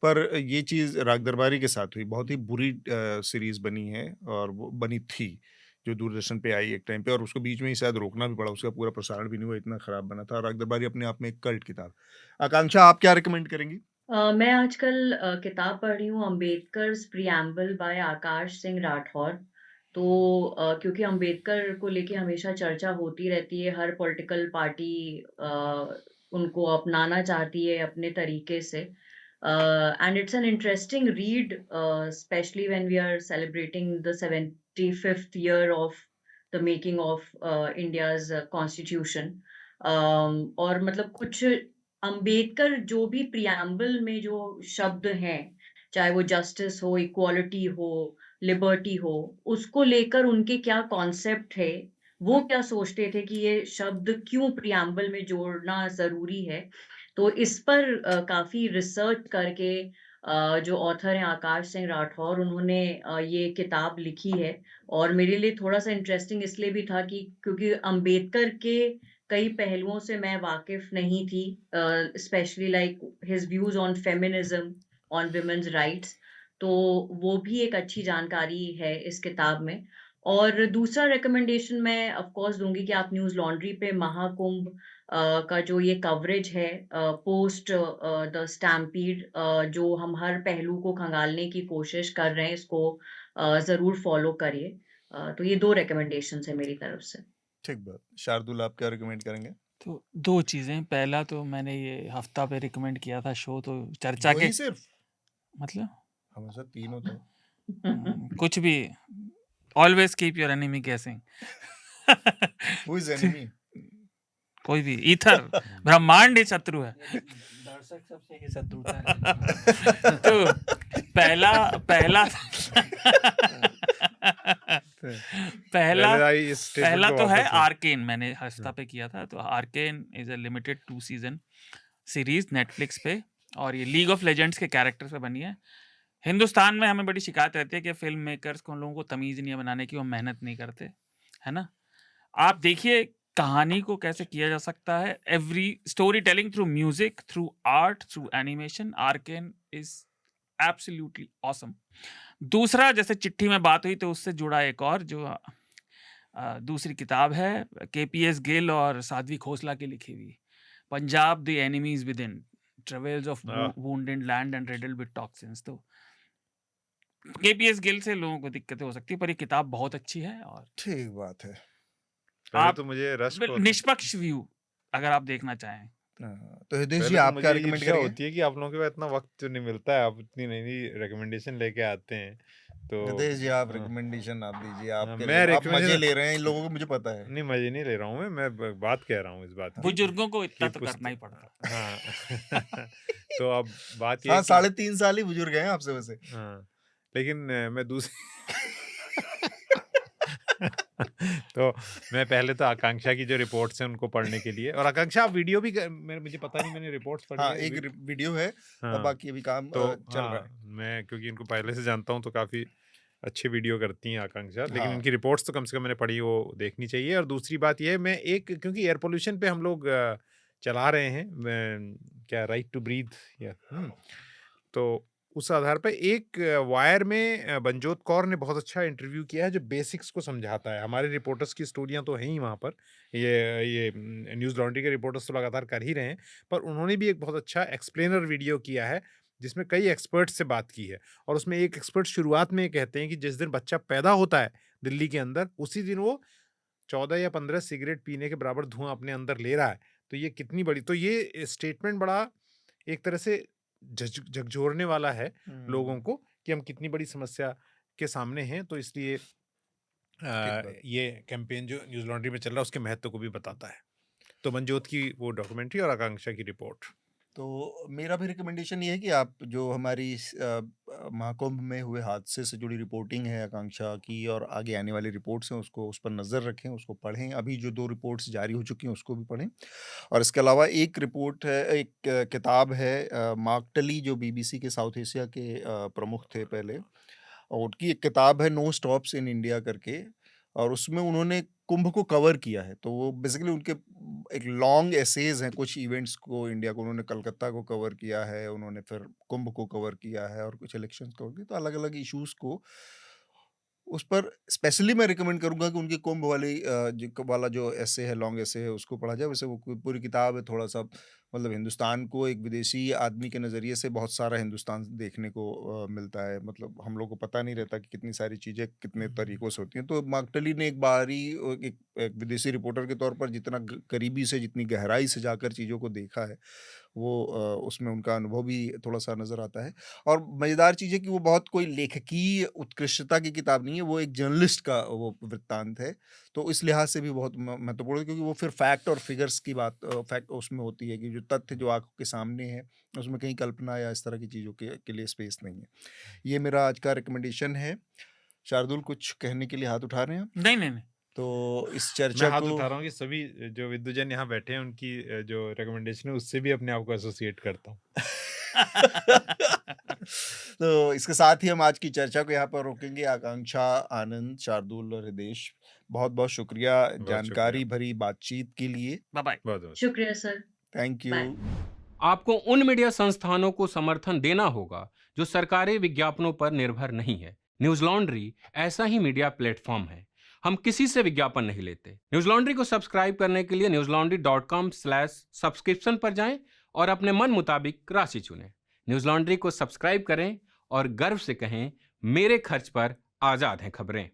पर ये चीज़ राग दरबारी के साथ हुई, बहुत ही बुरी सीरीज बनी है, और वो बनी थी जो दूरदर्शन पे आई एक टाइम पे, और उसको बीच में ही शायद रोकना भी पड़ा, उसका पूरा प्रसारण भी नहीं हुआ, इतना खराब बना था। राग दरबारी अपने आप में एक कल्ट किताब। आकांक्षा, आप क्या रिकमेंड करेंगी? मैं आजकल किताब पढ़ रही हूँ अम्बेडकर्स प्रिएम्बल बाय आकाश सिंह राठौर। तो क्योंकि अम्बेडकर को लेके हमेशा चर्चा होती रहती है, हर पॉलिटिकल पार्टी उनको अपनाना चाहती है अपने तरीके से। And it's an interesting read, specially when we are celebrating the 75th year of the making of India's constitution. और मतलब कुछ अंबेडकर जो भी प्रिएम्बल में जो शब्द हैं, चाहे वो जस्टिस हो, इक्वालिटी हो, लिबर्टी हो, उसको लेकर उनके क्या कॉन्सेप्ट है, वो क्या सोचते थे कि ये शब्द क्यों प्रिएम्बल में जोड़ना ज़रूरी है। तो इस पर काफ़ी रिसर्च करके जो ऑथर हैं आकाश सिंह राठौर, उन्होंने ये किताब लिखी है। और मेरे लिए थोड़ा-सा इंटरेस्टिंग इसलिए भी था कि क्योंकि अंबेडकर के कई पहलुओं से मैं वाकिफ नहीं थी, specially like his views on feminism, on women's rights. तो वो भी एक अच्छी जानकारी है इस किताब में। और दूसरा रिकमेंडेशन मैं ऑफ कोर्स दूंगी कि आप न्यूज़ लॉन्ड्री पे महाकुंभ का जो ये कवरेज है पोस्ट द स्टैम्पीड, जो हम हर पहलू को खंगालने की कोशिश कर रहे हैं, इसको ज़रूर फॉलो करिए। तो ये 2 रिकमेंडेशंस है मेरी तरफ से। ठीक बात। शार्दुल, आप क्या रिकमेंड करेंगे? तो 2 चीज़ें, पहला तो मैंने ये हफ्ता पे रिकमेंड किया था शो, तो चर्चा के वही सिर्फ मतलब हमेशा 3 होता है। कुछ भी, ऑलवेज कीप योर एनिमी गेसिंग। Who is enemy? कोई भी ईथर, ब्रह्मांड ही शत्रु है। दर्शक सबसे ही शत्रुता है। तो पहला पहला तो है आर्केन, मैंने हफ्ता पे किया था। तो arcane is a limited 2 season series Netflix पे, और ये लीग ऑफ लेजेंड्स के कैरेक्टर्स पे बनी है। हिंदुस्तान में हमें बड़ी शिकायत रहती है कि फिल्म मेकर्स को, उन लोगों को तमीज़ नहीं है बनाने की, वो मेहनत नहीं करते, है ना। आप देखिए कहानी को कैसे किया जा सकता है, every story telling through music, through art, through animation. Arcane is absolutely awesome. दूसरा, जैसे चिट्ठी में बात हुई, तो उससे जुड़ा एक और जो दूसरी किताब है KPS गिल और साध्वी खोसला की लिखी हुई, Punjab the enemies with in, travails of हाँ। wounded land and riddled with toxins. तो KPS गिल से लोगों को दिक्कतें हो सकती है, पर ये किताब बहुत अच्छी है। और ठीक बात है। पहले आप तो मुझे रश को निष्पक्ष व्यू अगर आप देखना चाहें। तो हितेश जी पहले तो आप क्या मुझे रिकमेंड ईर्ष्या करेंगे? होती है कि आप लोगों के पास इतना वक्त तो नहीं मिलता है, आप इतनी नई नई रिकमेंडेशन लेके आते हैं। तो हितेश जी आप हाँ, रिकमेंडेशन आप दीजिए, हाँ, आप मैं आप मजे recommendation- ले रहे हैं इन लोगों को, मुझे पता है। नहीं मजे नहीं ले रहा हूँ मैं बात कह रहा हूँ इस बात की बुजुर्गों को इतना कि तो करना ही पड़ता है। हाँ तो अब बात ये हाँ, है कि 3.5 साल ही बुजुर्ग हैं आपसे वैसे। हाँ लेकिन मैं दूसरी तो मैं पहले तो आकांक्षा की जो रिपोर्ट्स हैं उनको पढ़ने के लिए, और आकांक्षा आप वीडियो भी मुझे पता नहीं, मैंने रिपोर्ट्स पढ़ी हाँ, है एक वीडियो है, हाँ, बाकी अभी काम तो चल रहा है। मैं क्योंकि इनको पहले से जानता हूँ तो काफ़ी अच्छी वीडियो करती हैं आकांक्षा, लेकिन हाँ। इनकी रिपोर्ट्स तो कम से कम मैंने पढ़ी, वो देखनी चाहिए। और दूसरी बात ये है, मैं एक क्योंकि एयर पोल्यूशन पे हम लोग चला रहे हैं क्या राइट टू ब्रीथ या तो उस आधार पर एक वायर में बनजोत कौर ने बहुत अच्छा इंटरव्यू किया है जो बेसिक्स को समझाता है। हमारे रिपोर्टर्स की स्टोरियां तो हैं ही वहाँ पर, ये न्यूज़ लॉन्ड्री के रिपोर्टर्स तो लगातार कर ही रहे हैं, पर उन्होंने भी एक बहुत अच्छा एक्सप्लेनर वीडियो किया है जिसमें कई एक्सपर्ट्स से बात की है। और उसमें एक एक्सपर्ट शुरुआत में कहते हैं कि जिस दिन बच्चा पैदा होता है दिल्ली के अंदर, उसी दिन वो 14 या 15 सिगरेट पीने के बराबर धुआं अपने अंदर ले रहा है। तो ये कितनी बड़ी, तो ये स्टेटमेंट बड़ा एक तरह से झकझोरने वाला है लोगों को कि हम कितनी बड़ी समस्या के सामने हैं। तो इसलिए ये कैंपेन जो न्यूज़ लॉन्ड्री में चल रहा है उसके महत्व को भी बताता है। तो मनजोत की वो डॉक्यूमेंट्री और आकांक्षा की रिपोर्ट। तो मेरा भी रिकमेंडेशन ये है कि आप जो हमारी महाकुंभ में हुए हादसे से जुड़ी रिपोर्टिंग है आकांक्षा की और आगे आने वाली रिपोर्ट्स हैं उसको उस पर नज़र रखें, उसको पढ़ें। अभी जो 2 रिपोर्ट्स जारी हो चुकी हैं उसको भी पढ़ें। और इसके अलावा एक रिपोर्ट है, एक किताब है मार्क टली जो BBC के साउथ एशिया के प्रमुख थे पहले, और उनकी एक किताब है नो स्टॉप्स इन इंडिया करके, और उसमें उन्होंने कुंभ को कवर किया है। तो वो बेसिकली उनके एक लॉन्ग एसेज हैं, कुछ इवेंट्स को इंडिया को, उन्होंने कलकत्ता को कवर किया है, उन्होंने फिर कुंभ को कवर किया है और कुछ इलेक्शंस कवर किए। तो अलग अलग इश्यूज़ को उस पर स्पेशली मैं रिकमेंड करूंगा कि उनकी कुंभ वाला जो एसे है, लॉन्ग एसे है, उसको पढ़ा जाए। वैसे वो पूरी किताब है थोड़ा सा मतलब हिंदुस्तान को एक विदेशी आदमी के नज़रिए से बहुत सारा हिंदुस्तान देखने को मिलता है। मतलब हम लोग को पता नहीं रहता कि कितनी सारी चीज़ें कितने तरीक़ों से होती हैं। तो मार्क टली ने एक बारी एक विदेशी रिपोर्टर के तौर पर जितना करीबी से, जितनी गहराई से जाकर चीज़ों को देखा है, वो उसमें उनका अनुभव भी थोड़ा सा नज़र आता है। और मज़ेदार चीज़ है कि वो बहुत कोई लेखकीय उत्कृष्टता की किताब नहीं है, वो एक जर्नलिस्ट का वो वृत्तांत है। तो इस लिहाज से भी बहुत महत्वपूर्ण है, क्योंकि वो फिर फैक्ट और फिगर्स की बात फैक्ट उसमें होती है कि जो तथ्य जो आंखों के सामने है उसमें कहीं कल्पना या इस तरह की चीज़ों के लिए स्पेस नहीं है। ये मेरा आज का रिकमेंडेशन है। शार्दुल कुछ कहने के लिए हाथ उठा रहे हैं आप? नहीं। तो इस मैं चर्चा हाथ को उठा रहा हूँ कि सभी जो विद्वजन यहाँ बैठे हैं उनकी जो रिकमेंडेशन है उससे भी अपने आप को एसोसिएट करता हूँ। तो इसके साथ ही हम आज की चर्चा को यहाँ पर रोकेंगे। आकांक्षा, आनंद, शार्दुल और हृदेश, बहुत बहुत शुक्रिया जानकारी भरी बातचीत के लिए। Bye bye. बहुत शुक्रिया सर। Thank you. बाय। आपको उन मीडिया संस्थानों को समर्थन देना होगा जो सरकारी विज्ञापनों पर निर्भर नहीं है। न्यूज़ लॉन्ड्री ऐसा ही मीडिया प्लेटफॉर्म है। हम किसी से विज्ञापन नहीं लेते। न्यूज़ लॉन्ड्री को सब्सक्राइब करने के लिए newslaundry.com/subscription पर जाएं और अपने मन मुताबिक राशि चुनें। न्यूज़ लॉन्ड्री को सब्सक्राइब करें और गर्व से कहें, मेरे खर्च पर आज़ाद हैं खबरें।